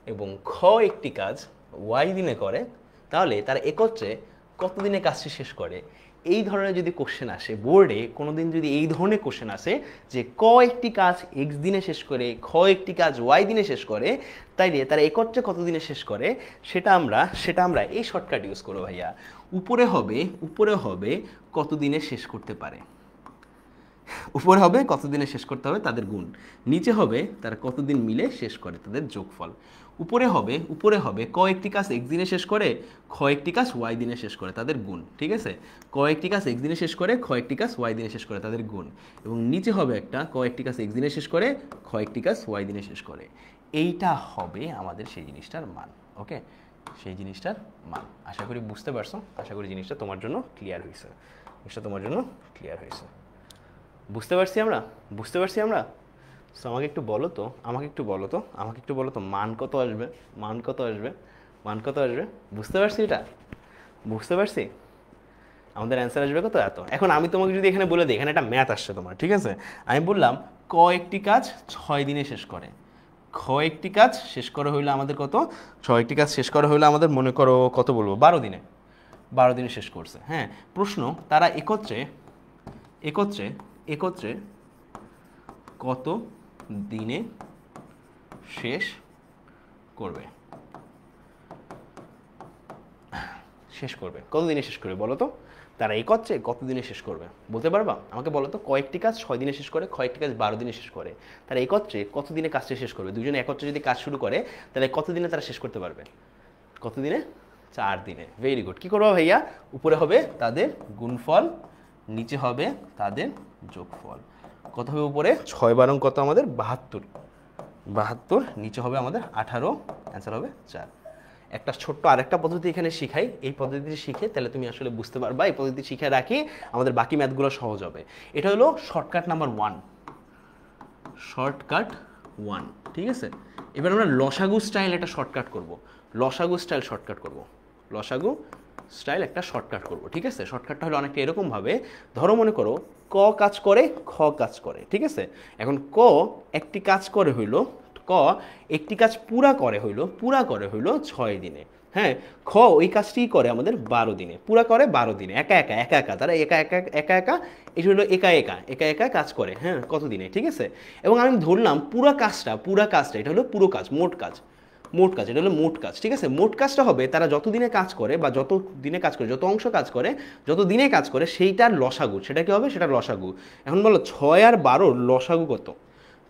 এবং খ একটি কাজ ওয়াই দিনে করে, তাহলে তারা একত্রে কত দিনে কাজটি শেষ করে, এই ধরনের যদি কোশ্চেন আসে বোর্ডে, কোনোদিন যদি এই ধরনের কোশ্চেন আসে যে ক একটি কাজ এক্স দিনে শেষ করে, খ একটি কাজ ওয়াই দিনে শেষ করে, তাইলে তারা একত্রে কত দিনে শেষ করে, সেটা আমরা এই শর্টকাট ইউজ করবো ভাইয়া। উপরে হবে কত দিনে শেষ করতে পারে, উপরে হবে কতদিনে শেষ করতে হবে তাদের গুণ, নিচে হবে তারা কতদিন মিলে শেষ করে তাদের যোগফল। উপরে হবে ক একটি কাজ এক্স দিনে শেষ করে, খ একটি কাজ ওয়াই দিনে শেষ করে তাদের গুণ, ঠিক আছে? ক একটি কাজ এক্স দিনে শেষ করে, খ একটি কাজ ওয়াই দিনে শেষ করে তাদের গুণ, এবং নিচে হবে একটা ক একটি কাজ এক্স দিনে শেষ করে, খ একটি কাজ ওয়াই দিনে শেষ করে। এইটা হবে আমাদের সেই জিনিসটার মান। ওকে, সেই জিনিসটার মান। আশা করি বুঝতে পারছো, আশা করি জিনিসটা তোমার জন্য ক্লিয়ার হয়েছে, বুঝতে পারছি আমরা। সো আমাকে একটু বলো তো মান কত আসবে? বুঝতে পারছি আমাদের অ্যান্সার আসবে কত? এত। এখন আমি তোমাকে যদি এখানে বলে দিই, এখানে একটা ম্যাথ আসছে তোমার, ঠিক আছে? আমি বললাম ক একটি কাজ 6 দিনে শেষ করে, খ একটি কাজ শেষ করা হইলো আমাদের কত? 6 একটি কাজ শেষ করা হইলো আমাদের, মনে করো কত বলবো, 12 দিনে শেষ করছে। হ্যাঁ, প্রশ্ন তারা একত্রে কত দিনে শেষ করবে? কত দিনে শেষ করবে বলো তো? তারা একত্রে কত দিনে শেষ করবে বলতে পারবা? আমাকে বলো তো, কয়েকটি কাজ 6 দিনে শেষ করে, কয়েকটি কাজ 12 দিনে শেষ করে, তারা একত্রে কত দিনে কাজটা শেষ করবে? দুজনে একত্রে যদি কাজ শুরু করে তাহলে কত দিনে তারা শেষ করতে পারবে? কত দিনে? 4 দিনে। Very good. কি করবো ভাইয়া? উপরে হবে তাদের গুণফল, নিচে হবে তাদের যোগফল। কত হবে উপরে? 6 বারং কত আমাদের? 72, নিচে হবে আমাদের 18, অ্যান্সার হবে 4। একটা ছোট্ট আরেকটা পদ্ধতি এখানে শিখাই, এই পদ্ধতিটি শিখে তাহলে তুমি আসলে বুঝতে পারবা, এই পদ্ধতি শিখে রাখি আমাদের বাকি ম্যাথগুলো সহজ হবে। এটা হলো শর্টকাট নাম্বার 1, ঠিক আছে? এবার আমরা লসাগু স্টাইল একটা শর্টকাট করব, লসাগু স্টাইল একটা শর্টকাট করব, ঠিক আছে? শর্টকাটটা হলো অনেকটা এরকমভাবে, ধরো মনে করো ক কাজ করে, খ কাজ করে, ঠিক আছে? এখন ক একটি কাজ করে হইলো, ক একটি কাজ পুরা করে হইলো 6 দিনে। হ্যাঁ, খ ওই কাজটিই করে আমাদের 12 দিনে, পুরা করে 12 দিনে, একা একা তারা একা এই হলো একা কাজ করে। হ্যাঁ, কত দিনে, ঠিক আছে? এবং আমি ধরলাম পুরা কাজটা এটা হলো পুরো কাজ, মোট কাজ, এটা হলো মোট কাজ, ঠিক আছে? মোট কাজটা হবে তারা যত দিনে কাজ করে, বা যত দিনে কাজ করে, যত অংশ কাজ করে, যত দিনে কাজ করে, সেইটার লসাগু, সেটা কি হবে? সেটা লসাগু। এখন বলো 6 আর 12 লসাগু কত?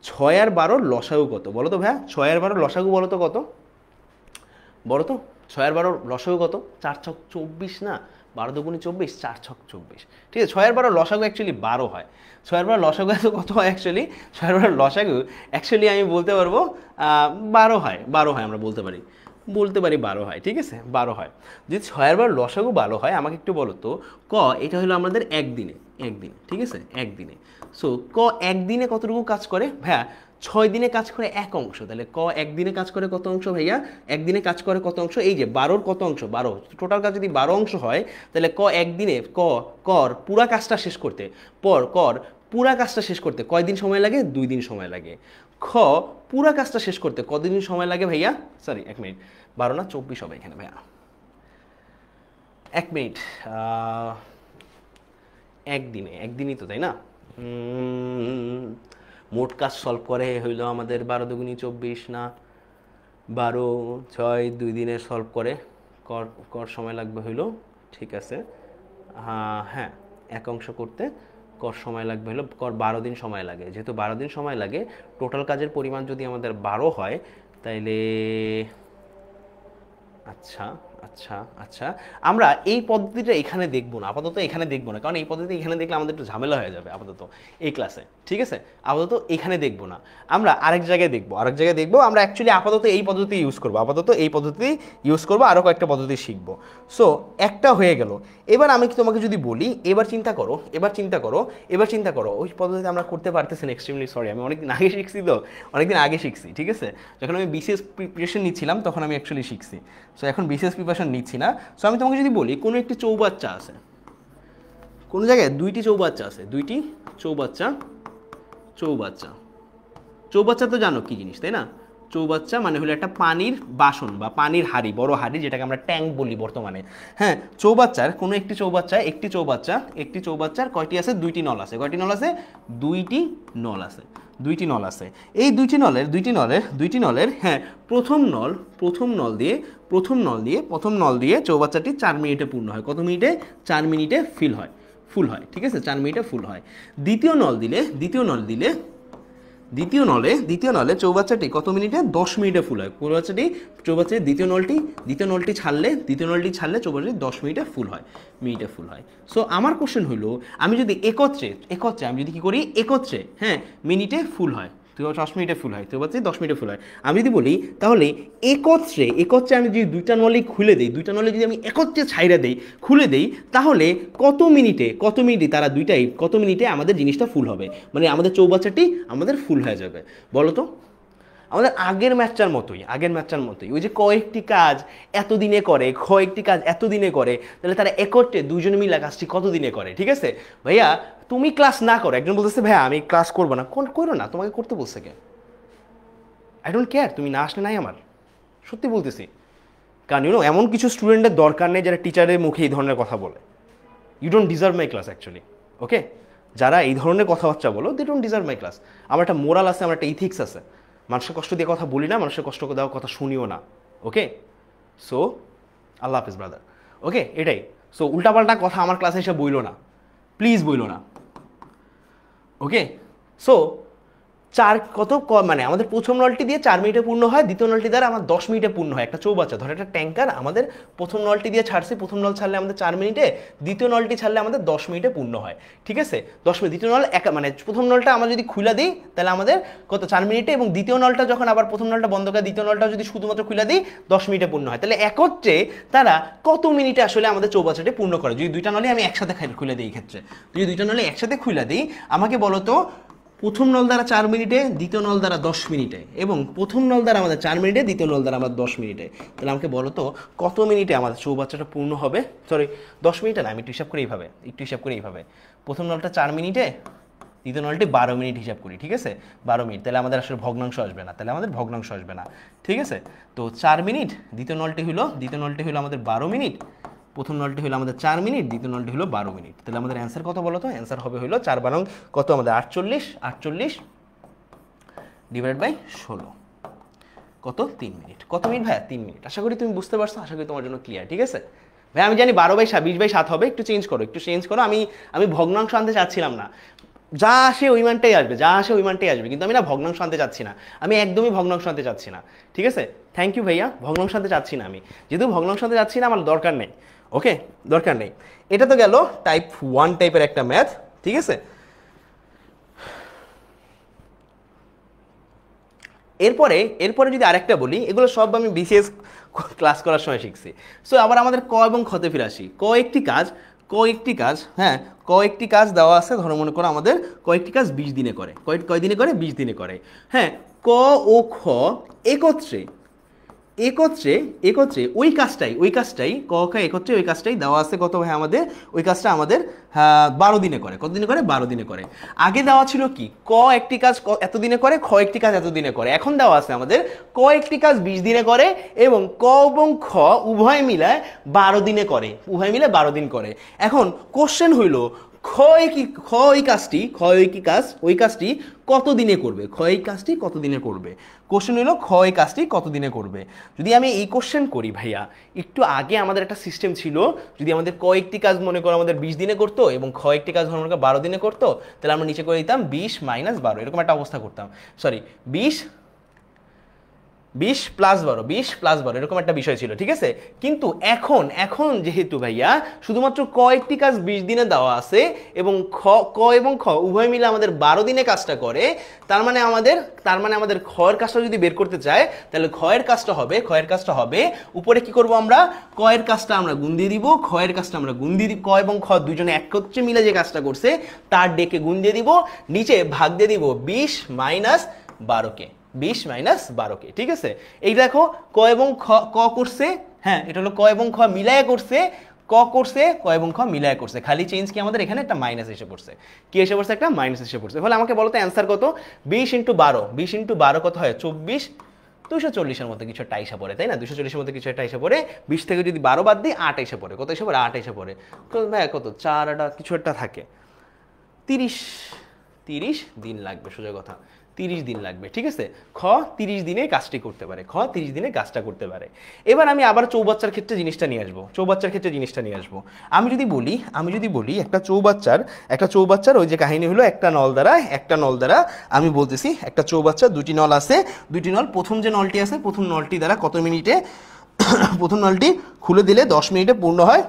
6 আর 12 লসাগু কত বলো তো ভাইয়া? 6 আর 12 লসাগু বলো তো কত? 6 আর 12 লসাগু কত? 4 ছক 24 না? 12 দুগুণে 24, 4 ছক 24, ঠিক আছে? 6 আর 12 লসাগু অ্যাকচুয়ালি 12 হয়। 6 আর 12 লসাগু কত হয় অ্যাকচুয়ালি? 6 আর 12 লসাগু অ্যাকচুয়ালি আমি বলতে পারবো 12 হয়, আমরা বলতে পারি বলতে পারি 12 হয়, ঠিক আছে 12 হয়। যদি 6 বার লসাগু 12 হয়, আমাকে একটু বলো তো ক এটা হলো আমাদের একদিনে, একদিনে, ঠিক আছে একদিনে। সো ক একদিনে কতটুকু কাজ করে ভাইয়া? 6 দিনে কাজ করে 1 অংশ। তাহলে ক একদিনে কাজ করে কত অংশ ভাইয়া? একদিনে কাজ করে কত অংশ? এই যে 12-র কত অংশ? 12, টোটাল কাজ যদি 12 অংশ হয় তাহলে ক একদিনে কর পুরা কাজটা শেষ করতে, কর পুরা কাজটা শেষ করতে কয়দিন সময় লাগে? 2 দিন সময় লাগে। খ পুরা কাজটা শেষ করতে কতদিন সময় লাগে ভাইয়া? সরি 1 মিনিট, 12 না 24 হবে এখানে ভাইয়া, 1 মিনিট, একদিনে, একদিনই তো তাই না? মোট কাজ সলভ করে হইলো আমাদের 12 দুগুণী 24 না, 12 6 2 দিনে সলভ করে কর কর সময় লাগবে হইলো, ঠিক আছে হ্যাঁ 1 অংশ করতে কর সময় লাগবে হলো, কর 12 দিন সময় লাগে। যেহেতু 12 দিন সময় লাগে, টোটাল কাজের পরিমাণ যদি আমাদের 12 হয় তাইলে আচ্ছা আচ্ছা আচ্ছা, আমরা এই পদ্ধতিটা এখানে দেখবো না আপাতত, এখানে দেখবো না, কারণ এই পদ্ধতি এখানে দেখলে আমাদের একটু ঝামেলা হয়ে যাবে আপাতত এই ক্লাসে, ঠিক আছে আপাতত এখানে দেখবো না, আমরা আরেক জায়গায় দেখবো, আরেক জায়গায় দেখবো। আমরা অ্যাকচুয়ালি আপাতত এই পদ্ধতি ইউজ করবো, আপাতত এই পদ্ধতি ইউজ করবো, আরও কয়েকটা পদ্ধতি শিখবো। সো একটা হয়ে গেল। এবার আমি তোমাকে যদি বলি, এবার চিন্তা করো, এবার চিন্তা করো ওই পদ্ধতিতে আমরা করতে পারতেছি না, এক্সট্রিমলি সরি, আমি অনেকদিন আগে শিখছি তো, অনেকদিন আগে শিখছি, ঠিক আছে যখন আমি বিসিএস প্রিপারেশন নিচ্ছিলাম তখন আমি অ্যাকচুয়ালি শিখছি। সো এখন বিসিএস প্রিপারেশন নিচ্ছি না। সো আমি তোমাকে যদি বলি কোনো একটি চৌবাচ্চা আছে, কোনো জায়গায় 2টি চৌবাচ্চা আছে, 2টি চৌবাচ্চা, চৌবাচ্চা তো জানো কি জিনিস তাই না? চৌবাচ্চা মানে হলো একটা পানির বাসন বা পানির হাঁড়ি, বড় হাঁড়ি যেটাকে আমরা ট্যাঙ্ক বলি বর্তমানে। হ্যাঁ চৌবাচ্চার কোনো একটি চৌবাচ্চার কয়টি আছে? 2টি নল আছে। কয়টি নল আছে? 2টি নল আছে, 2টি নল আছে। এই 2টি নলের হ্যাঁ প্রথম নল দিয়ে চৌবাচ্চাটি 4 মিনিটে পূর্ণ হয়। কত মিনিটে? 4 মিনিটে ফুল হয়, ঠিক আছে 4 মিনিটে ফুল হয়। দ্বিতীয় নলে চৌবাচ্চাটি কত মিনিটে? 10 মিনিটে ফুল হয়। চৌবাচ্চাটি দ্বিতীয় নলটি ছাড়লে চৌবাচ্চাটি 10 মিনিটে ফুল হয়। সো আমার কোশ্চেন হলো, আমি যদি একত্রে আমি যদি কি করি একত্রে, হ্যাঁ মিনিটে ফুল হয়, 10 মিনিটে ফুল হয়, চৌবাচ্চাটি 10 মিনিটে ফুল হয়। আমি যদি বলি তাহলে একত্রে আমি যদি 2টা নলে খুলে দিই, 2টা নলে যদি আমি একত্রে ছাইরা দেই, খুলে দেই, তাহলে কত মিনিটে তারা দুইটাই কত মিনিটে আমাদের জিনিসটা ফুল হবে, মানে আমাদের চৌবাচ্চাটি আমাদের ফুল হয়ে যাবে? বলো তো। আমাদের আগের ম্যাচটার মতোই ওই যে কয়েকটি কাজ এতদিনে করে, তাহলে তারা একত্রে দুজনে মিলে কাজটি কত দিনে করে? ঠিক আছে ভাইয়া, তুমি ক্লাস না করো, একজন বলতেছে ভাইয়া আমি ক্লাস করবো না, করো না, তোমাকে করতে বলছে কে? আই ডোন্ট কেয়ার, তুমি না আসলে নাই আমার, সত্যি বলতেছি। কারণ এমন কিছু স্টুডেন্টের দরকার নেই যারা টিচারের মুখে এই ধরনের কথা বলে। You don't deserve my class actually, okay? যারা এই ধরনের কথাবার্তা বলো, they don't deserve my class. আমার একটা মোরাল আছে, আমার একটা ইথিক্স আছে, মানুষের কষ্ট দিয়ে কথা বলি না, মানুষের কষ্ট দেওয়ার কথা শুনিও না, ওকে? সো আল্লাহ হাফিজ ব্রাদার, ওকে? এটাই। সো উল্টাপাল্টা কথা আমার ক্লাসে এসে বইলো না, প্লিজ বইলো না, ওকে? সো মানে আমাদের প্রথম নলটি দিয়ে 4 মিনিটে পূর্ণ হয়, দ্বিতীয় নলটি দ্বারা আমার 10 মিনিটে পূর্ণ হয়। একটা চৌবাচ্চা ধর, একটা ট্যাঙ্কার, আমাদের প্রথম নলটি দিয়ে ছাড়ছি, প্রথম নল ছাড়লে আমাদের 4 মিনিটে, দ্বিতীয় নলটি ছাড়লে আমাদের 10 মিনিটে পূর্ণ হয়, ঠিক আছে 10 মিনিট। দ্বিতীয় নল মানে প্রথম নলটা আমরা যদি খুলে দিই তাহলে আমাদের কত? 4 মিনিটে, এবং দ্বিতীয় নলটা যখন আবার প্রথম নলটা বন্ধ করে দ্বিতীয় নলটা যদি শুধুমাত্র খুলে দিই 10 মিনিটে পূর্ণ হয়। তাহলে একত্রে তারা কত মিনিটে আসলে আমাদের চৌবাচ্চাটি পূর্ণ করে? যদি 2টা নলে আমি একসাথে খুলে দিই, এই ক্ষেত্রে যদি 2টা নলে একসাথে খুলে দিই, আমাকে বলো তো প্রথম নল দ্বারা 4 মিনিটে, দ্বিতীয় নল দ্বারা 10 মিনিটে, এবং প্রথম নল দ্বারা আমাদের 4 মিনিটে, দ্বিতীয় নল দ্বারা আমাদের 10 মিনিটে, তাহলে আমাকে বলো তো কত মিনিটে আমাদের চৌবাচ্চাটা পূর্ণ হবে? সরি 10 মিনিটে না, আমি একটু হিসাব করি এইভাবে, প্রথম নলটা 4 মিনিটে, দ্বিতীয় নলটি 12 মিনিট হিসাব করি, ঠিক আছে 12 মিনিট, তাহলে আমাদের আসলে ভগ্নাংশ আসবে না, ঠিক আছে? তো 4 মিনিট, দ্বিতীয় নলটি হলো আমাদের 12 মিনিট, প্রথম নলটি হলো আমাদের 4 মিনিট, দ্বিতীয় নলটি হলো 12 মিনিট। তাহলে আমাদের অ্যান্সার কত বলো তো? অ্যান্সার হবে হলো 4 কত আমাদের 48 ডিভাইড বাই 16 কত? 3 মিনিট। কত মিনিট ভাইয়া? 3 মিনিট। আশা করি তুমি বুঝতে পারছো, আশা করি তোমার জন্য ক্লিয়ার, ঠিক আছে ভাই? আমি জানি 20/7 হবে, একটু চেঞ্জ করো। আমি ভগ্নাংশ আনতে চাচ্ছিলাম না, যা আসে ওই মানটাই আসবে, কিন্তু আমি না ভগ্নাংশ আনতে চাচ্ছি না, আমি একদমই ভগ্নাংশ আনতে চাচ্ছি না, ঠিক আছে? থ্যাংক ইউ ভাইয়া, ভগ্নাংশ আনতে চাচ্ছি না আমি, যেহেতু ভগ্নাংশ আনতে চাচ্ছি না, আমার দরকার নেই, ওকে? দরকার নেই। এটা তো গেল টাইপ 1 টাইপের একটা ম্যাথ, ঠিক আছে? এরপরে এরপরে যদি আরেকটা বলি, এগুলো সব আমি বিসিএস ক্লাস করার সময় শিখছি। সো আবার আমাদের ক এবং খতে ফিরে আসি। হ্যাঁ, কয়েকটি কাজ দেওয়া আছে, ধরো মনে করো আমাদের কয়েকটি কাজ 20 দিনে করে। কয় দিনে করে? 20 দিনে করে। হ্যাঁ, ক ও খ একত্রে একত্রে একত্রে ওই কাজটাই ক খ একত্রে ওই কাজটাই দেওয়া আছে কত ভাই আমাদের? ওই কাজটা আমাদের 12 দিনে করে। কত দিনে করে? 12 দিনে করে। আগে দেওয়া ছিল কি, ক একটি কাজ এত দিনে করে, খ একটি কাজ এত দিনে করে। এখন দেওয়া আছে আমাদের ক একটি কাজ 20 দিনে করে এবং ক এবং খ উভয় মিলায় 12 দিনে করে, উভয় মিলে 12 দিন করে। এখন কোশ্চেন হইল ওই কাজটি কত দিনে করবে? কত দিনে করবে? কোশ্চেন হলো এই কাজটি কত দিনে করবে। যদি আমি এই কোশ্চেন করি ভাইয়া, একটু আগে আমাদের একটা সিস্টেম ছিল, যদি আমাদের কয়েকটি কাজ মনে করো আমাদের 20 দিনে করতো এবং একটি কাজ মনে করো 12 দিনে করতো, তাহলে আমরা নিচে করে দিতাম 20 - 12, এরকম একটা অবস্থা করতাম। সরি, 20 + 12 এরকম একটা বিষয় ছিল, ঠিক আছে। কিন্তু এখন যেহেতু ভাইয়া শুধুমাত্র কয়েকটি কাজ 20 দিনে দেওয়া আছে এবং ক এবং খ উভয় মিলে আমাদের 12 দিনে কাজটা করে, তার মানে আমাদের খ এর কাজটা যদি বের করতে চায়, তাহলে খ এর কাজটা হবে উপরে কি করব আমরা, ক এর কাজটা আমরা গুণ দিয়ে দিব, খ এর কাজটা আমরা গুণ দিয়ে দিব, ক এবং খ দুজনে একত্রে মিলে যে কাজটা করছে তার ডেকে গুণ দিয়ে দিব, নিচে ভাগ দিয়ে দিব 20 - 12কে, 20 - 12কে, ঠিক আছে। এই দেখো ক এবং ক করছে, হ্যাঁ এটা হলো ক এবং খ মিলায় করছে, ক এবং খ মিলায় করছে, খালি চেঞ্জ কি আমাদের এখানে একটা মাইনাস এসে পড়ছে। কি এসে পড়ছে? একটা মাইনাস এসে পড়ছে। ফলে আমাকে বলো তো অ্যান্সার কত? 20 × 12, 20 × 12 কত হয়? 24, 240-এর মধ্যে কিছু একটা এসে পড়ে, তাই না? 240-এর মধ্যে কিছু একটা এসে পড়ে। 20 থেকে যদি 12 বাদ দিই 8 এসে পড়ে। কত এসে পড়ে? 8 এসে পড়ে। তো ভাই কত 4 কিছু একটা থাকে, 30 দিন লাগবে, সোজা কথা 30 দিন লাগবে, ঠিক আছে। খ 30 দিনে কাজটি করতে পারে, কাজটা করতে পারে। এবার আমি আবার চৌবাচ্চার ক্ষেত্রে জিনিসটা নিয়ে আসবো। আমি যদি বলি একটা চৌবাচ্চার ওই যে কাহিনী হলো একটা নল দ্বারা আমি বলতেছি একটা চৌবাচ্চার দুটি নল আছে, দুটি নল, প্রথম যে নলটি আছে প্রথম নলটি দ্বারা কত মিনিটে প্রথম নলটি খুলে দিলে 10 মিনিটে পূর্ণ হয়।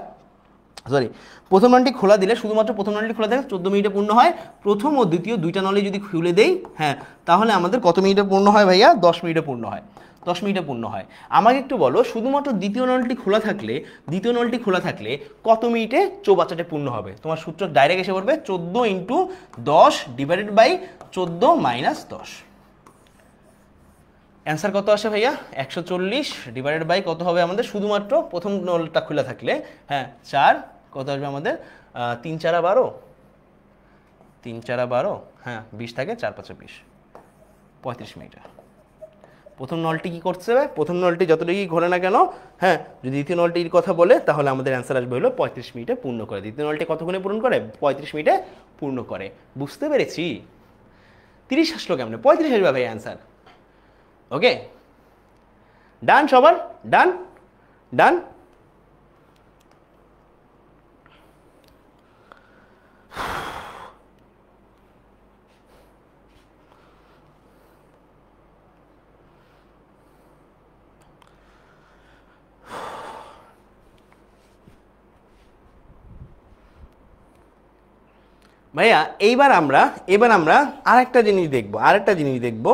প্রথম নলটি খোলা দিলে, শুধুমাত্র প্রথম নলটি খোলা দিলে 14 মিনিটে পূর্ণ হয়। প্রথম ও দ্বিতীয় দুইটা নলে যদি খুলে দেই, হ্যাঁ, তাহলে আমাদের কত মিনিটে পূর্ণ হয় ভাইয়া? 10 মিনিটে পূর্ণ হয়। 10 মিনিটে পূর্ণ হয়। আমাকে একটু বলো, শুধুমাত্র দ্বিতীয় নলটি খোলা থাকলে কত মিনিটে চৌবাচ্চাটা পূর্ণ হবে? তোমার সূত্র ডাইরেক্ট এসে পড়বে 14 × 10 / 14 - 10। অ্যান্সার কত আসে ভাইয়া? 140 / কত হবে আমাদের? শুধুমাত্র প্রথম নলটা খোলা থাকলে, হ্যাঁ 4, কত আসবে আমাদের? 3 × 4 = 12, 3 × 4 = 12, হ্যাঁ 20 থাকে 4 × 5 = 20, 35 মিনিটে। প্রথম নলটি কি করছে? প্রথম নলটি যতটুকুই ঘোরে না কেন, হ্যাঁ যদি দ্বিতীয় নলটির কথা বলে তাহলে আমাদের অ্যান্সার আসবে হলো 35 মিনিটে পূর্ণ করে। দ্বিতীয় নলটি কতক্ষণে পূর্ণ করে? 35 মিনিটে পূর্ণ করে। বুঝতে পেরেছি? 30 আসলো কেমনে? 35 আসবে ভাই অ্যান্সার। ওকে, ডান সবার? ডান। ভাইয়া এবার আমরা আরেকটা জিনিস দেখব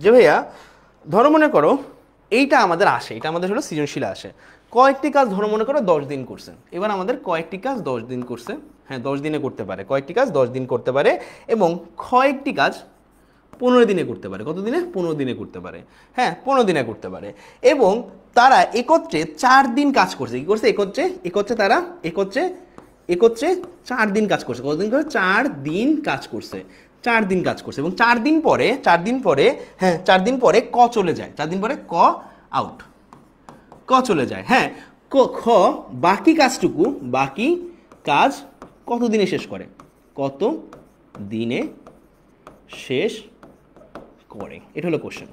যে ভাইয়া ধরো মনে করো এইটা আমাদের হলো সৃজনশীল আসে। কয়েকটি কাজ ধরো মনে করো 10 দিন করছে। এবার আমাদের কয়েকটি কাজ 10 দিন করছে, হ্যাঁ 10 দিনে করতে পারে, কয়েকটি কাজ 10 দিন করতে পারে এবং কয়েকটি কাজ 15 দিনে করতে পারে। কত দিনে? 15 দিনে করতে পারে, হ্যাঁ 15 দিনে করতে পারে। এবং তারা একত্রে 4 দিন কাজ করছে। কি করছে? তারা একত্রে 4 দিন কাজ করছে। কতদিন করে? 4 দিন কাজ করছে। 4 দিন কাজ করছে এবং 4 দিন পরে ক চলে যায়। 4 দিন পরে ক আউট, ক চলে যায়, হ্যাঁ। খ বাকি কাজ কত দিনে শেষ করে? কত দিনে শেষ করে? এটা হলো কোশ্চেন।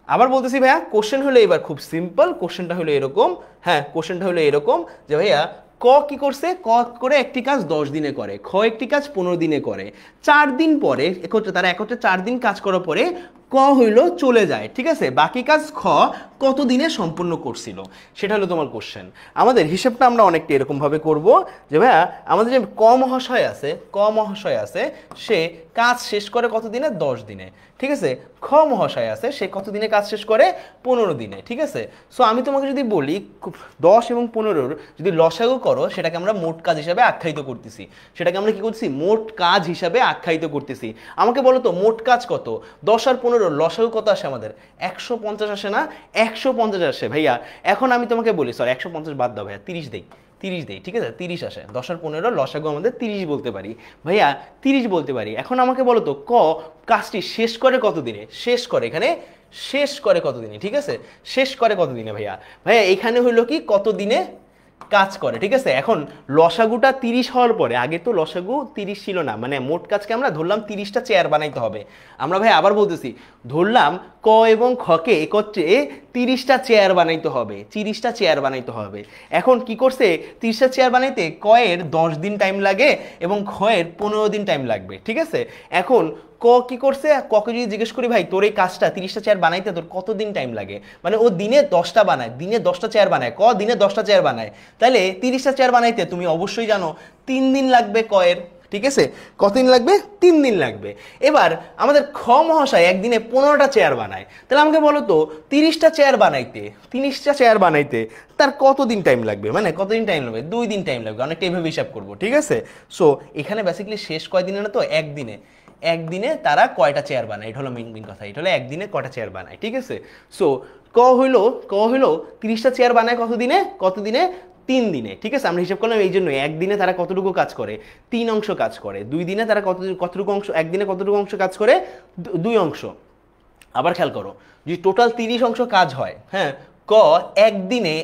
আবার বলতেছি ভাইয়া, কোশ্চেন হলো এবার খুব সিম্পল। কোশ্চেনটা হলো এরকম, যে ভাইয়া ক কি করছে? ক করে একটি কাজ 10 দিনে করে, খ একটি কাজ 15 দিনে করে। 4 দিন পরে তারা একত্রে 4 দিন কাজ করার পরে ক হইল চলে যায়, ঠিক আছে, বাকি কাজ খ কত দিনে সম্পূর্ণ করছিল, সেটা হলো তোমার কোশ্চেন। আমাদের হিসেবটা আমরা অনেকটা এরকম ভাবে করব যে ভাইয়া আমাদের যে ক মহাশয় আছে সে কাজ শেষ করে কত দিনে, 10 দিনে, ঠিক আছে। খ মহাশয় আছে সে কত দিনে কাজ শেষ করে, 15 দিনে, ঠিক আছে। সো আমি তোমাকে যদি বলি 10 এবং 15 যদি লসাগু করো, সেটাকে আমরা মোট কাজ হিসাবে আখ্যায়িত করতেছি, সেটাকে আমরা কি করতেছি, মোট কাজ হিসাবে আখ্যায়িত করতেছি। আমাকে বলো তো মোট কাজ কত, 10 আর 15 লসাগু কত আসে আমাদের, 150 আসে না, 150 আসে ভাইয়া। এখন আমি তোমাকে বলি, সরি 150 বাদ দাও ভাইয়া, 30 দেই, 30 দেই, ঠিক আছে, 30 আসে, 10 আর 15 লসাগু আমাদের 30 বলতে পারি ভাইয়া, 30 বলতে পারি। এখন আমাকে বলো তো ক কাজটি শেষ করে কত দিনে, শেষ করে এখানে শেষ করে কত দিনে, ঠিক আছে, শেষ করে কত দিনে ভাইয়া, ভাইয়া এখানে হইলো কি কত দিনে কাজ করে, ঠিক আছে। এখন লসাগুটা 30 হওয়ার পরে, আগে তো লসাগু 30 ছিল না, মানে মোট কাজকে আমরা ধরলাম 30টা চেয়ার বানাইতে হবে। আমরা ভাই আবার বলতেছি, ধরলাম ক এবং খকে একত্রে 30টা চেয়ার বানাইতে হবে, 30টা চেয়ার বানাইতে হবে। এখন কি করছে, 30টা চেয়ার বানাইতে ক এর 10 দিন টাইম লাগে এবং খ এর 15 দিন টাইম লাগবে, ঠিক আছে। এখন ক কি করছে, ককে যদি জিজ্ঞেস করি ভাই তোর এই কাজটা 30টা চেয়ার বানাইতে তোর কতদিন টাইম লাগে, মানে ও দিনে 10টা বানায়, দিনে 10টা চেয়ার বানায়, ক দিনে 10টা চেয়ার বানায়, তাহলে 30টা চেয়ার বানাইতে তুমি অবশ্যই জানো 3 দিন লাগবে ক এর, ঠিক আছে। কতদিন লাগবে, 3 দিন লাগবে। এবার আমাদের খ মহাশয় একদিনে 15টা চেয়ার বানায়, তাহলে আমাকে বলো তো 30টা চেয়ার বানাইতে তার কতদিন টাইম লাগবে, মানে কতদিন টাইম লাগবে, 2 দিন টাইম লাগবে, অনেকটা এইভাবে হিসাব করবো, ঠিক আছে। সো এখানে বেসিক্যালি শেষ কয়দিনে না, তো একদিনে তারা কয়টা চেয়ার বানায়, এটা হলো মেইন কথা, এটা হলো একদিনে কয়টা চেয়ার বানায়, ঠিক আছে। সো ক হইলো 30টা চেয়ার বানায় কত দিনে 3 দিনে, ঠিক আছে। আমরা হিসাব করলাম এই জন্য একদিনে তারা কতটুকু কাজ করে, 3 অংশ কাজ করে, 2 দিনে তারা কতটুকু অংশ, একদিনে কতটুকু অংশ কাজ করে, 2 অংশ। আবার খেয়াল করো, যদি টোটাল 30 অংশ কাজ হয়, হ্যাঁ, ক একদিনে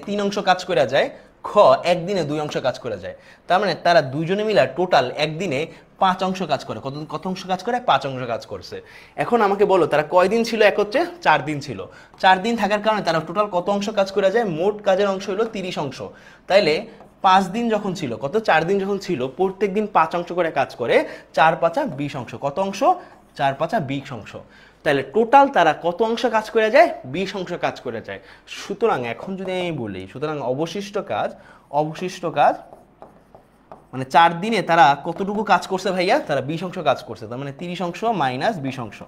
3 অংশ কাজ করে যায়, খ একদিনে 2 অংশ কাজ করে যায়, তার মানে তারা দুইজনে মিলে টোটাল একদিনে 5 অংশ কাজ করে, কত অংশ কাজ করে, 5 অংশ কাজ করছে। এখন আমাকে বলো তারা কয়দিন ছিল একত্রে, 4 দিন ছিল, 4 দিন থাকার কারণে তারা টোটাল কত অংশ কাজ করে যায়, মোট কাজের অংশ হলো 30 অংশ, তাইলে 5 দিন যখন ছিল, 4 দিন যখন ছিল, প্রত্যেক দিন 5 অংশ করে কাজ করে, 4 5 20 অংশ, কত অংশ, 4 5 20 অংশ, তাহলে টোটাল তারা কত অংশ কাজ করে যায়, 20 অংশ কাজ করে যায়। সুতরাং এখন যদি আমি বলি, সুতরাং অবশিষ্ট কাজ মানে 4 দিনে তারা কতটুকু কাজ করছে ভাইয়া, তারা 20 অংশ কাজ করছে, তার মানে 30 অংশ মাইনাস 20 অংশ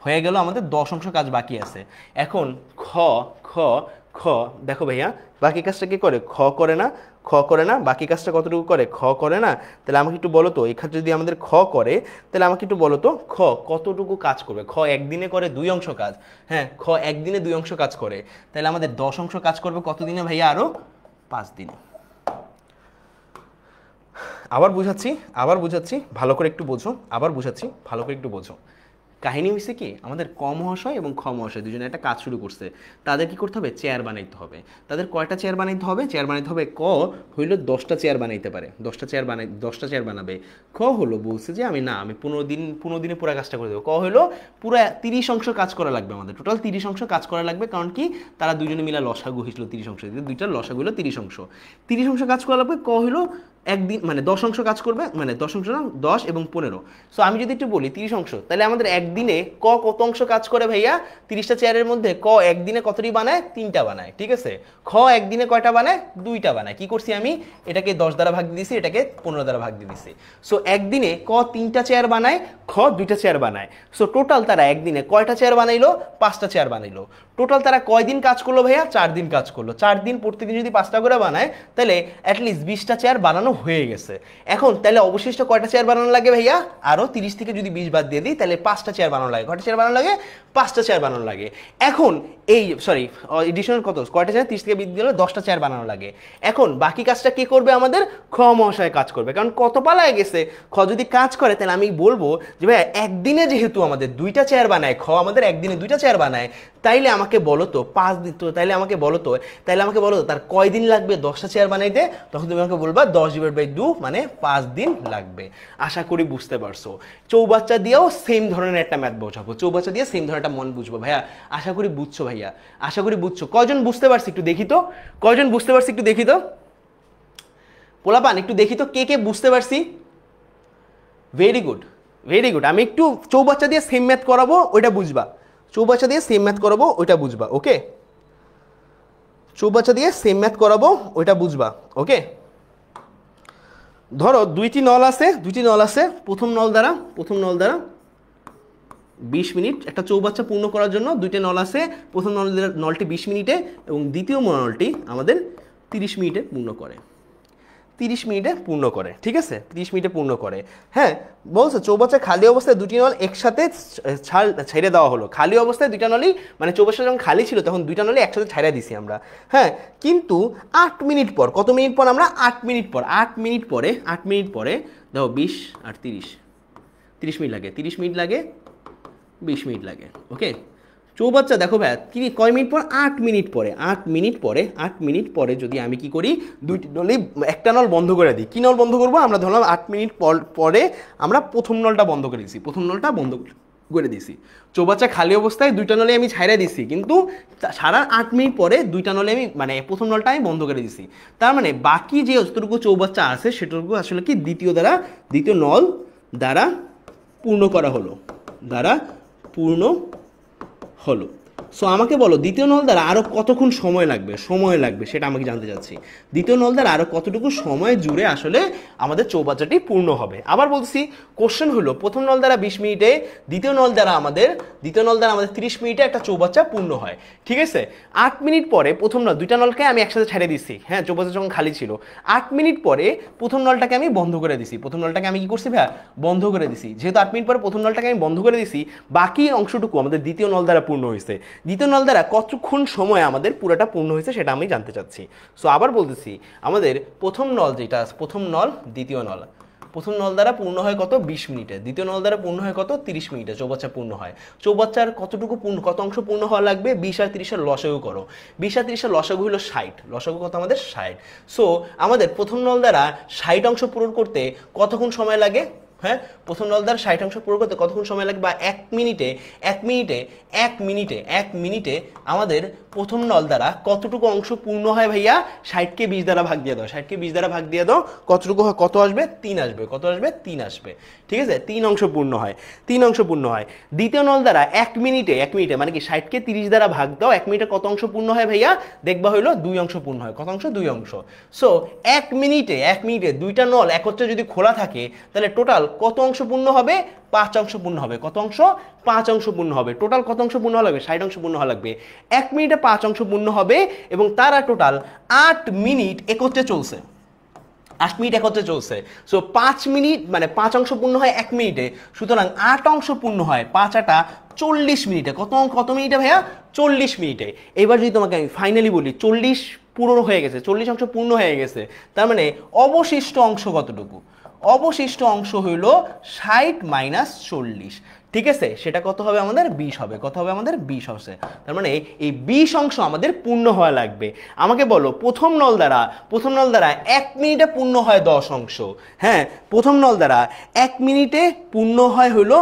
হয়ে গেল, আমাদের 10 অংশ কাজ বাকি আছে। এখন খ দেখো ভাইয়া বাকি কাজটা কি করে, খ করে না, বাকি কাজটা কতটুকু করে, খ করে না, তাহলে আমাকে একটু বলো তো, এখানে যদি আমাদের খ করে, তাহলে আমাকে একটু বলো তো খ কতটুকু কাজ করবে, খ একদিনে করে 2 অংশ কাজ, হ্যাঁ, খ একদিনে 2 অংশ কাজ করে, তাহলে আমাদের 10 অংশ কাজ করবে কত দিনে ভাইয়া, আরো 5 দিনে। আবার বুঝাচ্ছি ভালো করে একটু বোঝো, কাহিনী হয়েছে কি, আমাদের ক মহাশয় এবং খ মহাশয় দুজনে একটা কাজ শুরু করছে, তাদের কি করতে হবে, চেয়ার বানাইতে হবে। তাদের কয়টা চেয়ার বানাইতে হবে, ক হইলো 10টা চেয়ার বানাইতে পারে, 10টা চেয়ার বানাবে। খ হলো বলছে যে আমি 15 দিনে পুরো কাজটা করে দেবো। ক হলো পুরো 30 অংশ কাজ করা লাগবে, আমাদের টোটাল 30 অংশ কাজ করা লাগবে, কারণ কি তারা দুজনে মিলে লসাগু হয়েছিল 30 অংশ, দুইটার লসাগু হলো 30 অংশ কাজ করা লাগবে। ক হলো একদিন মানে 10 অংশ কাজ করবে, মানে 10 অংশ না, 10 এবং 15। সো আমি যদি একটু বলি 30 অংশ, তাহলে আমাদের একদিনে ক কত অংশ কাজ করে ভাইয়া, 30টা চেয়ারের মধ্যে ক একদিনে কতটি বানায়, 3টা বানায়, ঠিক আছে। খ একদিনে কয়টা বানায়, 2টা বানায়। কি করছি আমি, এটাকে 10 দ্বারা ভাগ দিয়ে দিছি, এটাকে 15 দ্বারা ভাগ দিয়ে দিছি। সো একদিনে ক 3টা চেয়ার বানায়, খ 2টা চেয়ার বানায়। সো টোটাল তারা একদিনে কয়টা চেয়ার বানাইলো, 5টা চেয়ার বানাইলো। টোটাল তারা কয়দিন কাজ করলো ভাইয়া, 4 দিন কাজ করলো। 4 দিন প্রত্যেকদিন যদি 5টা করে বানায়, তাহলে অ্যাটলিস্ট 20টা চেয়ার বানানো হয়ে গেছে। এখন তাহলে অবশিষ্ট কয়টা চেয়ার বানানো লাগে ভাইয়া, আরো 30 থেকে যদি 20 বাদ দিয়ে দিই, তাহলে 5টা চেয়ার বানানো লাগে। কয়টা চেয়ার বানানো লাগে, 5টা চেয়ার বানানো লাগে। এখন এই এডিশনাল কয়টা চেয়ার, 30 থেকে 20 দিলে 10টা চেয়ার বানানো লাগে। এখন বাকি কাজটা কে করবে, আমাদের খ মহাশয় কাজ করবে, কারণ কত পালায় গেছে। খ যদি কাজ করে, তাহলে আমি বলবো যে ভাইয়া একদিনে যেহেতু আমাদের 2টা চেয়ার বানায়, খ আমাদের একদিনে 2টা চেয়ার বানায়, তাইলে আমাকে বলো তো 5 দিন, তো তাইলে আমাকে বলো তো তার কয়দিন লাগবে 10টা চেয়ার বানাইতে। তখন তুমি আমাকে বলবা 10/2 মানে 5 দিন লাগবে। আশা করি বুঝতে পারছো। চৌবাচ্চা দিয়েও সেম ধরনের একটা ম্যাথ বোঝাবো, চৌবাচ্চা দিয়ে সেম ধরনের একটা মন বুঝবো ভাইয়া। আশা করি বুঝছো ভাইয়া, আশা করি বুঝছো। কয়জন বুঝতে পারছি একটু দেখি তো, পোলাপান একটু দেখি তো কে কে বুঝতে পারছি। Very good, very good. আমি একটু চৌবাচ্চা দিয়ে সেম ম্যাথ করাবো, ওইটা বুঝবা। চৌবাচ্চা দিয়ে সেম ম্যাথ করাবো, ওইটা বুঝবা। ওকে, চৌবাচ্চা দিয়ে সেম ম্যাথ করাবো, ওইটা বুঝবা। ওকে, ধরো দুইটি নল আছে। প্রথম নল দ্বারা 20 মিনিট, একটা চৌবাচ্চা পূর্ণ করার জন্য দুইটা নল আছে। প্রথম নলটি 20 মিনিটে এবং দ্বিতীয় নলটি আমাদের 30 মিনিটে পূর্ণ করে। 30 মিনিটে পূর্ণ করে, ঠিক আছে, 30 মিনিটে পূর্ণ করে। হ্যাঁ, বলছে চৌবাচ্চা খালি অবস্থায় দুটি নল একসাথে ছেড়ে দেওয়া হলো। খালি অবস্থায় দুইটা নলই, মানে চৌবাচ্চা যখন খালি ছিল তখন দুইটা নলই একসাথে ছেড়ে দিছি আমরা। হ্যাঁ, কিন্তু 8 মিনিট পর, কত মিনিট পর আমরা 8 মিনিট পর, 8 মিনিট পরে দেখো 20 আর 30, 30 মিনিট লাগে, 30 মিনিট লাগে, 20 মিনিট লাগে। ওকে, চৌবাচ্চা দেখো ভাই কয় মিনিট পর, 8 মিনিট পরে। 8 মিনিট পরে যদি আমি কি করি, দুইটি নলই, একটা নল বন্ধ করে দিই। কি নল বন্ধ করবো আমরা, ধরলাম 8 মিনিট পরে আমরা প্রথম নলটা বন্ধ করে দিছি, করে দিছি। চৌবাচ্চা খালি অবস্থায় দুইটা নলে আমি ছাইড়া দিছি, কিন্তু সারা 8 মিনিট পরে দুইটা নলে আমি, মানে প্রথম নলটা আমি বন্ধ করে দিছি। তার মানে বাকি যে যতটুকু চৌবাচ্চা আছে সেটুকু আসলে কি দ্বিতীয় নল দ্বারা পূর্ণ করা হলো, হলো। সো আমাকে বলো দ্বিতীয় নল দ্বারা আরো কতক্ষণ সময় লাগবে সেটা আমাকে জানতে চাচ্ছি। দ্বিতীয় নল দ্বারা আরো কতটুকু সময় জুড়ে আসলে আমাদের চৌবাচ্চাটি পূর্ণ হবে। আবার বলছি, কোশ্চেন হলো প্রথম নল দ্বারা 20 মিনিটে, দ্বিতীয় নল দ্বারা আমাদের 30 মিনিটে একটা চৌবাচ্চা পূর্ণ হয়, ঠিক আছে। 8 মিনিট পরে প্রথম নল, দুইটা নলকে আমি একসাথে ছেড়ে দিচ্ছি, হ্যাঁ, চৌবাচ্চা যখন খালি ছিল। 8 মিনিট পরে প্রথম নলটাকে আমি বন্ধ করে দিছি, আমি কি করছি ভাইয়া, বন্ধ করে দিছি। যেহেতু 8 মিনিট পরে প্রথম নলটাকে আমি বন্ধ করে দিছি, বাকি অংশটুকু আমাদের দ্বিতীয় নল দ্বারা পূর্ণ হয়েছে। দ্বিতীয় নল দ্বারা কতক্ষণ সময় আমাদের পুরোটা পূর্ণ হয়েছে সেটা আমি জানতে চাচ্ছি। সো আবার বলতেছি, আমাদের প্রথম নল যেটা, প্রথম নল দ্বারা পূর্ণ হয় কত, 20 মিনিটে। দ্বিতীয় নল দ্বারা পূর্ণ হয় কত, 30 মিনিটে চৌবাচ্চা পূর্ণ হয়। চৌবাচ্চার কত অংশ পূর্ণ হওয়া লাগবে, 20 আর 30 এর লসাগু করো। 20 আর 30 এর লসাগু হলো 60, লসাগু কত আমাদের 60। সো আমাদের প্রথম নল দ্বারা 60 অংশ পূরণ করতে কতক্ষণ সময় লাগে, হ্যাঁ, প্রথম নল দ্বারা 60 অংশ পূরণ করতে কতক্ষণ সময় লাগবে, বা 1 মিনিটে আমাদের প্রথম নল দ্বারা কতটুকু অংশ পূর্ণ হয় ভাইয়া, 60কে 20 দ্বারা ভাগ দিয়ে দাও, কতটুকু হয়, কত আসবে, 3 আসবে। কত আসবে, 3 আসবে, ঠিক আছে। 3 অংশ পূর্ণ হয়। দ্বিতীয় নল দ্বারা 1 মিনিটে, মানে কি 60কে 30 দ্বারা ভাগ দাও, 1 মিনিটে কত অংশ পূর্ণ হয় ভাইয়া, দেখবা হইলো 2 অংশ পূর্ণ হয়। কত অংশ, 2 অংশ। সো 1 মিনিটে দুইটা নল একত্রে যদি খোলা থাকে তাহলে টোটাল কত অংশ পূর্ণ হবে, 5 অংশ পূর্ণ হবে। কত অংশ, 5 অংশ পূর্ণ হবে। টোটাল কত অংশ পূর্ণ লাগবে, 60 অংশ পূর্ণ হওয়া লাগবে। 1 মিনিটে 5 অংশ পূর্ণ হবে এবং তারা টোটাল 8 মিনিট একত্রে চলছে। সো 5 মিনিট, মানে 5 অংশ পূর্ণ হয় 1 মিনিটে, সুতরাং 8 অংশ পূর্ণ হয় 5 8 40 মিনিটে। কত মিনিটে ভাইয়া, 40 মিনিটে। এবার যদি তোমাকে আমি ফাইনালি বলি 40 পূর্ণ হয়ে গেছে, 40 অংশ পূর্ণ হয়ে গেছে, তার মানে অবশিষ্ট অংশ কতটুকু, অবশিষ্ট অংশ হইল 60 মাইনাস 40, ঠিক আছে। সেটা কত হবে আমাদের, 20 হবে। কত হবে আমাদের, 20 হবে। তার মানে এই 20 অংশ আমাদের পূর্ণ হওয়া লাগবে। আমাকে বলো প্রথম নল দ্বারা 1 মিনিটে পূর্ণ হয় 10 অংশ। হ্যাঁ, প্রথম নল দ্বারা 1 মিনিটে পূর্ণ হয় হলো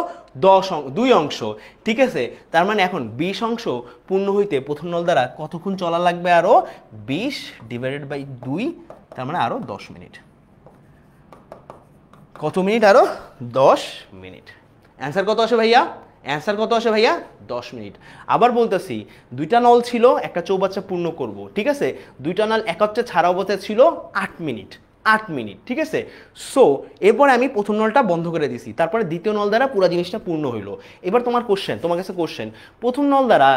2 অংশ, ঠিক আছে। তার মানে এখন 20 অংশ পূর্ণ হইতে প্রথম নল দ্বারা কতক্ষণ চলা লাগবে, আরো 20 ডিভাইডেড বাই 2, তার মানে আরো 10 মিনিট। কত মিনিট, আরো 10 মিনিট। অ্যান্সার কত আসে ভাইয়া, 10 মিনিট। আবার বলতেছি, দুইটা নল ছিল, একটা চৌবাচ্চা পূর্ণ করব, ঠিক আছে। দুইটা নল একত্রে ছাড়া অবস্থায় ছিল 8 মিনিট, ঠিক আছে। সো এরপর আমি প্রথম নলটা বন্ধ করে দিছি, তারপরে দ্বিতীয় নল দ্বারা পুরো জিনিসটা পূর্ণ হইলো। এবার তোমার কাছে কোশ্চেন, প্রথম নল দ্বারা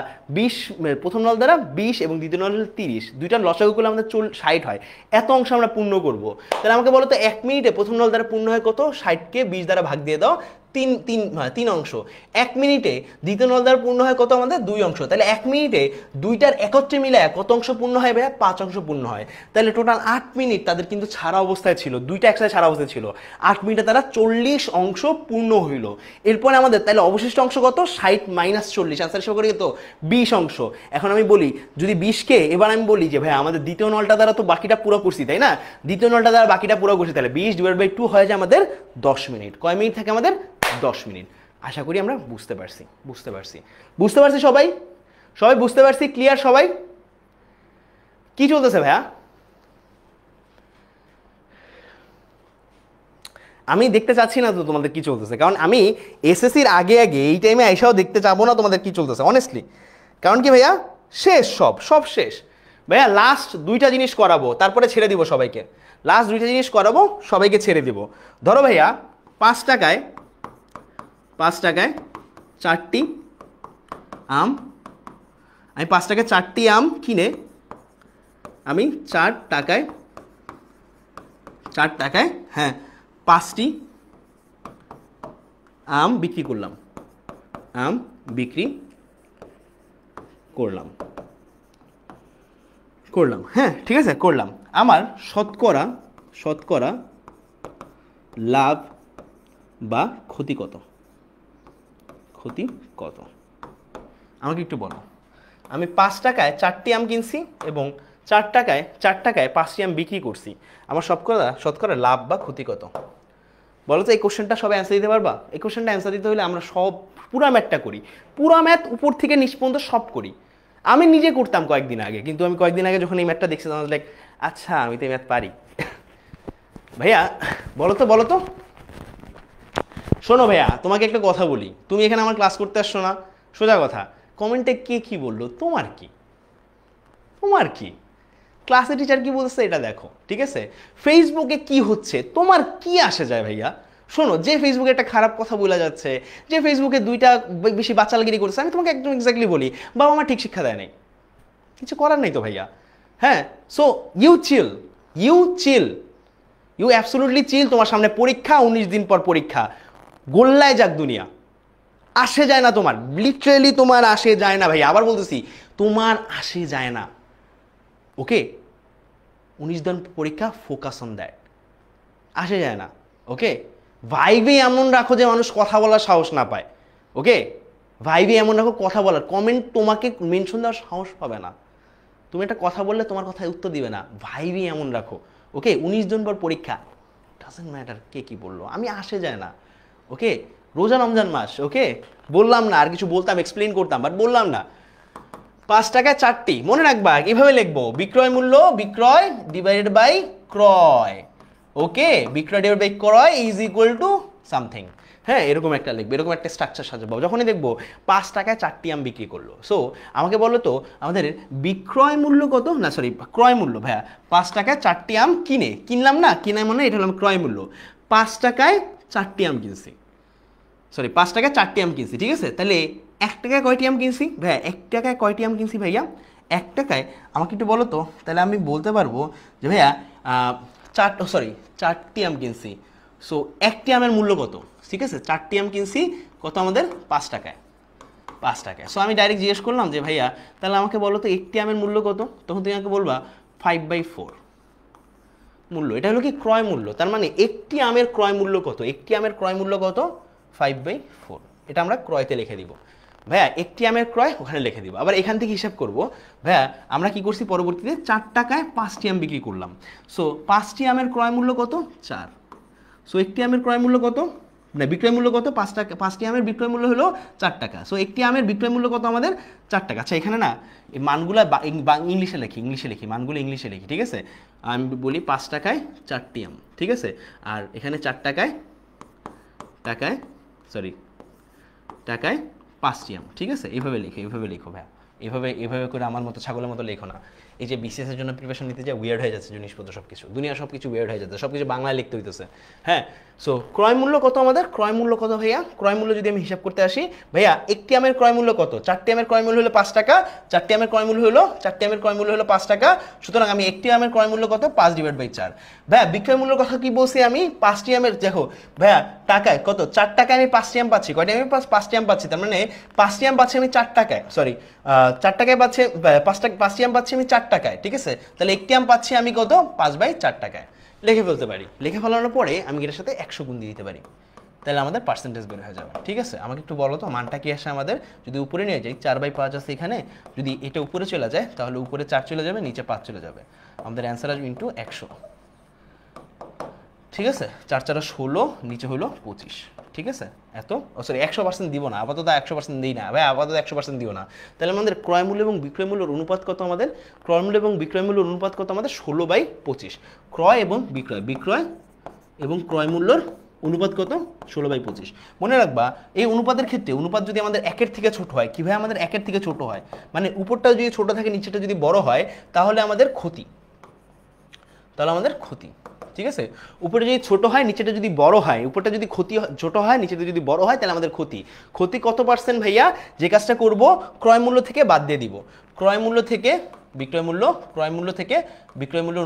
20 এবং দ্বিতীয় নল 30, দুইটা লসাগু করলে আমাদের 60 হয়। এত অংশ আমরা পূর্ণ করব, তাহলে আমাকে বলো তো 1 মিনিটে প্রথম নল দ্বারা পূর্ণ হয় কত, 60কে 20 দ্বারা ভাগ দিয়ে দাও, 3 অংশ। 1 মিনিটে দ্বিতীয় নল দ্বারা পূর্ণ হয় কত আমাদের, 2 অংশ। তাহলে 1 মিনিটে দুইটার একত্রে মিলায় কত অংশ পূর্ণ হয় ভাইয়া, 5 অংশ পূর্ণ হয়। তাহলে টোটাল 8 মিনিট তাদের কিন্তু ছাড়া অবস্থায় ছিল, দুইটা একসাথে ছাড়া অবস্থায় ছিল। 8 মিনিটে তারা 40 অংশ পূর্ণ হইল। এরপরে আমাদের তাহলে অবশিষ্ট অংশ কত, 60 মাইনাস 40, আনসার হিসেবে করি তো 20 অংশ। এখন আমি বলি যদি 20কে, এবার আমি বলি যে ভাই আমাদের দ্বিতীয় নলটা দ্বারা তো বাকিটা পুরো করছি, তাই না। দ্বিতীয় নলটা দ্বারা বাকিটা পুরো করছি, তাহলে 20 ডিভাইড বাই 2 হয়ে যায় আমাদের 10 মিনিট। কয় মিনিট থাকে আমাদের, 10 মিনিট। আশা করি আমরা বুঝতে পারছি সবাই বুঝতে পারছি, ক্লিয়ার সবাই। কি চলতেছে ভাইয়া, আমি দেখতে চাচ্ছি না তো তোমাদের কি চলতেছে, কারণ আমি এসএসসির আগে আগে এই টাইমে আইসাও দেখতে চাবো না তোমাদের কি চলতেছে অনেস্টলি। কারণ কি ভাইয়া, শেষ, সব শেষ ভাইয়া। লাস্ট দুইটা জিনিস করাবো, তারপরে ছেড়ে দিব সবাইকে। লাস্ট দুইটা জিনিস করাবো, সবাইকে ছেড়ে দিব। ধরো ভাইয়া 5 টাকায় 4টি আম, আমি 5 টাকায় 4টি আম কিনে আমি 4 টাকায় হ্যাঁ 5টি আম বিক্রি করলাম, হ্যাঁ ঠিক আছে করলাম। আমার শতকরা লাভ বা ক্ষতি কত? আমাকে একটু বলো। আমি 5 টাকায় 4টি আম কিনছি এবং 4 টাকায় 5টি আম বিক্রি করছি, আমার শতকরা লাভ বা ক্ষতি কত? বলো তো এই কোশ্চেনটা সবাই অ্যান্সার দিতে পারবা? এই কোশ্চেনটা অ্যান্সার দিতে হলে আমরা সব পুরা ম্যাথটা করি, পুরা ম্যাথ উপর থেকে নিচ পর্যন্ত সব করি। আমি নিজে করতাম কয়েকদিন আগে, কিন্তু আমি কয়েকদিন আগে যখন এই ম্যাথটা দেখছি তখন লাইক আচ্ছা আমি তো এই ম্যাথ পারি। ভাইয়া বলো তো শোনো ভাইয়া, তোমাকে একটা কথা বলি, তুমি এখানে আমার ক্লাস করতে আসছো না, সোজা কথা, কমেন্টে কে কি বললো তোমার কি ক্লাসে টিচার কি বলছে এটা দেখো, ঠিক আছে? ফেসবুকে কি হচ্ছে তোমার কি আসে যায় ভাইয়া? শোনো, যে ফেসবুকে একটা খারাপ কথা বলা যাচ্ছে, যে ফেসবুকে দুইটা বেশি বাচ্চালগিরি করছে, আমি তোমাকে একদম এক্স্যাক্টলি বলি, বাবা মা ঠিক শিক্ষা দেয় নাই, কিছু করার নাই তো ভাইয়া। হ্যাঁ, সো ইউ অ্যাবসোলুটলি চিল। তোমার সামনে পরীক্ষা, 19 দিন পর পরীক্ষা, গোল্লায় যাক দুনিয়া, আসে যায় না তোমার, লিটারেলি তোমার আসে যায় না ভাইয়া। আবার বলতেছি, তোমার আসে যায় না, ওকে? 19 দিন পরীক্ষা, ফোকাস অন দ্যাট, আসে যায় না, ওকে? ভাইবে এমন রাখো যে মানুষ কথা বলার সাহস না পায়, ওকে? ভাইবে এমন রাখো কথা বলার, কমেন্ট তোমাকে মেনশন দেওয়ার সাহস পাবে না, তুমি একটা কথা বললে তোমার কথায় উত্তর দিবে না, ভাইবে এমন রাখো, ওকে? 19 দিন পর পরীক্ষা, ডাজন্ট ম্যাটার কে কি বললো, আমি আসে যায় না, ওকে? রোজা রমজান মাস, ওকে? বললাম না, আর কিছু বলতাম, এক্সপ্লেন করতাম, বাট বললাম না। 5 টাকায় 4টি, মনে রাখবা কিভাবে লিখবো, বিক্রয় ডিভাইডেড বাই ক্রয়, ওকে? বিক্রয় ডিভাইড বাই ক্রয় ইজ ইকুয়াল টু সামথিং, হ্যাঁ এরকম একটা লিখবে, এরকম একটা স্ট্রাকচার সাজাবো। যখনই দেখবো 5 টাকায় 4টি আম বিক্রি করলো, সো আমাকে বলো তো আমাদের বিক্রয় মূল্য কত, না সরি ক্রয় মূল্য ভাইয়া। 5 টাকায় 4টি আম কিনলাম না, কিনা মানে এটা হলো ক্রয় মূল্য। 5 টাকায় 4টি আম কিনছি, 5 টাকায় 4টি আম কিনছি, ঠিক আছে? তাহলে 1 টাকায় কয়টি আম কিনছি ভাইয়া? 1 টাকায় কয়টি আম কিনছি ভাইয়া? 1 টাকায় আমাকে একটু বলো তো, তাহলে আমি বলতে পারবো যে ভাইয়া 4টি আম কিনছি, সো 1টি আমের মূল্য কত, ঠিক আছে? 4টি আম কিনছি কত আমাদের? 5 টাকায়। সো আমি ডাইরেক্ট জিজ্ঞেস করলাম যে ভাইয়া তাহলে আমাকে বলো তো 1টি আমের মূল্য কত? তখন তুমি আমাকে বলবা 5/4 মূল্য, এটা হলো কি ক্রয় মূল্য। তার মানে 1টি আমের ক্রয় মূল্য কত? 1টি আমের ক্রয় মূল্য কত? 5/4, এটা আমরা ক্রয়তে লিখে দিব ভাইয়া। 1টি আমের ক্রয় ওখানে লিখে দিব। আবার এখান থেকে হিসাব করব ভাইয়া, আমরা কি করছি পরবর্তীতে 4 টাকায় 5টি আম বিক্রি করলাম, সো 5টি আমের ক্রয় মূল্য কত? 4। সো 1টি আমের ক্রয় মূল্য কত, না বিক্রয় মূল্য কত? 5 টাকা। 5টি আমের বিক্রয় মূল্য হলো 4 টাকা, সো 1টি আমের বিক্রয় মূল্য কত আমাদের? 4 টাকা। আচ্ছা এখানে না এই মানগুলা ইংলিশে লিখি, মানগুলো ইংলিশে লিখি, ঠিক আছে? আমি বলি 5 টাকায় 4টি আম, ঠিক আছে? আর এখানে 4 টাকায় 5টি আম, ঠিক আছে? এইভাবে লিখো ভাইয়া, এইভাবে করে আমার মতো ছাগলের মতো লেখো না। এই যে বিসিএস এর জন্য প্রিপারেশন নিতে যা উইয়ার্ড হয়ে যাচ্ছে জিনিসপত্র, সবকিছু দুনিয়া সবকিছু উইয়ার্ড হয়ে যাচ্ছে, সবকিছু বাংলায় লিখতে হইতেছে। হ্যাঁ, সো ক্রয় মূল্য কত আমাদের? ক্রয় মূল্য কত ভাইয়া? ক্রয় মূল্য যদি আমি হিসাব করতে আসি ভাইয়া, 1টি আমের ক্রয় মূল্য কত? 4টি আমের ক্রয় মূল্য হলো 5 টাকা, 4টি আমের ক্রয় মূল্য হলো 5 টাকা, সুতরাং আমি 1টি আমের ক্রয় মূল্য কত? 5/4। ভাইয়া বিক্রয় মূল্য কথা কি বলছি আমি? 5টি আমের, দেখো ভাইয়া টাকায় কত? 4 টাকায় আমি 5টি আম পাচ্ছি, কয়টি আমি 5টি আম পাচ্ছি, তার মানে 5টি আম পাচ্ছি আমি 4 টাকায়, 4 টাকায় পাচ্ছি 5টি আম পাচ্ছি আমি 4 টাকায়, ঠিক আছে? তাহলে 1টি আম পাচ্ছি আমি কত? 5/4 টাকায় লিখে ফেলতে পারি। লিখে ফেলানোর পরে আমি এটার সাথে 100 গুণ দিয়ে দিতে পারি, তাহলে আমাদের পার্সেন্টেজ বের হয়ে যাবে, ঠিক আছে? আমাকে একটু বলো তো মানটা কি আসে আমাদের? যদি উপরে নিয়ে যাই 4/5 আছে এখানে, যদি এটা উপরে চলে যায় তাহলে উপরে 4 চলে যাবে, নিচে 5 চলে যাবে, আমাদের অ্যান্সার আসবে ইন্টু 100, ঠিক আছে? 4 4 16, নিচে হলো 25, ঠিক আছে? এত 100% দিব না, আপাতত 100% দিই না ভাই, আপাতত 100% দিও না। তাহলে আমাদের ক্রয় মূল্য এবং বিক্রয় মূল্যের অনুপাত কত আমাদের? ক্রয় মূল্য এবং বিক্রয় মূল্যের অনুপাত কত আমাদের? 16/25। ক্রয় এবং বিক্রয় এবং ক্রয় মূল্যর অনুপাত কত 16/25। মনে রাখবা এই অনুপাতের ক্ষেত্রে অনুপাত যদি আমাদের 1-এর থেকে ছোট হয়, কিভাবে আমাদের 1-এর থেকে ছোট হয়, মানে উপরটা যদি ছোট থাকে নিচেটা যদি বড় হয় তাহলে আমাদের ক্ষতি, ঠিক আছে। উপরে যদি ছোট হয় নিচেটা যদি বড় হয়, উপরটা যদি ছোট হয় নিচেটা যদি বড় হয় তাহলে আমাদের ক্ষতি কত পার্সেন্ট ভাইয়া? যে কাজটা করব ক্রয় মূল্য থেকে বাদ দিয়ে দিব, ক্রয় মূল্য থেকে বিক্রয় মূল্য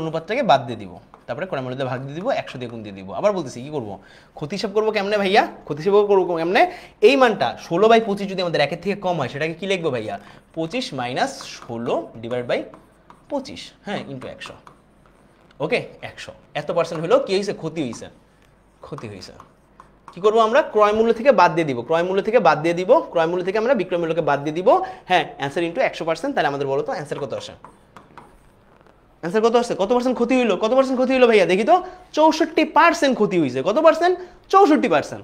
অনুপাতটাকে বাদ দিয়ে দিব, তারপরে ক্রয় মূল্য দিয়ে ভাগ দিয়ে দিব, 100 দিয়ে গুণ দিয়ে দিব। আবার বলতেছি কি করব, ক্ষতি হিসাব করবো কেমনে ভাইয়া? ক্ষতি হিসাব করবো কেমনে? এই মানটা 16/25 যদি আমাদের 1-এর থেকে কম হয় সেটাকে কি লিখবো ভাইয়া? 25 - 16/25, হ্যাঁ, ইন্টু 100। ওকে, 100 এত পার্সেন্ট হলো কি হয়েছে? ক্ষতি হয়েছে। কি করবো আমরা? ক্রয় মূল্য থেকে বাদ দিয়ে দিব, ক্রয় মূল্য থেকে আমরা বিক্রয় মূল্যকে বাদ দিয়ে দিব, হ্যাঁ, অ্যান্সার ইন্টু 100%। তাহলে আমাদের বলো তো অ্যান্সার কত আসে? কত পার্সেন্ট ক্ষতি হইলো ভাইয়া? দেখি তো, 64% ক্ষতি হয়েছে। কত পার্সেন্ট? 64%।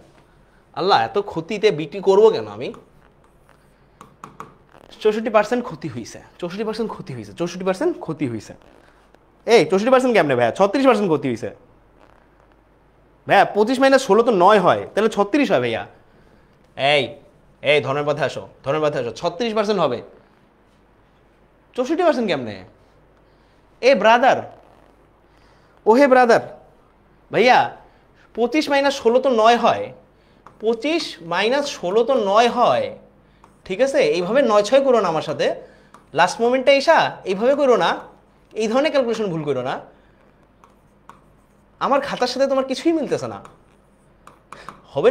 আল্লাহ, এত ক্ষতিতে বিক্রি করবো কেন আমি? 64% ক্ষতি হয়েছে। এই 64% কেমনে ভাইয়া? 36% ক্ষতি হয়েছে ভাইয়া। 25 - 16 তো 9 হয়, তাহলে 36 হয় ভাইয়া। এই ধর্মের পথে আসো, 36% হবে। 64% কেমনে? ব্রাদার, ভাইয়া 25 - 16 তো 9 হয়, 25 - 16 তো 9 হয়, ঠিক আছে। এইভাবে 9-6 করো না আমার সাথে, লাস্ট মোমেন্টটা এসা এইভাবে করো না, এই ধরনের ক্যালকুলেশন ভুল করো না। আমার খাতার সাথে তোমার কিছুই মিলতেছে না, হবে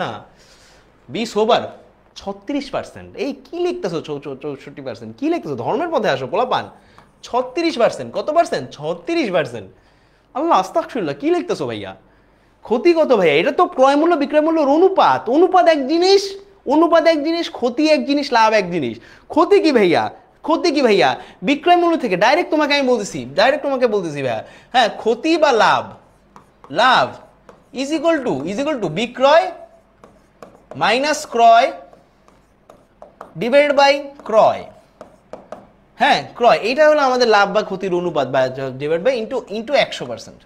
না। বি সোবার। 36%। এই কি লিখতেছো? 64%? কি লিখতেছো? ধর্মের পথে আসো পোলাপান। 36%। কত পার্সেন্ট? 36%। আল্লাহ, আস্তাগফিরুল্লাহ, কি লিখতেছো ভাইয়া? ক্ষতি কত ভাইয়া? এটা তো ক্রয় মূল্য বিক্রয় মূল্যের অনুপাত এক জিনিস, ক্ষতি এক জিনিস, লাভ এক জিনিস। ক্ষতি কি ভাইয়া? বিক্রয় মূল্য থেকে ডাইরেক্ট তোমাকে বলতেছি ভাইয়া, হ্যাঁ, ক্ষতি বা লাভ ইজ ইকুয়াল টু বিক্রয় মাইনাস ক্রয় ডিভাইডেড বাই ক্রয়, হ্যাঁ, ক্রয়। এইটা হলো আমাদের লাভ বা ক্ষতির অনুপাত, বা ডিভাইড বাই ইন্টু 100%,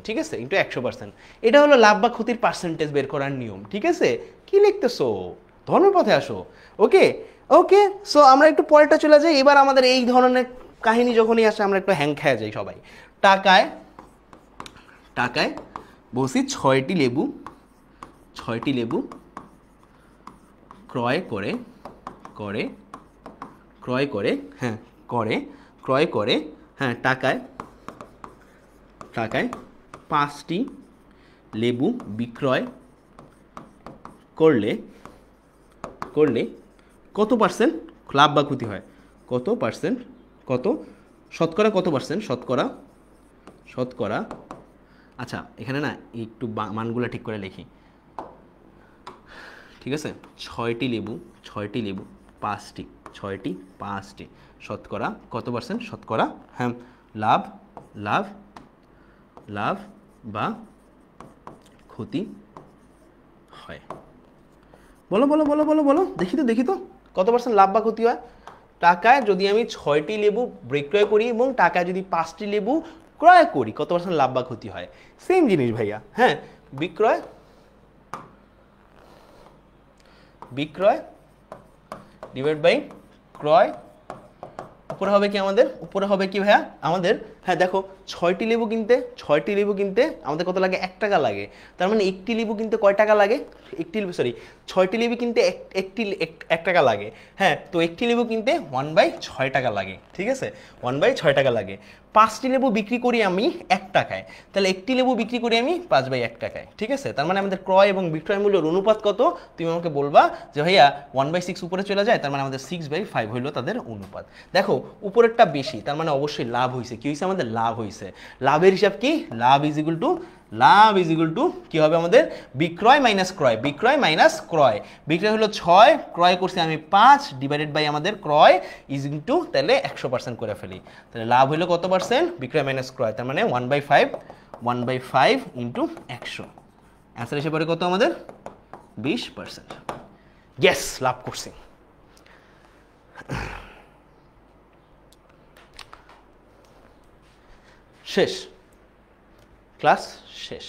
ঠিক আছে, ইন্টু 100%। এটা হলো লাভ বা ক্ষতির পার্সেন্টেজ বের করার নিয়ম, ঠিক আছে। কি লিখতেছো? ধর্মের পথে আসো। ওকে, সো আমরা একটু পরেরটা চলে যাই। এবার আমাদের এই ধরনের কাহিনী যখনই আসে আমরা একটু হ্যাং খেয়ে যাই সবাই। টাকায় বলছি 6টি লেবু ক্রয় করে, টাকায় 5টি লেবু বিক্রয় করলে কত পার্সেন্ট লাভ বা ক্ষতি হয়? শতকরা কত পার্সেন্ট? শতকরা। আচ্ছা, এখানে না একটু মানগুলো ঠিক করে লিখি, ঠিক আছে। 6টি লেবু 5টি, 5টি শতকরা কত পার্সেন্ট? শতকরা, হ্যাঁ, লাভ বা ক্ষতি হয়। বলো, দেখি তো কত পার্সেন্ট লাভ বা ক্ষতি হয়? টাকায় যদি আমি 6টি লেবু বিক্রয় করি এবং টাকায় যদি 5টি লেবু ক্রয় করি, কত পার্সেন্ট লাভ বা ক্ষতি হয়? সেম জিনিস ভাইয়া, হ্যাঁ, বিক্রয় ডিভাইড বাই ক্রয়। উপরে হবে কি ভাইয়া আমাদের? হ্যাঁ, দেখো, 6টি লেবু কিনতে আমাদের কত লাগে? 1 টাকা লাগে। তার মানে একটি লেবু কিনতে কয় টাকা লাগে? 6টি লেবু কিনতে 1 টাকা লাগে, হ্যাঁ। তো একটি লেবু কিনতে 1/6 টাকা লাগে, ঠিক আছে, 1/6 টাকা লাগে। 5টি লেবু বিক্রি করি আমি 1 টাকায়, তাহলে একটি লেবু বিক্রি করি আমি 5/1 টাকায়, ঠিক আছে। তার মানে আমাদের ক্রয় এবং বিক্রয় মূল্যের অনুপাত কত? তুমি আমাকে বলবা যে ভাইয়া 1/6 উপরে চলে যায়, তার মানে আমাদের 6/5 হইলো তাদের অনুপাত। দেখো, উপরেরটা বেশি, তার মানে অবশ্যই লাভ হয়েছে। কি হয়েছে? আমাদের লাভ হয়েছে। লাভের হিসাব কি? লাভ ইজ ইকুয়াল টু কি হবে আমাদের? বিক্রয় মাইনাস ক্রয়। বিক্রয় হলো 6, ক্রয় করছি আমি 5, ডিভাইডেড বাই আমাদের ক্রয় ইজ ইনটু, তাহলে 100% করে ফেলি। তাহলে লাভ হলো কত পার্সেন্ট? বিক্রয় মাইনাস ক্রয়, তার মানে 1/5 ইন্টু 100। অ্যান্সার এসে পড়ে কত আমাদের? 20%। ইয়েস, লাভ করছি। শেষ, ক্লাস শেষ।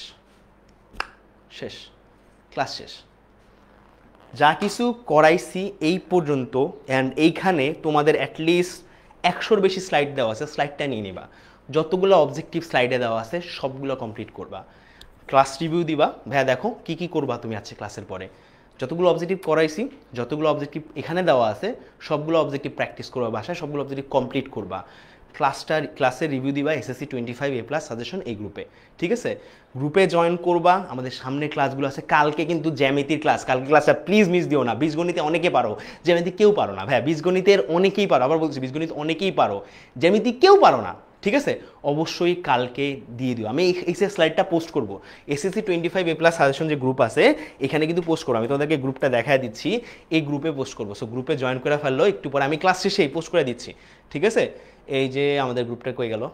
শেষ, ক্লাস শেষ। যা কিছু করাইছি এই পর্যন্ত, অ্যান্ড এইখানে তোমাদের অ্যাটলিস্ট 100-র বেশি স্লাইড দেওয়া আছে, স্লাইডটা নিয়ে নিবা। যতগুলো অবজেক্টিভ স্লাইডে দেওয়া আছে সবগুলো কমপ্লিট করবা। ক্লাস রিভিউ দিবা, ভাইয়া দেখো কী কী করবা তুমি আজকে ক্লাসের পরে। যতগুলো অবজেক্টিভ করাইছি, যতগুলো অবজেক্টিভ এখানে দেওয়া আছে সবগুলো অবজেক্টিভ প্র্যাকটিস করবা বাসায়, সবগুলো অবজেক্টিভ কমপ্লিট করবা। ক্লাসের রিভিউ দিবা SSC 25A+ সাজেশন এই গ্রুপে, ঠিক আছে? গ্রুপে জয়েন করবা। আমাদের সামনে ক্লাসগুলো আছে, কালকে কিন্তু জ্যামিতির ক্লাস, কালকে ক্লাসটা প্লিজ মিস দিও না। বীজগণিতে অনেকে পারো, জ্যামিতি কেউ পারো না ভাইয়া। বীজগণিতের অনেকেই পারো, আবার বলছি বীজগণিত অনেকেই পারো, জ্যামিতি কেউ পারো না, ঠিক আছে? অবশ্যই কালকে দিয়ে দিও। আমি এই স্লাইডটা পোস্ট করব, SSC 25A+ সাজেশন যে গ্রুপ আছে এখানে কিন্তু পোস্ট করবো। আমি তোমাদেরকে গ্রুপটা দেখায় দিচ্ছি, এই গ্রুপে পোস্ট করবো। সো গ্রুপে জয়েন করে ফেললো, একটু পরে আমি ক্লাস শেষেই পোস্ট করে দিচ্ছি, ঠিক আছে? এই যে আমাদের গ্রুপটা কই গেল,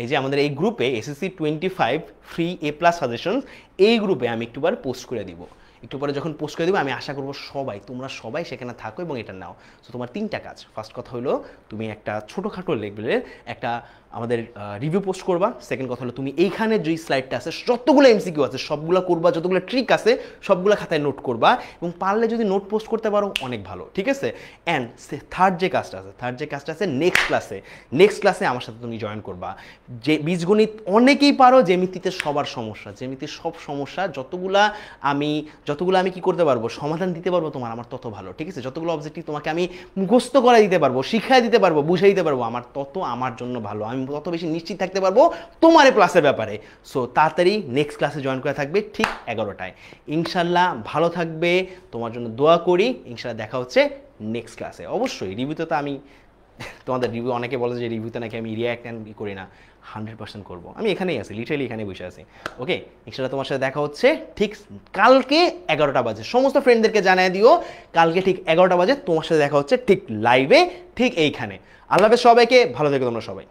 এই যে আমাদের এই গ্রুপে SSC 25 ফ্রি A+ সাজেশন, এই গ্রুপে আমি একটুবার পোস্ট করে দিব। একটু পরে যখন পোস্ট করে দেবো আমি আশা করবো তোমরা সবাই সেখানে থাকো এবং এটা নাও। সো তোমার 3টা কাজ। ফার্স্ট কথা হলো তুমি একটা ছোটোখাটো লেভেলের একটা আমাদের রিভিউ পোস্ট করবা। সেকেন্ড কথা হলো তুমি এইখানে যে স্লাইডটা আছে, যতগুলো MCQ আছে সবগুলো করবা, যতগুলো ট্রিক আছে সবগুলো খাতায় নোট করবা, এবং পারলে যদি নোট পোস্ট করতে পারো অনেক ভালো, ঠিক আছে? অ্যান্ড থার্ড যে কাজটা আছে নেক্সট ক্লাসে আমার সাথে তুমি জয়েন করবা। যে বীজগণিত অনেকেই পারো, জ্যামিতিতে সবার সমস্যা, জ্যামিতির সব সমস্যা যতগুলো আমি কি করতে পারবো, সমাধান দিতে পারবো তোমার, আমার তত ভালো, ঠিক আছে? যতগুলো অবজেক্টিভ তোমাকে আমি মুখস্থ করে দিতে পারবো, শিখাই দিতে পারবো, বুঝাই দিতে পারবো, আমার জন্য ভালো। আমি তত বেশি নিশ্চিত থাকতে পারবো তোমার এই ক্লাসের ব্যাপারে। সো তাড়াতাড়ি নেক্সট ক্লাসে জয়েন করে থাকবে ঠিক 11টায়। ইনশাল্লাহ ভালো থাকবে, তোমার জন্য দোয়া করি। ইনশাল্লাহ দেখা হচ্ছে নেক্সট ক্লাসে। অবশ্যই রিভিউতে তো আমি তোমাদের রিভিউ, অনেকে বলে যে রিভিউতে নাকি আমি রিঅ্যাক্ট করি না, 100% করবো। আমি এখানেই আছি, লিটারালি এখানে বসে আছি। ওকে, ইনশাল্লাহ তোমার সাথে দেখা হচ্ছে ঠিক কালকে 11টা বাজে। সমস্ত ফ্রেন্ডদেরকে জানিয়ে দিও কালকে ঠিক 11টা বাজে তোমার সাথে দেখা হচ্ছে ঠিক লাইভে, ঠিক এইখানে। আল্লাহ হাফেজ সবাইকে, ভালো থেকো তোমরা সবাই।